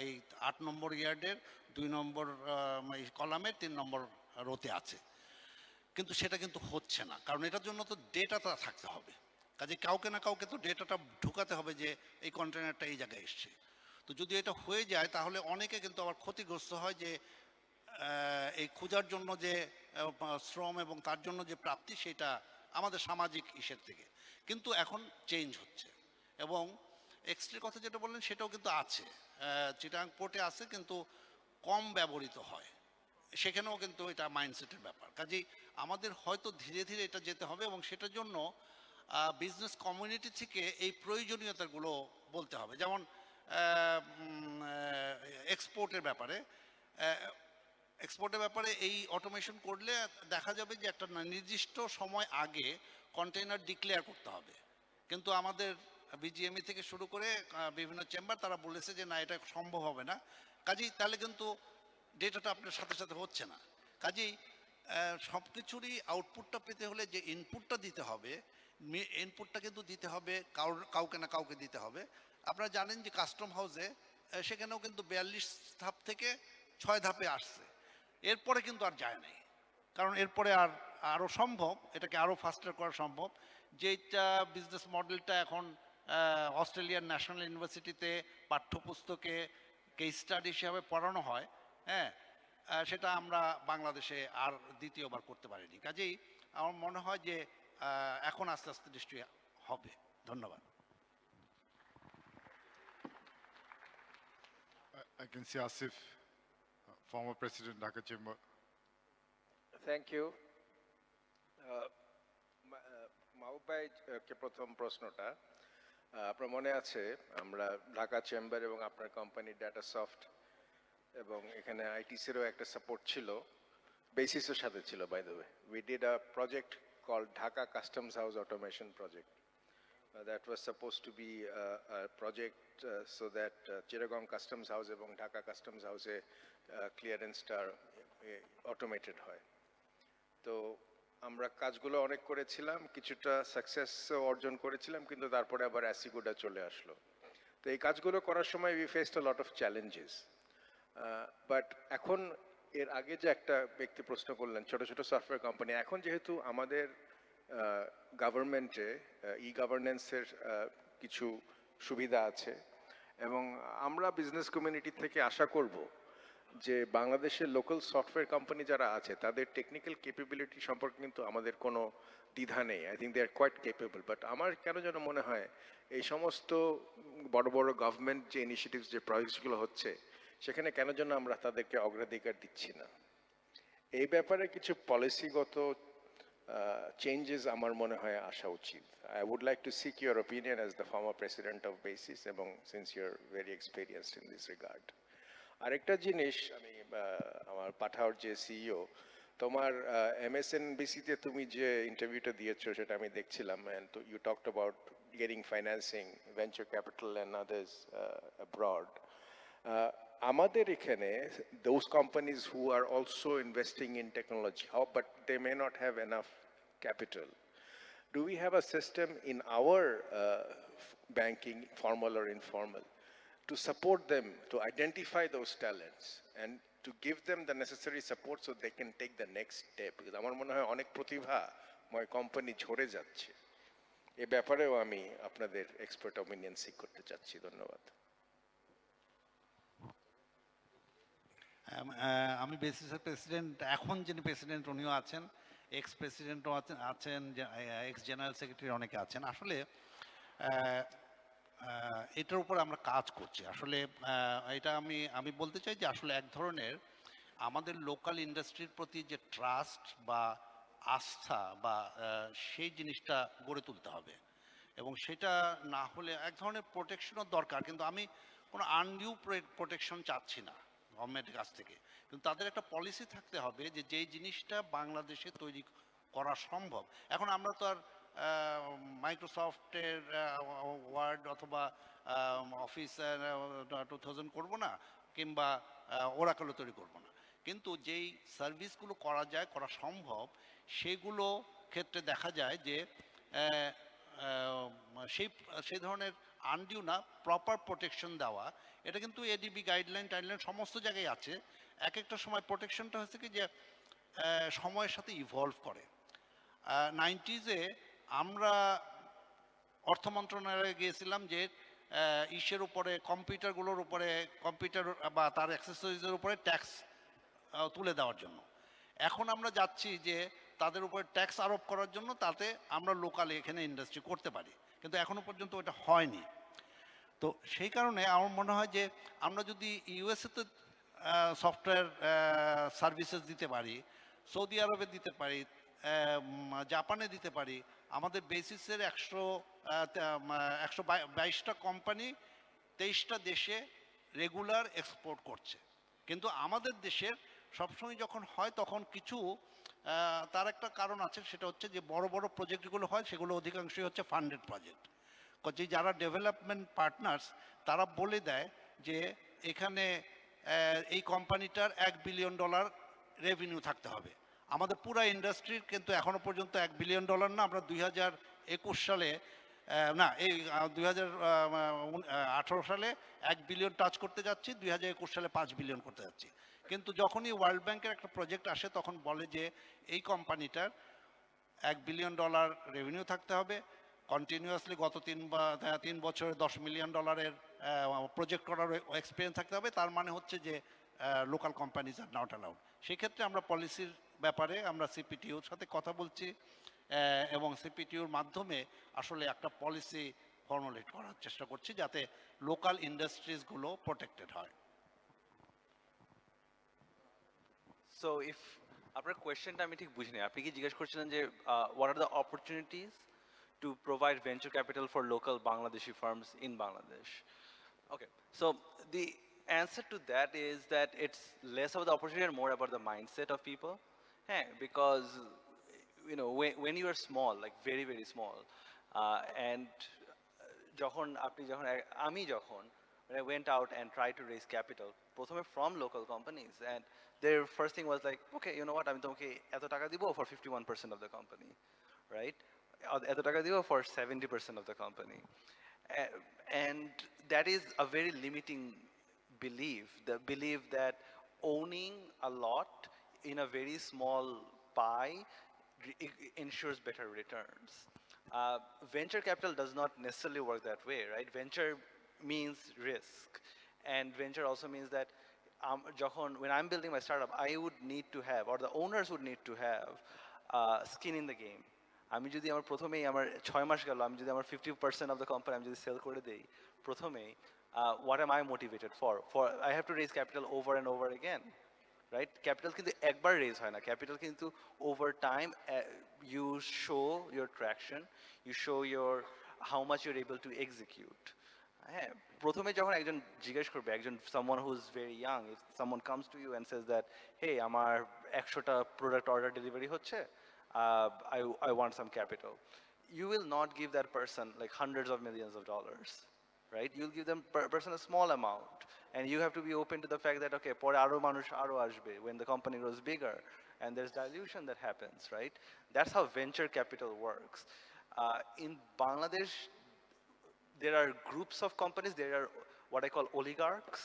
এই 8 নম্বর ইয়ার্ডের 2 নম্বর কলামের 3 নম্বর রোতে আছে। কিন্তু সেটা কিন্তু হচ্ছে না, কারণ এটার জন্য তো ডেটাটা থাকতে হবে। কাজে কাউকে না কাউকে তো ডেটাটা ঢুকাতে হবে যে এই কন্টেনারটা এই জায়গায় এসছে। তো যদি এটা হয়ে যায় তাহলে অনেকে কিন্তু আবার ক্ষতিগ্রস্ত হয় যে এই খোঁজার জন্য যে শ্রম এবং তার জন্য যে প্রাপ্তি সেটা আমাদের সামাজিক ইসের থেকে। কিন্তু এখন চেঞ্জ হচ্ছে, এবং এক্সট্রির কথা যেটা বললেন সেটাও কিন্তু আছে, চিটাগাং পোর্টে আছে, কিন্তু কম ব্যবহৃত হয়, সেখানেও কিন্তু এটা মাইন্ডসেটের ব্যাপার। কাজেই আমাদের হয়তো ধীরে ধীরে এটা যেতে হবে, এবং সেটার জন্য বিজনেস কমিউনিটি থেকে এই প্রয়োজনীয়তাগুলো বলতে হবে। যেমন এক্সপোর্টের ব্যাপারে এই অটোমেশন করলে দেখা যাবে যে একটা নির্দিষ্ট সময় আগে কন্টেইনার ডিক্লেয়ার করতে হবে, কিন্তু আমাদের বিজিএমই থেকে শুরু করে বিভিন্ন চেম্বার তারা বলেছে যে না, এটা সম্ভব হবে না। কাজেই তাহলে কিন্তু ডেটাটা আপনার সাথে সাথে হচ্ছে না। কাজেই সব কিছুরই আউটপুটটা পেতে হলে যে ইনপুটটা দিতে হবে, ইনপুটটা কিন্তু দিতে হবে কাউকে না কাউকে দিতে হবে। আপনারা জানেন যে কাস্টম হাউসে সেখানেও কিন্তু 42 ধাপ থেকে 6 ধাপে আসছে, এরপরে কিন্তু আর যায় নাই। কারণ এরপরে আরও সম্ভব, এটাকে আরও ফাস্টার করা সম্ভব। যেটা বিজনেস মডেলটা এখন অস্ট্রেলিয়ান ন্যাশনাল ইউনিভার্সিটিতে পাঠ্যপুস্তকে কেস স্টাডি হিসাবে পড়ানো হয়, হ্যাঁ, সেটা আমরা বাংলাদেশে আর দ্বিতীয়বার করতে পারিনি। কাজেই আমার মনে হয় যে এখন আস্তে আস্তে নিশ্চয়ই হবে। ধন্যবাদ। I can see Asif, former President, Dhaka Chamber. Thank you. Mahbub ভাই কে প্রথম প্রশ্নটা, আপনার মনে আছে আমরা ঢাকা চেম্বার এবং আপনার কোম্পানি ডাটা সফট এবং এখানে আইটিসিরও একটা সাপোর্ট ছিল, বেসিসের সাথে ছিল by the way. We did a project call Dhaka customs house automation project. That was supposed to be a project so that Chittagong Customs House এবং ঢাকা কাস্টমস হাউসে ক্লিয়ারেন্সটা অটোমেটেড হয়। তো আমরা কাজগুলো অনেক করেছিলাম, কিছুটা সাকসেস অর্জন করেছিলাম, কিন্তু তারপরে আবার অ্যাসিগুডা চলে আসলো। তো এই কাজগুলো করার সময় we faced a lot of challenges. But এখন এর আগে যে একটা ব্যক্তি প্রশ্ন করলেন ছোট ছোট সফটওয়্যার কোম্পানি, এখন যেহেতু আমাদের গভর্নমেন্টে ই গভর্নেন্সের কিছু সুবিধা আছে এবং আমরা বিজনেস কমিউনিটি থেকে আশা করব যে বাংলাদেশের লোকাল সফটওয়্যার কোম্পানি যারা আছে তাদের টেকনিক্যাল ক্যাপাবিলিটি সম্পর্কে কিন্তু আমাদের কোনো দ্বিধা নেই। I think they are quite capable. But আমার কেন যেন মনে হয় এই সমস্ত বড় বড় গভর্নমেন্ট যে ইনিশিয়েটিভস, যে প্রজেক্টসগুলো হচ্ছে, সেখানে কেন যেন আমরা তাদেরকে অগ্রাধিকার দিচ্ছি না। এই ব্যাপারে কিছু পলিসিগত চেঞ্জেস আমার মনে হয় আসা উচিত। I would like to seek your opinion as the former president of BASIS এবং since you are very experienced in this regard. আরেকটা জিনিস, আমি আমার পাঠাওর যে সিইও, তোমার MSNBC-তে তুমি যে ইন্টারভিউটা দিয়েছো সেটা আমি দেখছিলাম, and you talked about getting financing, venture capital and others abroad. আমাদের এখানে those companies who are also investing in technology, but they may not have enough capital. Do we have a system in our banking, formal or informal, to support them, to identify those talents and to give them the necessary support so they can take the next step? Because আমার মনে হয় অনেক প্রতিভাময় company ঝরে যাচ্ছে। এ ব্যাপারেও আমি আপনাদের expert opinion sick করতে চাচ্ছি। ধন্যবাদ। আমি বেসিসের প্রেসিডেন্ট, এখন যিনি প্রেসিডেন্ট উনিও আছেন, এক্স প্রেসিডেন্টও আছেন, এক্স জেনারেল সেক্রেটারি অনেকে আছেন। আসলে এটার উপর আমরা কাজ করছি। আসলে এটা আমি বলতে চাই যে আসলে এক ধরনের আমাদের লোকাল ইন্ডাস্ট্রির প্রতি যে ট্রাস্ট বা আস্থা বা সেই জিনিসটা গড়ে তুলতে হবে, এবং সেটা না হলে এক ধরনের প্রোটেকশনও দরকার। কিন্তু আমি কোনো আনডিউ প্রোটেকশন চাচ্ছি না গভর্নমেন্টের কাছ থেকে, কিন্তু তাদের একটা পলিসি থাকতে হবে যে যেই জিনিসটা বাংলাদেশে তৈরি করা সম্ভব। এখন আমরা তো আর মাইক্রোসফটের ওয়ার্ড অথবা অফিস 2000 করবো না, কিংবা ওরাকেলও তৈরি করবো না, কিন্তু যেই সার্ভিসগুলো করা যায়, করা সম্ভব, সেগুলো ক্ষেত্রে দেখা যায় যে সেই ধরনের আনডিউ না, প্রপার প্রোটেকশন দেওয়া। এটা কিন্তু এডিবি গাইডলাইন টাইডলাইন সমস্ত জায়গায় আছে। এক একটা সময় প্রোটেকশনটা হচ্ছে কি যে সময়ের সাথে ইভলভ করে। 90s-এ আমরা অর্থ মন্ত্রণালয়ে গিয়েছিলাম যে ইসের উপরে, কম্পিউটারগুলোর উপরে, কম্পিউটার বা তার অ্যাক্সেসরিজের উপরে ট্যাক্স তুলে দেওয়ার জন্য। এখন আমরা যাচ্ছি যে তাদের উপরে ট্যাক্স আরোপ করার জন্য, তাতে আমরা লোকালে এখানে ইন্ডাস্ট্রি করতে পারি, কিন্তু এখনো পর্যন্ত ওটা হয়নি। তো সেই কারণে আমার মনে হয় যে আমরা যদি ইউএসএতে সফটওয়্যার সার্ভিসেস দিতে পারি, সৌদি আরবে দিতে পারি, জাপানে দিতে পারি, আমাদের বেসিসের 122টা কোম্পানি 23টা দেশে রেগুলার এক্সপোর্ট করছে। কিন্তু আমাদের দেশের সবসময় যখন হয় তখন কিছু তার একটা কারণ আছে, সেটা হচ্ছে যে বড় বড় প্রজেক্টগুলো হয় সেগুলো অধিকাংশই হচ্ছে ফান্ডেড প্রজেক্ট। যে যারা ডেভেলপমেন্ট পার্টনার্স তারা বলে দেয় যে এখানে এই কোম্পানিটার $1 বিলিয়ন রেভিনিউ থাকতে হবে। আমাদের পুরা ইন্ডাস্ট্রির কিন্তু এখনো পর্যন্ত $1 বিলিয়ন না। আমরা 2021 সালে না এই 2018 সালে 1 বিলিয়ন টাচ করতে যাচ্ছি, 2021 সালে 5 বিলিয়ন করতে যাচ্ছি। কিন্তু যখনই ওয়ার্ল্ড ব্যাংকের একটা প্রজেক্ট আসে তখন বলে যে এই কোম্পানিটার $1 বিলিয়ন রেভিনিউ থাকতে হবে, কন্টিনিউয়াসলি গত 3 বছরে $10 মিলিয়ন প্রজেক্ট করার এক্সপিরিয়েন্স থাকতে হবে। তার মানে হচ্ছে যে local companies are not allowed. সেক্ষেত্রে আমরা পলিসির ব্যাপারে আমরা সিপিটিউর সাথে কথা বলছি এবং সিপিটিউর মাধ্যমে আসলে একটা পলিসি ফর্মুলেট করার চেষ্টা করছি যাতে লোকাল ইন্ডাস্ট্রিজগুলো প্রোটেক্টেড হয়। সো ইফ আপনার কোয়েশ্চেনটা আমি ঠিক বুঝিনি, আপনি কি জিজ্ঞেস করছিলেন যে what are the opportunities to provide venture capital for local Bangladeshi firms in Bangladesh? Okay, so the answer to that is that it's less about the opportunity and more about the mindset of people. Because you know when you are small, like very very small, and যখন আপনি যখন আমি যখন when I went out and tried to raise capital প্রথমে from local companies, and their first thing was like, okay, you know what, আমি তোমাকে এত টাকা দিব for 51% of the company, right? এত টাকা দিব for 70% of the company. And that is a very limiting belief, the belief that owning a lot in a very small pie ensures better returns. Venture capital does not necessarily work that way, right? Venture means risk, and venture also means that when I'm building my startup, I would need to have, or the owners would need to have, skin in the game. আমি যদি আমার প্রথমেই আমার 6 মাস গেল, আমি যদি আমার 50% of the company আমি যদি সেল করে দেই প্রথমেই, what am I motivated for? I have to raise capital over and over again, right? Capital কিন্তু একবার রেজ হয় না, ক্যাপিটাল কিন্তু over time you show your traction, you show your how much you're able to execute. হ্যাঁ, প্রথমে যখন একজন জিজ্ঞেস করবে, একজন someone who is very young, if someone comes to you and says that, hey, আমার 100টা প্রোডাক্ট অর্ডার ডেলিভারি হচ্ছে, I want some capital. You will not give that person like hundreds of millions of dollars, right? You'll give them person a small amount, and you have to be open to the fact that okay, পরে আরো মানুষ আরো আসবে when the company grows bigger, and there's dilution that happens, right? That's how venture capital works. In Bangladesh, there are groups of companies, there are what I call oligarchs.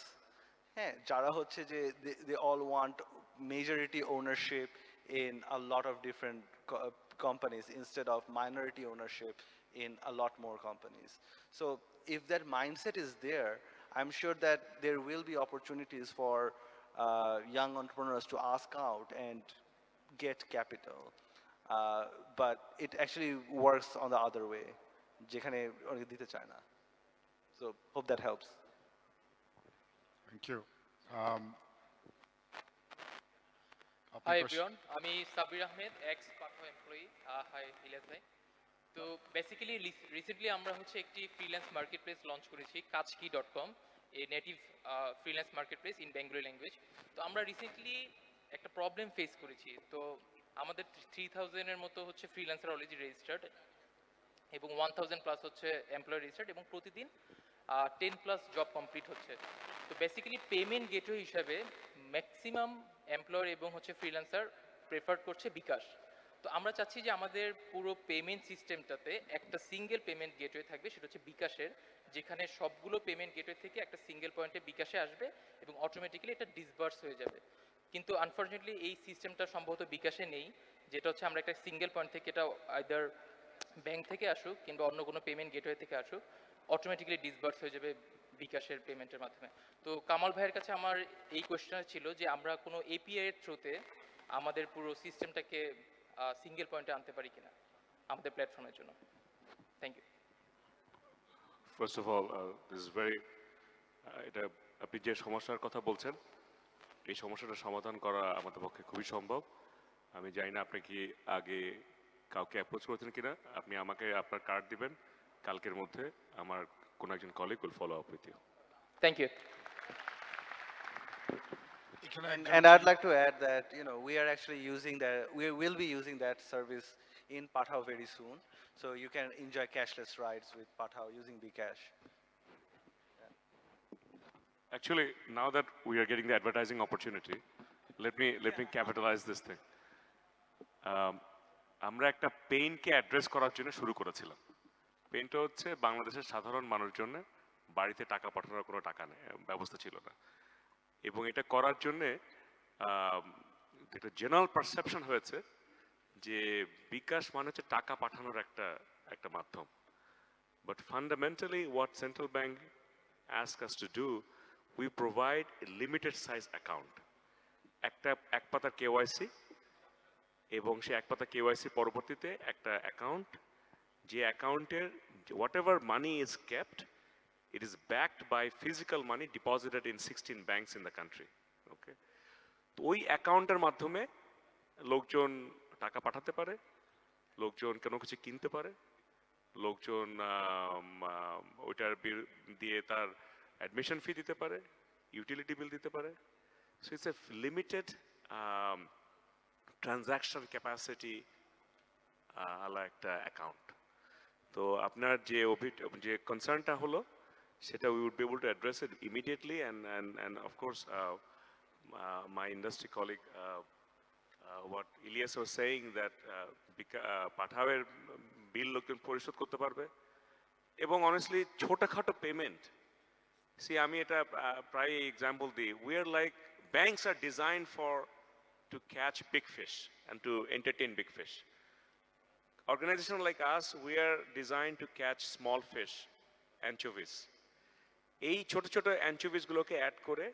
যারা হচ্ছে যে they all want majority ownership in a lot of different companies instead of minority ownership in a lot more companies. So if that mindset is there, I'm sure that there will be opportunities for young entrepreneurs to ask out and get capital. But it actually works on the other way, যেখানে অনেকে দিতে চায় না. So hope that helps. Thank you. Hi everyone, আমি Sabir Ahmed, x পাঠা employee. High Ilias ভাই। তো basically recently আমরা হচ্ছে একটি ফ্রিল্যান্স মার্কেট প্লেস লঞ্চ করেছি, kachki.com, a native freelance market place in Bengali language. তো আমরা রিসেন্টলি একটা প্রবলেম ফেস করেছি। তো আমাদের 3000-এর মতো হচ্ছে ফ্রিল্যান্সার অলরেডি রেজিস্টার্ড এবং 1000+ হচ্ছে এমপ্লয়ি রেজিস্টার্ড, এবং প্রতিদিন 10+ জব কমপ্লিট হচ্ছে। তো বেসিক্যালি পেমেন্ট গেটওয়ে হিসাবে ম্যাক্সিমাম এমপ্লয়ার এবং হচ্ছে ফ্রিল্যান্সার প্রেফার করছে বিকাশ। তো আমরা চাচ্ছি যে আমাদের পুরো পেমেন্ট সিস্টেমটাতে একটা সিঙ্গেল পেমেন্ট গেটওয়ে থাকবে, সেটা হচ্ছে বিকাশের, যেখানে সবগুলো পেমেন্ট গেটওয়ে থেকে একটা সিঙ্গেল পয়েন্টে বিকাশে আসবে এবং অটোমেটিক্যালি এটা ডিসবার্স হয়ে যাবে। কিন্তু আনফর্চুনেটলি এই সিস্টেমটা সম্ভবত বিকাশে নেই, যেটা হচ্ছে আমরা একটা সিঙ্গেল পয়েন্ট থেকে এটা আইদার ব্যাংক থেকে আসুক কিংবা অন্য কোনো পেমেন্ট গেটওয়ে থেকে আসুক, অটোমেটিক্যালি ডিসবার্স হয়ে যাবে বিকাশের পেমেন্টের মাধ্যমে। তো কামাল ভাইয়ের কাছে আমার এই কোয়েশ্চেন ছিল যে আমরা কোনো এপিআই এর থ্রুতে আমাদের পুরো সিস্টেমটাকে সিঙ্গেল পয়েন্টে আনতে পারি কিনা আমাদের প্ল্যাটফর্মের জন্য। Thank you. First of all this is very, এটা আপনি যে সমস্যার কথা বলছেন এই সমস্যাটা সমাধান করা আমাদের পক্ষে খুবই সম্ভব। আমি জানি না আপনি কি আগে কাউকে অ্যাপ্রোচ করেছেন কিনা, আপনি আমাকে আপনার কার্ড দিবেন, কালকের মধ্যে আমার কোনো একজন colleague will follow up with you. Thank you. And I'd like to add that we are actually using that. We will be using that service in Pathao very soon, so you can enjoy cashless rides with Pathao using Bcash. Actually, now that we are getting the advertising opportunity, let me capitalize this thing. আমরা একটা পেইনকে address করার জন্য শুরু করেছিলাম। পেইনটা হচ্ছে বাংলাদেশের সাধারণ মানুষজনের বাড়িতে টাকা পাঠানোর কোনো টাকা নেই, ব্যবস্থা ছিল না, এবং এটা করার জন্যে একটা জেনারেল পারসেপশন হয়েছে যে বিকাশ মানে হচ্ছে টাকা পাঠানোর একটা একটা মাধ্যম। But fundamentally, what central bank asks us to do, we provide a limited size account. এক পাতার কেওয়াইসি, এবং সেই এক পাতা কেওয়াইসি পরবর্তীতে একটা অ্যাকাউন্ট, যে অ্যাকাউন্টের whatever money is kept, it is backed by physical money deposited in 16 banks in the country. Okay? তো ওই অ্যাকাউন্টের মাধ্যমে লোকজন টাকা পাঠাতে পারে, লোকজন কোনো কিছু কিনতে পারে, লোকজন ওইটার বিল দিয়ে তার অ্যাডমিশন ফি দিতে পারে, ইউটিলিটি বিল দিতে পারে। So it's a limited transaction capacity আলা একটা অ্যাকাউন্ট। তো আপনার যে কনসার্নটা হলো সেটা we would be able to address it immediately, and of course my industry colleague what Ilyas was saying that পাঠাওয়ের বিল লোকজন পরিশোধ করতে পারবে, এবং অনেস্টলি ছোটখাটো পেমেন্ট, আমি এটা প্রায় এক্সাম্পল দিই, we are like banks are design for to catch big fish and to entertain big fish. Organization like us, we are designed to catch small fish, anchovies. এই ছোট ছোট anchovies গুলোকে add করে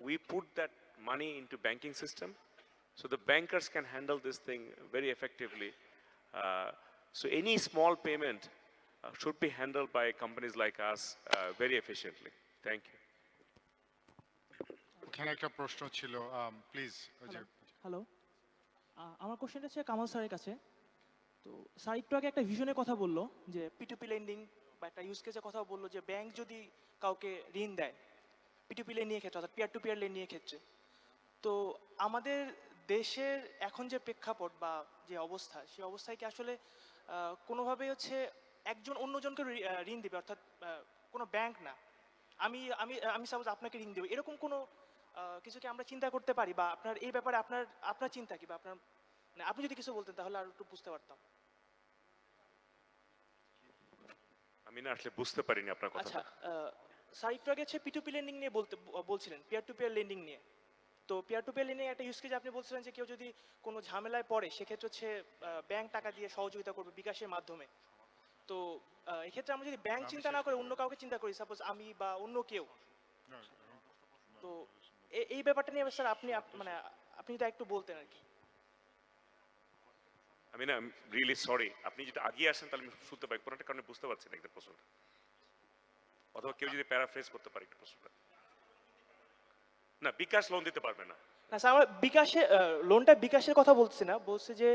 we put that money into banking system, so the bankers can handle this thing very effectively. So any small payment should be handled by companies like us very efficiently. Thank you. এখানে একটা প্রশ্ন ছিল, please. Hello, আমার কোশ্চেনটা হচ্ছে কামাল স্যারের কাছে। তো স্যার একটু আগে একটা ভিশনের কথা বললো, যে পিটুপি লেন্ডিং বা একটা ইউজ কেসের কথা বললো, যে ব্যাংক যদি কাউকে ঋণ দেয় পিটুপি লেন্ডিংয়ের ক্ষেত্রে, অর্থাৎ পিয়ার টু পিয়ার লেন্ডিংয়ের ক্ষেত্রে, তো আমাদের দেশের এখন যে প্রেক্ষাপট বা যে অবস্থা, সেই অবস্থায় কি আসলে কোনোভাবে হচ্ছে একজন অন্যজনকে ঋণ দেবে, অর্থাৎ কোনো ব্যাংক না, আমি আমি আমি সাপোজ আপনাকে ঋণ দেবো, এরকম কোনো কিছু কি আমরা চিন্তা করতে পারি? বা আপনার এই ব্যাপারে আপনার চিন্তা কি, বা আপনার মানে আপনি যদি কিছু বলতেন তাহলে আর একটু বুঝতে পারতাম। আমি না আসলে বুঝতে পারিনি আপনার কথা। আচ্ছা, স্যার একটু আগে হচ্ছে পিটুপি লেন্ডিং নিয়ে বলছিলেন, পিয়ার টু পিয়ার লেন্ডিং নিয়ে। তো পিয়ার টু পিয়ার লেন্ডিং একটা ইউজ কেস আপনি বলছিলেন যে কেউ যদি কোনো ঝামেলায় পড়ে সেক্ষেত্রে হচ্ছে ব্যাংক টাকা দিয়ে সহযোগিতা করবে বিকাশের মাধ্যমে। তো এক্ষেত্রে আমরা যদি ব্যাংক চিন্তা না করে অন্য কাউকে চিন্তা করি, সাপোজ আমি বা অন্য কেউ, তো এই ব্যাপারটা নিয়ে স্যার মানে আপনি যদি একটু বলতেন আর কি। আমি না রিয়েলি সরি, আপনি যদি আগিয়ে আসেন তাহলে আমি শুনতে পাই, কোনো একটা কারণে বুঝতে পারছি না একটা প্রশ্নটা, অথবা কেউ যদি প্যারাফ্রেজ করতে পারে একটা প্রশ্নটা। না, বিকাশ লোন দিতে পারবে না। না স্যার, আমার বিকাশে লোনটা বিকাশের কথা বলছি না, বলছে যে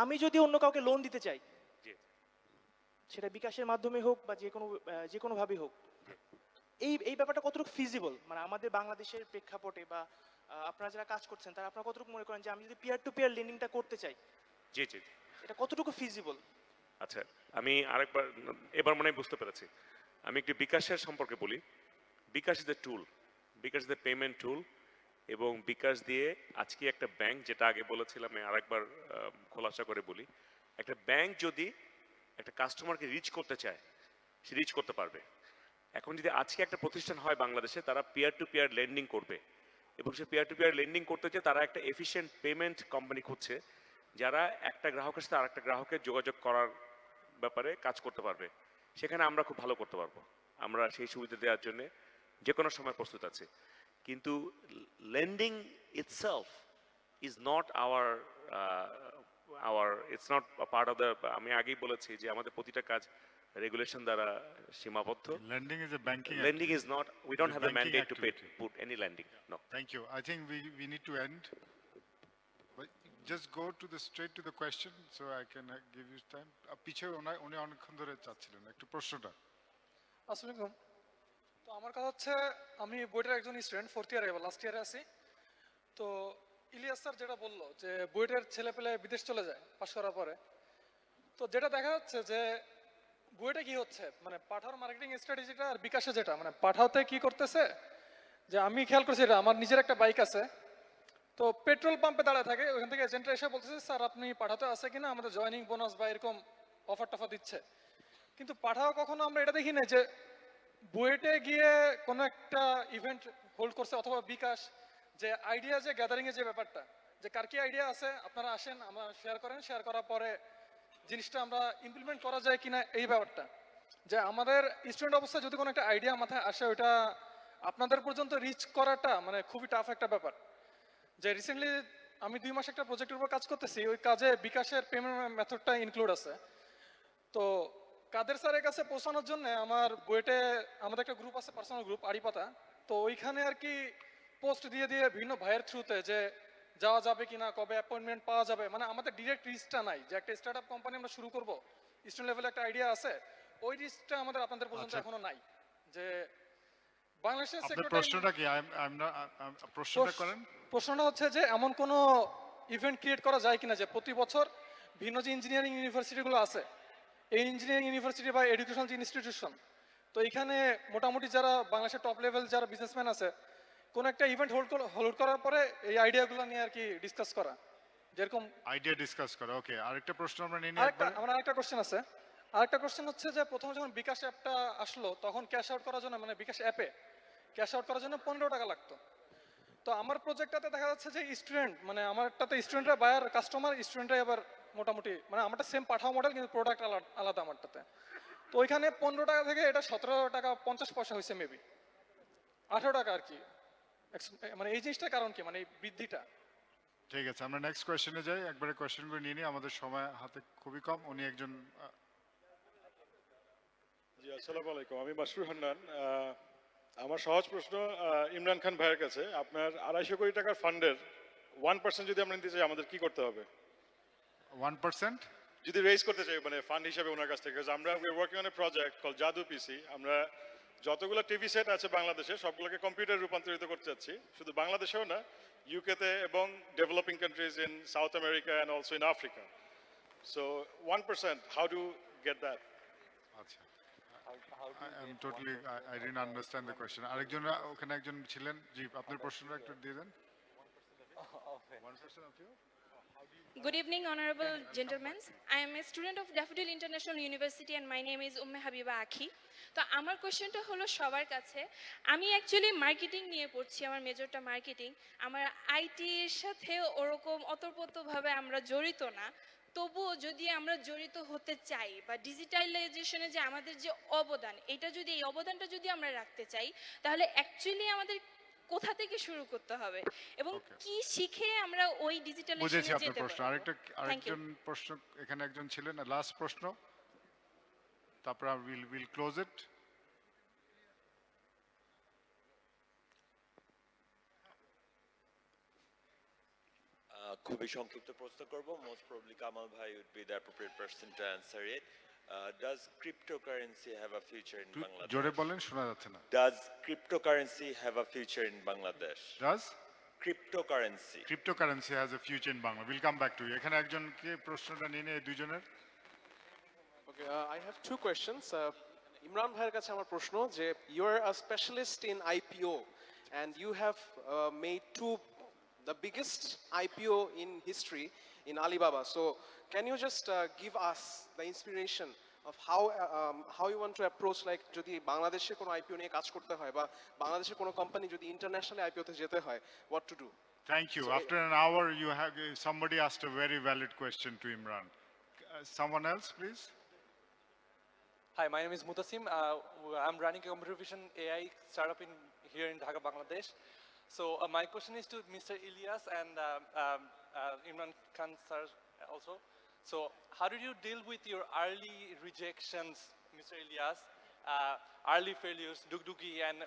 আমি যদি অন্য কাউকে লোন দিতে চাই, সেটা বিকাশের মাধ্যমে হোক বা যে কোনো ভাবে হোক, এই ব্যাপারটা কতটুকু ফিজিবল, মানে আমাদের বাংলাদেশের প্রেক্ষাপটে বা আপনারা যারা কাজ করছেন তারা আপনারা কতটুকু মনে করেন যে আমি যদি পিয়ার টু পিয়ার লেন্ডিংটা করতে চাই, জি জি, এটা কতটুকু ফিজিবল? আচ্ছা, আমি আরেকবার, এবার মনে হয় বুঝতে পেরেছি। আমি একটু বিকাশের সম্পর্কে বলি। BKash is the tool, bKash is the payment tool, এবং বিকাশ দিয়ে আজকে একটা ব্যাংক, যেটা আগে বলেছিলাম আমি আরেকবার খোলাসা করে বলি, একটা ব্যাংক যদি একটা কাস্টমারকে রিচ করতে চায় সে রিচ করতে পারবে। এখন যদি আজকে একটা প্রতিষ্ঠান হয় বাংলাদেশে, তারা পিয়ার টু পিয়ার লেন্ডিং করবে, এবং সে পিয়ার টু পিয়ার লেন্ডিং করতে চায়, তারা একটা এফিশিয়েন্ট পেমেন্ট কোম্পানি খুঁজছে যারা একটা গ্রাহকের সাথে আরেকটা গ্রাহকের যোগাযোগ করার ব্যাপারে কাজ করতে পারবে। সেখানে আমরা খুব ভালো করতে পারবো, আমরা সেই সুবিধা দেওয়ার জন্য যে কোনো সময় প্রস্তুত আছি। কিন্তু lending itself is not it's not part of the, আমি আগেই বলেছি যে আমাদের প্রতিটা কাজ রেগুলেশন দ্বারা সীমাবদ্ধ। Lending is a banking. Lending is not, we don't have the mandate to put any lending. No. Thank you. I think we need to end. But just go to the straight to the question so I can give you time. পিছে উনি অনেকক্ষণ ধরে চাচ্ছিলেন একটু প্রশ্নটা। আসসালামু আলাইকুম। তো আমার কথা হচ্ছে, আমি বুয়েটের একজন স্টুডেন্ট, 4th ইয়ারে এবার লাস্ট ইয়ারে আছি। তো ইলিয়াস স্যার যেটা বললো যে বুয়েটের ছেলে পেলে বিদেশ চলে যায় পাশ করার পরে, তো যেটা দেখা যাচ্ছে যে বুয়েটে কি হচ্ছে, মানে পাঠাওর মার্কেটিং স্ট্র্যাটেজিটা আর বিকাশে যেটা, মানে পাঠাওতে কি করতেছে, যে আমি খেয়াল করছি, এটা আমার নিজের একটা বাইক আছে, তো পেট্রোল পাম্পে দাঁড়ায় থাকে, ওখান থেকে এজেন্টরা এসে বলতেছে স্যার আপনি পাঠাতে আছে কিনা, আমাদের জয়েনিং বোনাস বা এরকম অফার টফার দিচ্ছে। কিন্তু পাঠাও কখনো আমরা এটা দেখি না যে বুয়েটে গিয়ে কোনো একটা ইভেন্ট হোল্ড করছে অথবা বিকাশ, যে আইডিয়া যে গ্যাদারিংয়ের যে ব্যাপারটা, যে কার কি আইডিয়া আছে আপনারা আসেন আমরা শেয়ার করেন, শেয়ার করার পরে জিনিসটা আমরা ইমপ্লিমেন্ট করা যায় কিনা এই ব্যাপারটা। যে আমাদের স্টুডেন্ট অবস্থায় যদি কোনো একটা আইডিয়া মাথায় আসে ওইটা আপনাদের পর্যন্ত রিচ করাটা মানে খুবই টাফ একটা ব্যাপার। যে রিসেন্টলি আমি 2 মাস একটা প্রজেক্টের উপর কাজ করতেছি, ওই কাজে বিকাশের পেমেন্ট মেথডটা ইনক্লুড আছে। তো কাদের স্যারের কাছে পৌঁছানোর জন্য আমার বুয়েটে আমাদের একটা গ্রুপ আছে, পার্সোনাল গ্রুপ আড়িপাতা, তো ওইখানে আর কি পোস্ট দিয়ে দিয়ে বিভিন্ন ভাইয়ের থ্রুতে যে যাওয়া যাবে কিনা, কবে অ্যাপয়েন্টমেন্ট পাওয়া যাবে, মানে আমাদের ডিরেক্ট রিচটা নাই যে একটা স্টার্ট আপ কোম্পানি আমরা শুরু করব, স্টুডেন্ট লেভেলে একটা আইডিয়া আছে, ওই রিচটা আমাদের আপনাদের পর্যন্ত এখনো নাই। যে বাংলাদেশের আপনার প্রশ্নটা কি? প্রশ্নটা করেন। প্রশ্নটা হচ্ছে যে এমন কোনো ইভেন্ট ক্রিয়েট করা যায় কিনা যে প্রতি বছর ভিন্ন যে ইঞ্জিনিয়ারিং ইউনিভার্সিটিগুলো আছে, এই ইঞ্জিনিয়ারিং ইউনিভার্সিটি বা এডুকেশনাল যে ইনস্টিটিউশন, তো এখানে মোটামুটি যারা বাংলাদেশের টপ লেভেল যারা বিজনেসম্যান আছে, কোন একটা ইভেন্ট হোল্ড করার পরে এই আইডিয়াগুলো নিয়ে আর কি ডিসকাস করা, যেরকম আইডিয়া ডিসকাস করা। ওকে, আরেকটা প্রশ্ন আমরা নিয়ে আমার আরেকটা কোশ্চেন আছে। আরেকটা কোশ্চেন হচ্ছে যে প্রথমে যখন বিকাশ অ্যাপটা আসলো তখন ক্যাশ আউট করার জন্য, মানে বিকাশ অ্যাপে ক্যাশ আউট করার জন্য 15 টাকা লাগতো। তো আমার প্রজেক্টটাতে দেখা যাচ্ছে যে স্টুডেন্ট, মানে আমারটাতে স্টুডেন্টরা বায়ার, কাস্টমার স্টুডেন্টরাই আবার মোটামুটি, মানে আমারটা সেম পাঠাও মডেল কিন্তু প্রোডাক্ট আলাদা আমারটাতে। তো ওইখানে 15 টাকা থেকে এটা 17 টাকা 50 পয়সা হয়েছে, মেবি 18 টাকা আর কি। মানে এই জিনিসটার কারণ কি, মানে এই বৃদ্ধিটা? ঠিক আছে, আমরা নেক্সট কোয়েশ্চেনে যাই। একবারে কোয়েশ্চেনগুলো নিয়ে নিই, আমাদের সময় হাতে খুবই কম। উনি একজন জি, আসসালামু আলাইকুম, আমি মাসরুর হান্নান। আমার সহজ প্রশ্ন ইমরান খান ভাইয়ের কাছে, আপনার 250 কোটি টাকার ফান্ডের 1% যদি আমরা নিতে চাই আমাদের কি করতে হবে? 1% যদি রেজ করতে চাই মানে ফান্ড হিসাবে ওনার কাছ থেকে, আমরা working on a project call জাদু পিসি। আমরা যতগুলো টিভি সেট আছে বাংলাদেশে সবগুলোকে কম্পিউটার রূপান্তরিত করতে চাচ্ছি, শুধু বাংলাদেশেও না, ইউকেতে এবং developing countries in south America and also in Africa. So 1%, how do get that? আচ্ছা, I'm totally, I didn't understand the question. আরেকজন ওখানে একজন ছিলেন, জি আপনার প্রশ্নটা একটু দিয়ে দেন। 1% of you? Good evening, honorable gentlemen. I am a student of Daffodil International University and my name is Umme Habiba Akhi. তো আমার কোশ্চেনটা হলো সবার কাছে। আমি অ্যাকচুয়ালি মার্কেটিং নিয়ে পড়ছি, আমার মেজরটা মার্কেটিং। আমার আইটির সাথে ওরকম অতপ্রতভাবে আমরা জড়িত না, তবুও যদি আমরা জড়িত হতে চাই বা ডিজিটালাইজেশনে যে আমাদের যে অবদান, এটা যদি এই অবদানটা যদি আমরা রাখতে চাই, তাহলে অ্যাকচুয়ালি আমাদের কোথা থেকে শুরু করতে হবে এবং কি শিখে আমরা ওই ডিজিটালাইজেশনে বুঝেছি আপনার যেতে প্রশ্ন। পারবো? আরেকজন প্রশ্ন এখানে একজন ছিলেন, লাস্ট প্রশ্ন, তারপর উইল ক্লোজ ইট। খুবই সংক্ষিপ্ত প্রশ্ন করব। মোস্ট প্রবলি কামাল ভাই would be the appropriate person to answer it. Does cryptocurrency have a future in Bangladesh? জোরে বলেন, শোনা যাচ্ছে না। Does cryptocurrency have a future in Bangladesh? Does cryptocurrency has a future in Bangladesh? We'll come back to you. এখানে একজনকে প্রশ্নটা নিয়ে নিয়ে দুইজনের। Okay, I have two questions. Imran ভাইয়ের কাছে আমার প্রশ্ন যে you are a specialist in IPO and you have made the biggest IPO in history in Alibaba. So can you just give us the inspiration of how you want to approach, like যদি বাংলাদেশে কোনো IPO নিয়ে কাজ করতে হয় বা বাংলাদেশের কোনো কোম্পানি যদি ইন্টারন্যাশনাল IPO তে যেতে হয়, what to do? Thank you. After an hour, somebody asked a very valid question to Imran. Someone else, please. Hi, my name is Mutasim. I'm running a computer vision AI startup here in Dhaka, Bangladesh. So my question is to Mr. Ilyas and Imran Khan sir also. So how did you deal with your early rejections, Mr. Ilyas, early failures, dugdugi and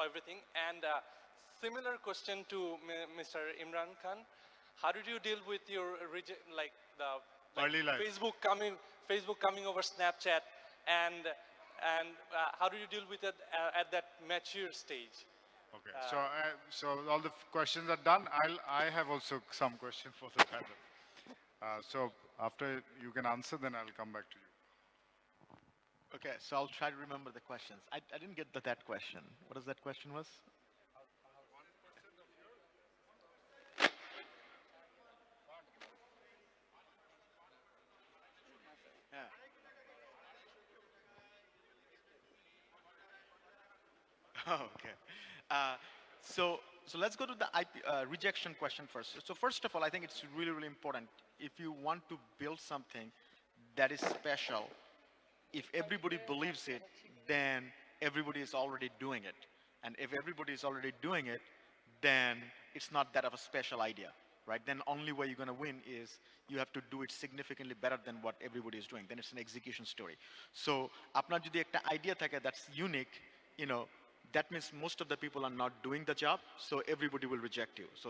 everything? And similar question to Mr. Imran Khan. How did you deal with your early life? Facebook coming over Snapchat, and how do you deal with it at that mature stage? Okay, so all the questions are done. I have also some question for the panel. So after you can answer, then I'll come back to you. Okay, so I'll try to remember the questions. I didn't get that question. What is that question was? Okay. Uh, so let's go to the rejection question first. So first of all, I think it's really, really important. If you want to build something that is special, if everybody believes it, then everybody is already doing it. And if everybody is already doing it, then it's not that of a special idea, right? Then only way you're going to win is you have to do it significantly better than what everybody is doing. Then it's an execution story. So আপনার যদি একটা idea থাকে that's unique, you know, that means most of the people are not doing the job, so everybody will reject you. So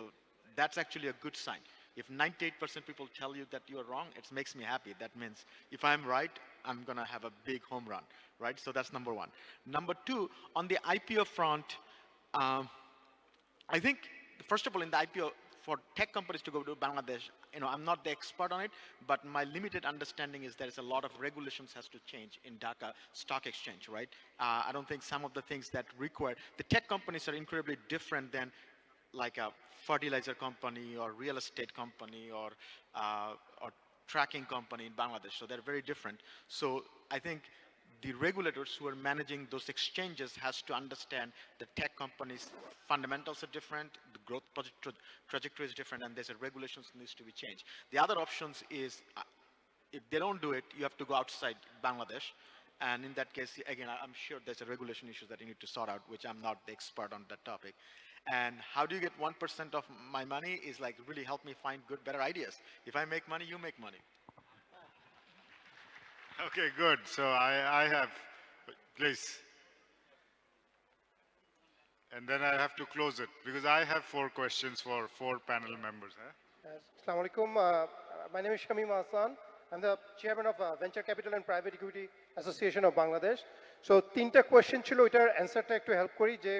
that's actually a good sign. If 98% people tell you that you are wrong, it makes me happy. That means if I'm right, I'm going to have a big home run, right? So that's number one. Number two, on the IPO front, I think, first of all, in the IPO, for tech companies to go to Bangladesh, you know, I'm not the expert on it, but my limited understanding is there is a lot of regulations has to change in Dhaka Stock Exchange, right? I don't think some of the things that require, the tech companies are incredibly different than like a fertilizer company or real estate company or tracking company in Bangladesh. So they're very different. So I think the regulators who are managing those exchanges has to understand the tech companies' fundamentals are different, the growth trajectory is different, and there's a regulations needs to be changed. The other options is if they don't do it, you have to go outside Bangladesh. And in that case, again, I'm sure there's a regulation issue that you need to sort out, which I'm not the expert on that topic. And how do you get 1% of my money is like really help me find good, better ideas. If I make money, you make money. Okay, good. So I have, please. And then I have to close it because I have 4 questions for 4 panel members. Assalamu alaikum. My name is Shamim Hassan. I'm the chairman of Venture Capital and Private Equity Association of Bangladesh. So, 3টা question ছিল, এটার অ্যান্সারটা একটু help করি যে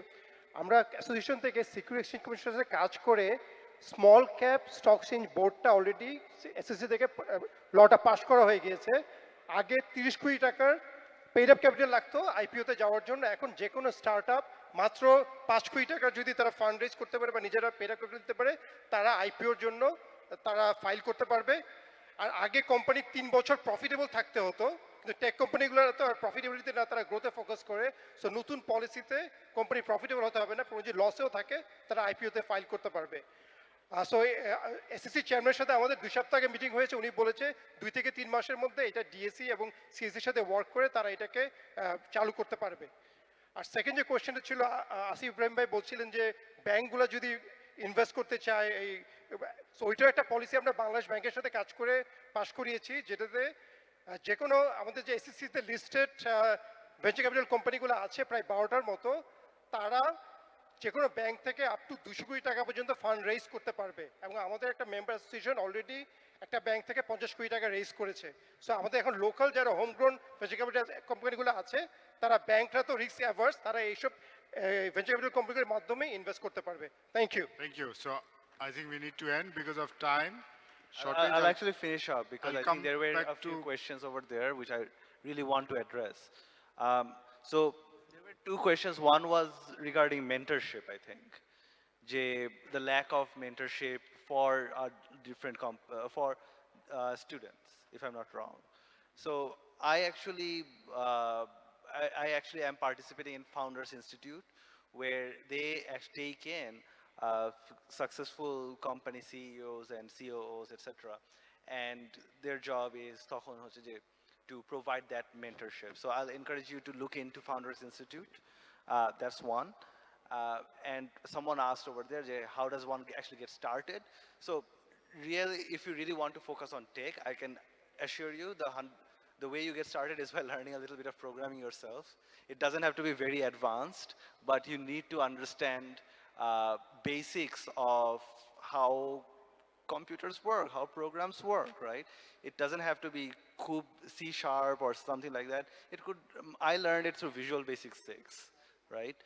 আমরা association থেকে security exchange কমিশনের সাথে কাজ করে স্মল ক্যাপ স্টক এক্সচেঞ্জ বোর্ডটা অলরেডি এসএসসি থেকে লটা পাস করা হয়ে গিয়েছে। আগে 30 কোটি টাকার পেইড আপ ক্যাপিটাল লাগতো আইপিওতে যাওয়ার জন্য, এখন যে কোনো স্টার্ট আপ মাত্র 5 কোটি টাকার যদি তারা ফান্ড রেজ করতে পারে বা নিজেরা পেইড আপ ক্যাপিটাল দিতে পারে, তারা আইপিওর জন্য তারা ফাইল করতে পারবে। আর আগে কোম্পানি 3 বছর প্রফিটেবল থাকতে হতো, কিন্তু টেক কোম্পানিগুলোর তো প্রফিটেবিলিটি না, তারা গ্রোথে ফোকাস করে। সো নতুন পলিসিতে কোম্পানি প্রফিটেবল হতে হবে না, যদি লসেও থাকে তারা আইপিওতে ফাইল করতে পারবে। সো এসএসসি চেয়ারম্যানের সাথে আমাদের 2 সপ্তাহ আগে মিটিং হয়েছে, উনি বলেছে 2 থেকে 3 মাসের মধ্যে এটা ডিএসসি এবং সিএসসির সাথে ওয়ার্ক করে তারা এটাকে চালু করতে পারবে। আর সেকেন্ড যে কোয়েশ্চেনটা ছিল, আসিফ ইব্রাহিম ভাই বলছিলেন যে ব্যাংকগুলো যদি ইনভেস্ট করতে চায়, এই ওইটার একটা পলিসি আমরা বাংলাদেশ ব্যাংকের সাথে কাজ করে পাশ করিয়েছি, যেটাতে যে কোনো আমাদের যে এসএসসিতে লিস্টেড ভেঞ্চার ক্যাপিটাল কোম্পানিগুলো আছে প্রায় 12টার মতো, তারা যে কোনো ব্যাংক থেকে আপ টু 200 কোটি টাকা পর্যন্ত ফান্ড রেজ করতে পারবে। এবং আমাদের একটা মেম্বার অ্যাসোসিয়েশন অলরেডি একটা ব্যাংক থেকে 50 কোটি টাকা রেজ করেছে। সো আমাদের এখন লোকাল যারা হোম গ্রোন ভেঞ্চার ক্যাপিটাল কোম্পানিগুলো আছে, তারা ব্যাংকরা তো রিস্ক অ্যাভার্স, তারা এইসব ভেঞ্চার ক্যাপিটাল কোম্পানির মাধ্যমে ইনভেস্ট করতে পারবে। Thank you. Thank you. So I think we need to end because of time. I'll actually finish up because I think there were a few questions over there which I really want to address. So there were 2 questions. One was regarding mentorship, I think. The lack of mentorship for different students, if I'm not wrong. So I actually am participating in Founders Institute, where they take in successful company CEOs and COOs, etc. And their job is to provide that mentorship. So I'll encourage you to look into Founders Institute. That's one. And someone asked over there, how does one actually get started? So really, if you really want to focus on tech, I can assure you the way you get started is by learning a little bit of programming yourself. It doesn't have to be very advanced, but you need to understand basics of how computers work, how programs work, right? It doesn't have to be C# or something like that. It could. I learned it through Visual Basic 6, right?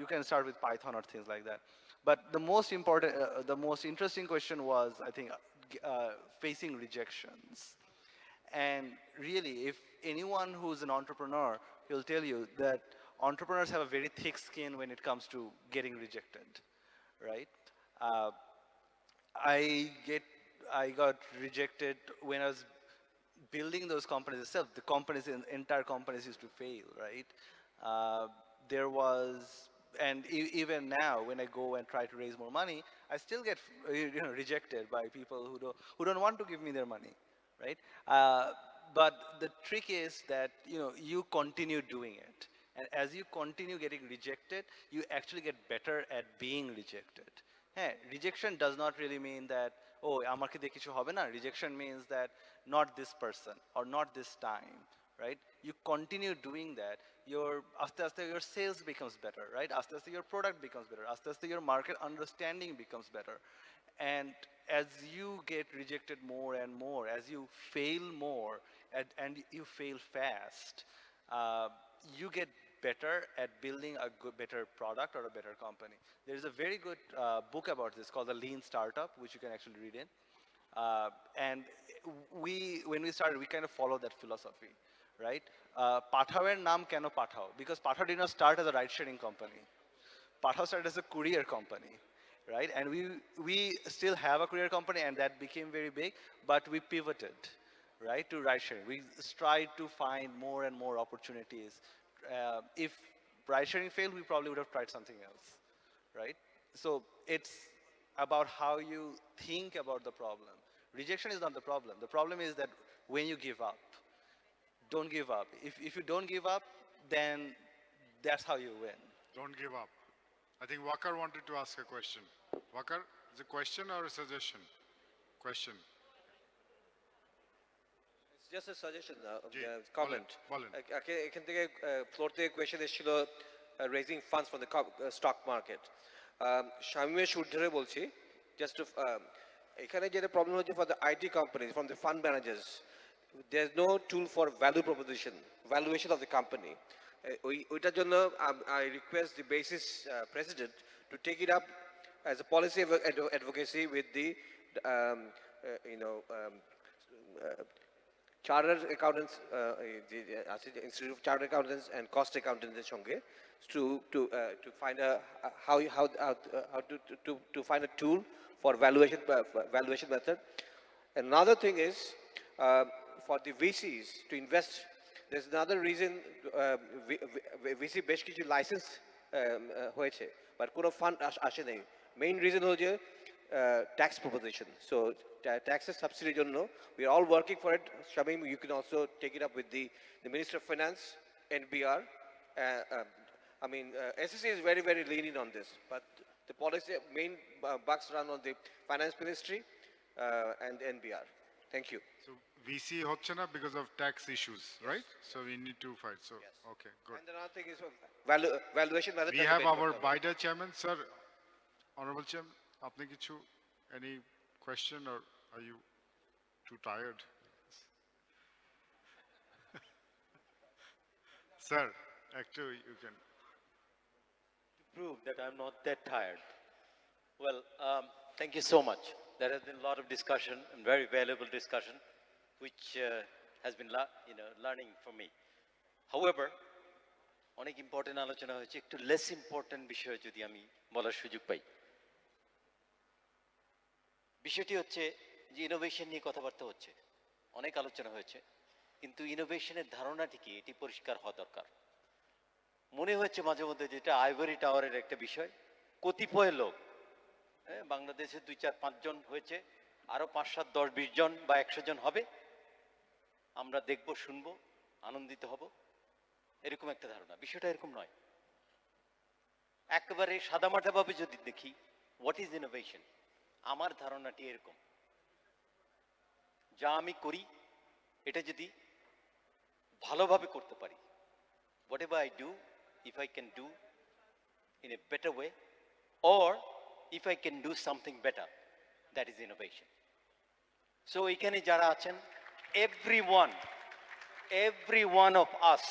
You can start with Python or things like that. But the most important, the most interesting question was, I think, facing rejections. And really, if anyone who's an entrepreneur, he'll tell you that entrepreneurs have a very thick skin when it comes to getting rejected, right? I got rejected when I was building those companies itself. The entire companies used to fail, right? There was and even now, when I go and try to raise more money, I still get rejected by people who don't want to give me their money, right? But the trick is that you continue doing it, and as you continue getting rejected, you actually get better at being rejected. Hey, rejection does not really mean that, oh, আমাকে দিয়ে কিছু হবে না. Rejection means that not this person or not this time, right? You continue doing that, আস্তে আস্তে your sales becomes better, right? আস্তে আস্তে your product becomes better. আস্তে আস্তে your market understanding becomes better. And as you get rejected more and more, as you fail more, and you fail fast, you get better at building a better product or a better company. There is a very good book about this called The Lean Startup, which you can actually read in. And when we started, we kind of followed that philosophy, right? Pathaoer naam keno Pathao? Because Pathao did not start as a ride-sharing company. Pathao started as a courier company, right? And we still have a courier company, and that became very big, but we pivoted, right, to ride-sharing. We tried to find more and more opportunities. If ride-sharing failed, we probably would have tried something else, right? So it's about how you think about the problem. Rejection is not the problem. The problem is that when you give up, don't give up. If you don't give up, then that's how you win. Don't give up. I think Wakar wanted to ask a question. Wakar, is it a question or a suggestion? Question. Just a suggestion, G, comment. বলেন। এখান থেকে floor থেকে question এসেছিল raising funds for the stock market. শামীমের সুর ধরে বলছি, just এখানে যেটা প্রবলেম হচ্ছে for the IT companies from the fund managers, there is no tool for value proposition, valuation of the company. ওইটার জন্য I request the BASIS president to take it up as a policy advocacy with the chartered accountants, Institute of Chartered Accountants and Cost Accountants to find to find a tool for valuation method. Another thing is for the VCs to invest. There's another reason VC বেশ কিছু licence হয়েছে, but কোনো fund আসে নাই। Main reason হচ্ছে tax proposition. So taxes subsidy জন্য we are all working for it. Shamim, you can also take it up with the Minister of Finance, NBR. I mean, SEC is very, very lenient on this, but the policy main bucks run on the Finance Ministry and NBR. Thank you. So VC হচ্ছে না because of tax issues, right? So we need to fight. So yes. Okay, good. And another thing is valuation method. We have our BIDA chairman, sir. Honorable Chairman, আপনি কিছু any question or are you too tired? Sir, actually you can. To prove that I'm not that tired. Well, thank you so much. There has been a lot of discussion and very valuable discussion, which has been learning for me. However, অনেক important আলোচনা হয়েছে, একটু less important বিষয় যদি আমি বলার সুযোগ পাই। বিষয়টি হচ্ছে যে ইনোভেশন নিয়ে কথাবার্তা হচ্ছে, অনেক আলোচনা হয়েছে, কিন্তু ইনোভেশনের ধারণাটি কি এটি পরিষ্কার হওয়া দরকার। মনে হচ্ছে মাঝে মধ্যে যেটা আইভরি টাওয়ারের একটা বিষয়, কতিপয় লোক, বাংলাদেশে 2, 4, 5 জন হয়েছে, আরো 5, 7, 10, 20 জন বা 100 জন হবে, আমরা দেখব, শুনবো, আনন্দিত হব, এরকম একটা ধারণা। বিষয়টা এরকম নয়। একেবারে সাদামাটাভাবে যদি দেখি হোয়াট ইজ ইনোভেশন, আমার ধারণাটি এরকম, যা আমি করি এটা যদি ভালোভাবে করতে পারি, whatever I do, if I can do in a better way or if I can do something better, that is innovation. So এখানে যারা আছেন, every one of us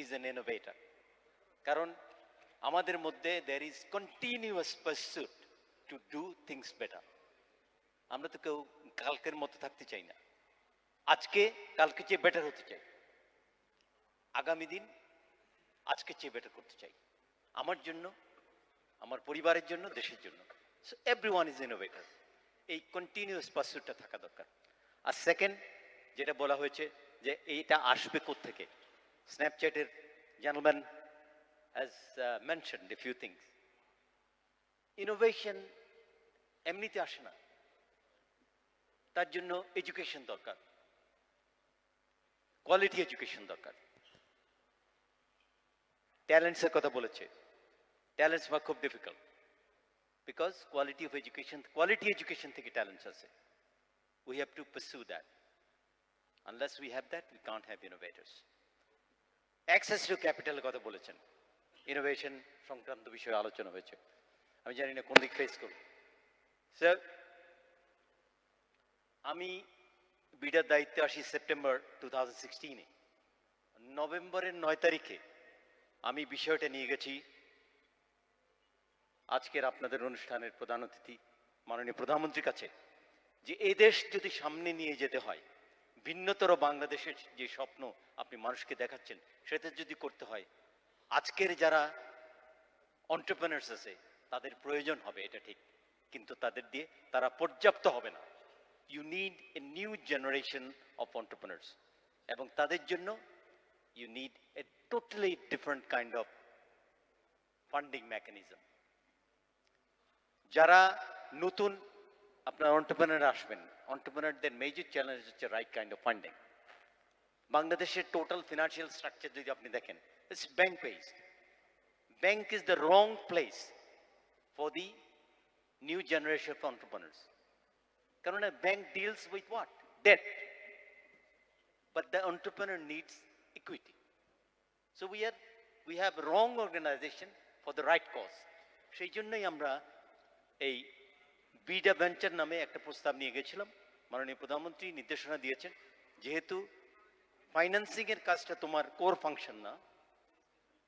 is an innovator. কারণ আমাদের মধ্যে there is continuous pursuit to do things better. আমরা তো কেউ কালকের মতো থাকতে চাই না, আজকে কালকে চেয়ে বেটার হতে চাই, আগামী দিন আজকে চেয়ে বেটার করতে চাই, আমার জন্য, আমার পরিবারের জন্য, দেশের জন্য। So everyone is innovator. এই কন্টিনিউয়াস পারস্যুটটা থাকা দরকার। আর সেকেন্ড যেটা বলা হয়েছে যে এইটা আসবে কোত্থেকে, স্ন্যাপচ্যাটের gentleman has mentioned a few things. Innovation এমনিতে আসে না, তার জন্য এডুকেশন দরকার, কোয়ালিটি এডুকেশন দরকার। ট্যালেন্টসের কথা বলেছে, ট্যালেন্টস হওয়া খুব ডিফিকাল্ট, বিকজ কোয়ালিটি এডুকেশন থেকে ট্যালেন্টস আছে। We have to pursue that. Unless we have that, we can't have innovators. Access to ক্যাপিটালের কথা বলেছেন, ইনোভেশন সংক্রান্ত বিষয়ে আলোচনা হয়েছে। আমি জানি না কোন দিক ফেস করব। স্যার, আমি বিডার দায়িত্বে আসি সেপ্টেম্বর 2016-এ। নভেম্বরের 9 তারিখে আমি বিষয়টা নিয়ে গেছি আজকের আপনাদের অনুষ্ঠানের প্রধান অতিথি মাননীয় প্রধানমন্ত্রীর কাছে, যে এই দেশ যদি সামনে নিয়ে যেতে হয়, ভিন্নতর বাংলাদেশের যে স্বপ্ন আপনি মানুষকে দেখাচ্ছেন, সেটা যদি করতে হয়, আজকের যারা এন্টারপ্রেনার্স আছে তাদের প্রয়োজন হবে, এটা ঠিক, কিন্তু তাদের দিয়ে তারা পর্যাপ্ত হবে না। You need a new generation of entrepreneurs, এবং তাদের জন্য you need a totally different kind of funding mechanism. যারা নতুন আপনার এন্টারপ্রেনার আসবেন, এন্টারপ্রেনারদের মেজর চ্যালেঞ্জ হচ্ছে রাইট কাইন্ড অফ ফান্ডিং। বাংলাদেশের টোটাল ফিনান্সিয়াল স্ট্রাকচার যদি আপনি দেখেন, it's bank based. Bank is the wrong place for the new generation of entrepreneurs. কারণ bank deals with what? Debt. But the entrepreneur needs equity. So we have wrong organisation for the right cause. সেই জন্যই আমরা এই BIDA venture নামে একটা প্রস্তাব নিয়ে গেছিলাম। মাননীয় প্রধানমন্ত্রী নির্দেশনা দিয়েছেন, যেহেতু ফাইন্যান্সিং এর কাজটা তোমার কোর ফাংশন না,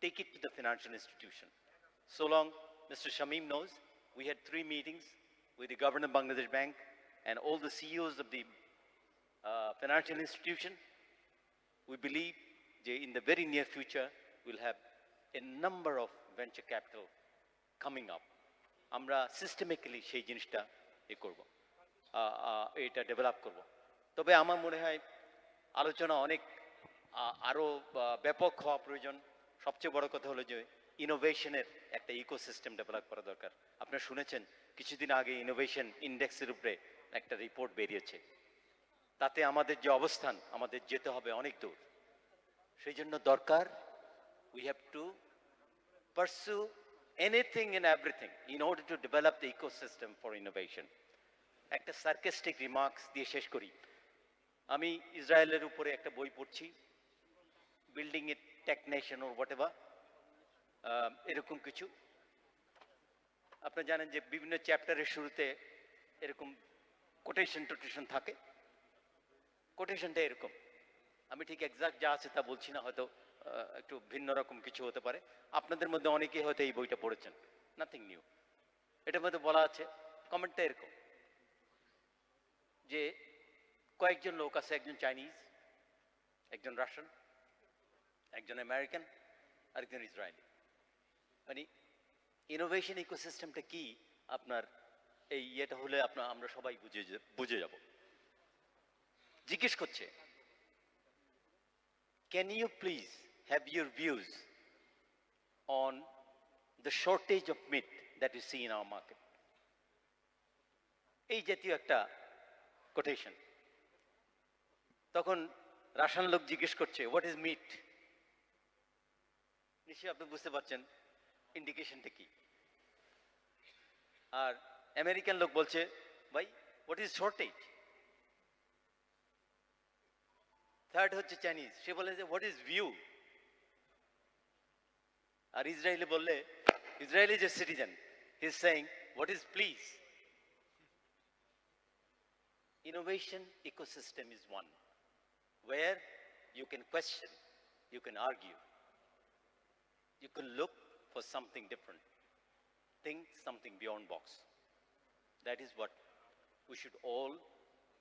take it to the financial institution. So long Mr. Shamim knows, we had 3 meetings with the Governor of Bangladesh Bank and all the CEOs of the financial institution. We believe that in the very near future we'll have a number of venture capital coming up. আমরা সিস্টেমিক্যালি সেই জিনিসটা করব, এটা develop করব। তবে আমার মনে হয় আলোচনা অনেক আরও ব্যাপক হওয়া প্রয়োজন। সবচেয়ে বড় কথা হলো যে ইনোভেশনের একটা ইকোসিস্টেম ডেভেলপ করা দরকার। আপনারা শুনেছেন কিছুদিন আগে ইনোভেশন ইন্ডেক্সের উপরে একটা রিপোর্ট বেরিয়েছে। তাতে আমাদের যে অবস্থান, আমাদের যেতে হবে অনেক দূর। সেই জন্য দরকার, we have two pursue anything and everything in order to develop the ecosystem for innovation. একটা সার্কাস্টিক রিমার্কস দিয়ে শেষ করি। আমি ইসরায়েলের উপরে একটা বই পড়ছি, building a tech nation or whatever, এরকম কিছু। আপনারা জানেন যে বিভিন্ন চ্যাপ্টারের শুরুতে এরকম কোটেশন থাকে। কোটেশনটা এরকম, আমি ঠিক এক্সাক্ট যা আছে তা বলছি না, হয়তো একটু ভিন্ন রকম কিছু হতে পারে। আপনাদের মধ্যে অনেকেই হয়তো এই বইটা পড়েছেন, নাথিং নিউ। এটার মধ্যে বলা আছে, কমেন্টটা এরকম যে কয়েকজন লোক আছে, একজন চাইনিজ, একজন রাশিয়ান, একজন আমেরিকান, আরেকজন ইসরায়েলি। মানে ইনোভেশন ইকোসিস্টেমটা কি আপনার এই ইয়েটা হলে আমরা সবাই বুঝে যাব। জিজ্ঞেস করছে, can you please have your views on the shortage of meat that you see in our market? এই জাতীয় একটা কোটেশন। তখন রাশিয়ান লোক জিজ্ঞেস করছে, হোয়াট ইজ মিট? নিশ্চয়ই আপনি বুঝতে পারছেন ইন্ডিকেশনটা কি। আর আমেরিকান লোক বলছে, ভাই হোয়াট ইজ শর্টেজ? থার্ড হচ্ছে চাইনিজ, সে বলে যে হোয়াট ইজ ভিউ? আর ইসরায়েলি বললে, Israel is a citizen, he is saying what is please? Innovation ecosystem is one where you can question, you can argue, you can look for something different, think something beyond box. That is what we should all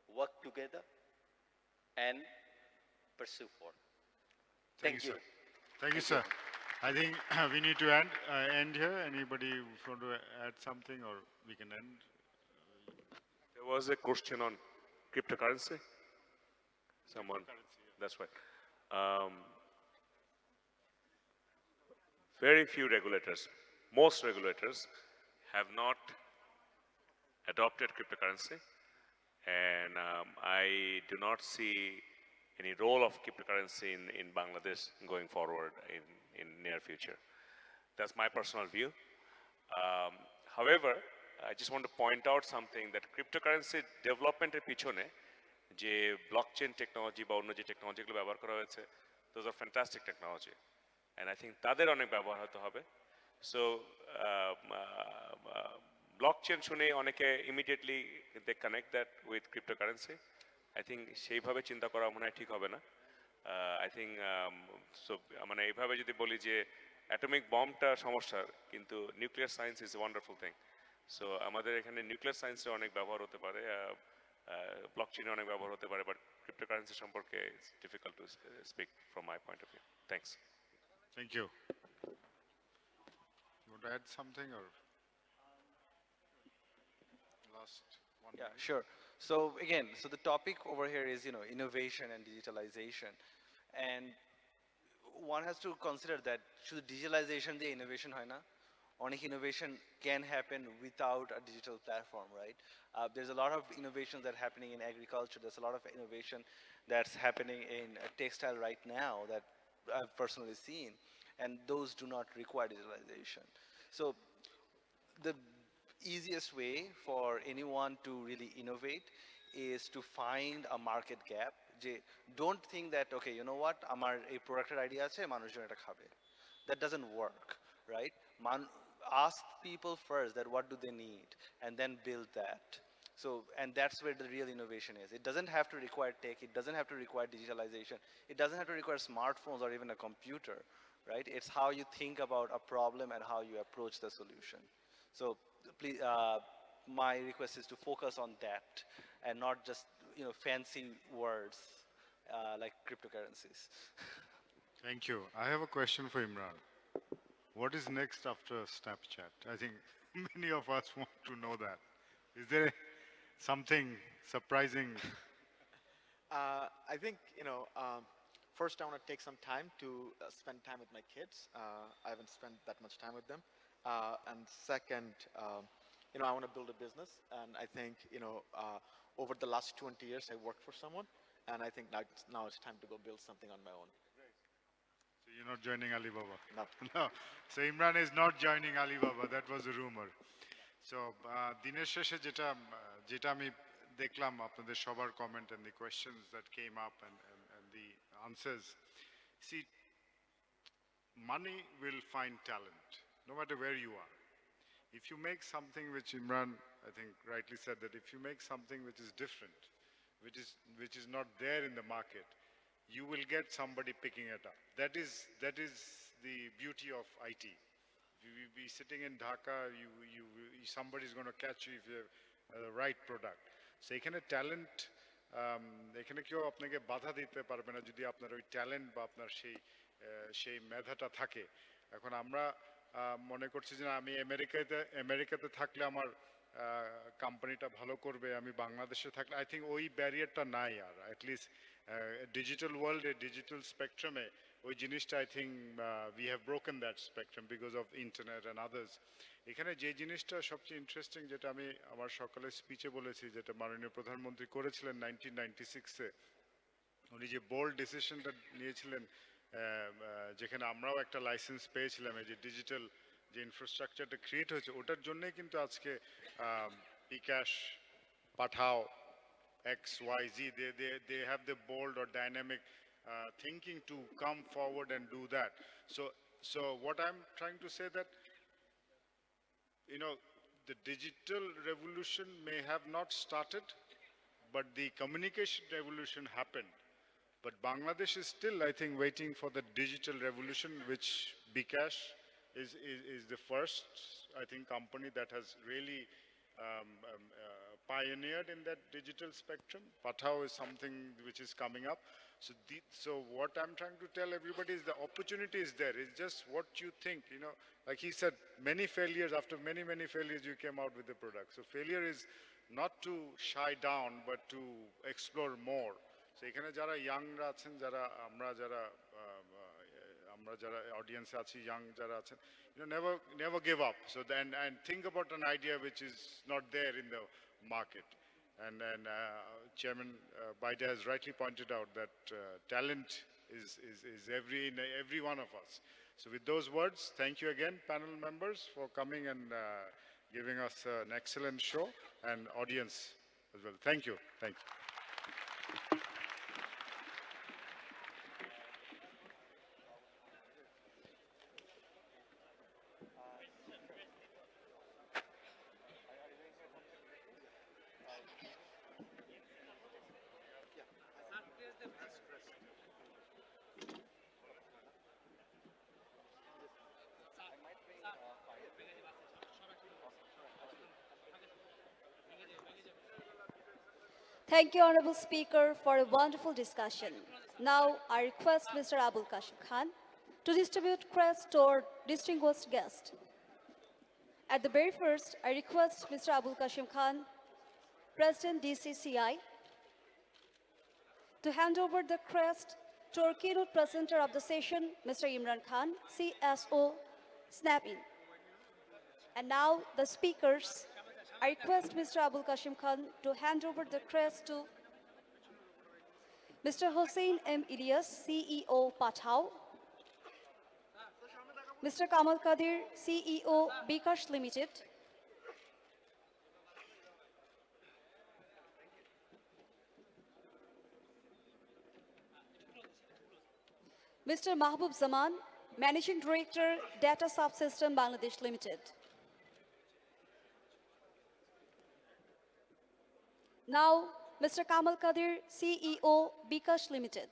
work together and pursue for. Thank you. Sir. Thank you, sir. I think we need to end here. Anybody want to add something, or we can end? There was a question on cryptocurrency. Someone, that's right. very few regulators, most regulators have not adopted cryptocurrency, and I do not see any role of cryptocurrency in Bangladesh going forward in near future. That's my personal view. Um, However, I just want to point out something that cryptocurrency development পিছনে যে blockchain technology বা অন্য যে টেকনোলজিগুলো ব্যবহার করা হয়েছে, those are fantastic technology, and I think তাদের অনেক ব্যবহার হতে হবে. So blockchain শুনে অনেকে immediately they connect that with cryptocurrency. I think সেইভাবে চিন্তা করা মনে হয় ঠিক হবে না. I think so মানে এইভাবে যদি বলি যে অ্যাটমিক বম্বটা সমস্যার, কিন্তু nuclear science is a wonderful thing. So আমাদের এখানে নিউক্লিয়ার সায়েন্সের অনেক ব্যবহার হতে পারে, ব্লকচেইনে অনেক ব্যবহার হতে পারে, বাট ক্রিপ্টোকারেন্সি সম্পর্কে it's difficult to speak from my point of view. Thanks. Thank you. You want to add something or last one? Yeah, sure. So again, so the topic over here is, innovation and digitalization. And one has to consider that should digitalization the innovation hoy na? Onek innovation can happen without a digital platform, right? There's a lot of innovations that are happening in agriculture. There's a lot of innovation that's happening in textile right now that I've personally seen, and those do not require digitalization. So the easiest way for anyone to really innovate is to find a market gap. Don't think that, okay, you know what, amar ei producter idea ache, manusjon eta khabe. That doesn't work, right? Ask people first that what do they need, and then build that. So, and that's where the real innovation is. It doesn't have to require tech, it doesn't have to require digitalization, it doesn't have to require smartphones or even a computer, right? It's how you think about a problem and how you approach the solution. So please, my request is to focus on that and not just fancy words like cryptocurrencies. Thank you. I have a question for Imran. What is next after Snapchat? I think many of us want to know that. Is there something surprising? I think, first I want to take some time to spend time with my kids. I haven't spent that much time with them. And second, I want to build a business. And I think, over the last 20 years, I worked for someone. And I think now it's time to go build something on my own. So you're not joining Alibaba? No. No. So Imran is not joining Alibaba. That was a rumor. So দিনের শেষে যেটা আমি দেখলাম আপনাদের সবার comment and the questions that came up and the answers. See, money will find talent no matter where you are. If you make something which Imran, I think, rightly said that if you make something which is different, which is not there in the market, you will get somebody picking it up. That is the beauty of IT. You will be sitting in Dhaka, somebody is going to catch you if you have the right product. So এখানে talent, এখানে কেউ আপনাকে বাধা দিতে পারবে না যদি আপনার ওই talent বা আপনার সেই মেধাটা থাকে. এখন আমরা মনে করছি যে আমি আমেরিকাতে থাকলে আমার কোম্পানিটা ভালো করবে, আমি বাংলাদেশে থাকলে আই থিঙ্ক ওই ব্যারিয়ারটা নাই আর অ্যাটলিস্ট ডিজিটাল ওয়ার্ল্ডে ডিজিটাল স্পেকট্রামে ওই জিনিসটা I think we have broken that spectrum because of internet and others. এখানে যে জিনিসটা সবচেয়ে ইন্টারেস্টিং, যেটা আমি আমার সকালে স্পিচে বলেছি, যেটা মাননীয় প্রধানমন্ত্রী করেছিলেন 1996-এ, উনি যে বোল্ড ডিসিশনটা নিয়েছিলেন, যেখানে আমরাও একটা লাইসেন্স পেয়েছিলাম, এই যে ডিজিটাল যে ইনফ্রাস্ট্রাকচারটা ক্রিয়েট হয়েছে, ওটার জন্যই কিন্তু আজকে বিকাশ, পাঠাও, XYZ, they have the bold or dynamic thinking to come forward and do that. So what I'm trying to say that, the digital revolution may have not started, but the communication revolution happened. But Bangladesh is still, I think, waiting for the digital revolution, which Bikash is the first, I think, company that has really pioneered in that digital spectrum. Pathao is something which is coming up. So what I'm trying to tell everybody is the opportunity is there. It's just what you think, like he said, many failures, after many, many failures, you came out with the product. So failure is not to shy down, but to explore more. So এখানে যারা ইয়াংরা আছেন, যারা আমরা আমরা যারা অডিয়েন্সে আছি, young যারা আছেন, never give up. So then, and think about an idea which is not there in the market. And Chairman Baida has rightly pointed out that talent is in every one of us. So with those words, thank you again, panel members, for coming and giving us an excellent show, and audience as well. Thank you. Thank you. Thank you, Honorable Speaker, for a wonderful discussion. Now, I request Mr. Abul Kashim Khan to distribute crest to our distinguished guest. At the very first, I request Mr. Abul Kashim Khan, President DCCI, to hand over the crest to our keynote presenter of the session, Mr. Imran Khan, CSO, SNAP-in. And now, the speakers, I request Mr. Abul Kashim Khan to hand over the crest to Mr. Hossein M. Ilyas, CEO, Pathao, Mr. Kamal Kadir, CEO, Bikash Limited, Mr. Mahbub Zaman, Managing Director, Data Subsystem Bangladesh Limited. Now, Mr. Kamal Kadir, CEO, Bikash Limited.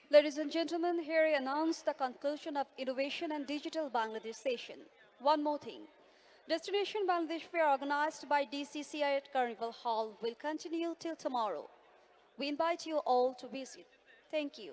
Ladies and gentlemen, here I announce the conclusion of Innovation and Digital Bangladesh session. One more thing. Destination Bangladesh Fair organized by DCCI at Carnival Hall will continue till tomorrow. We invite you all to visit. Thank you.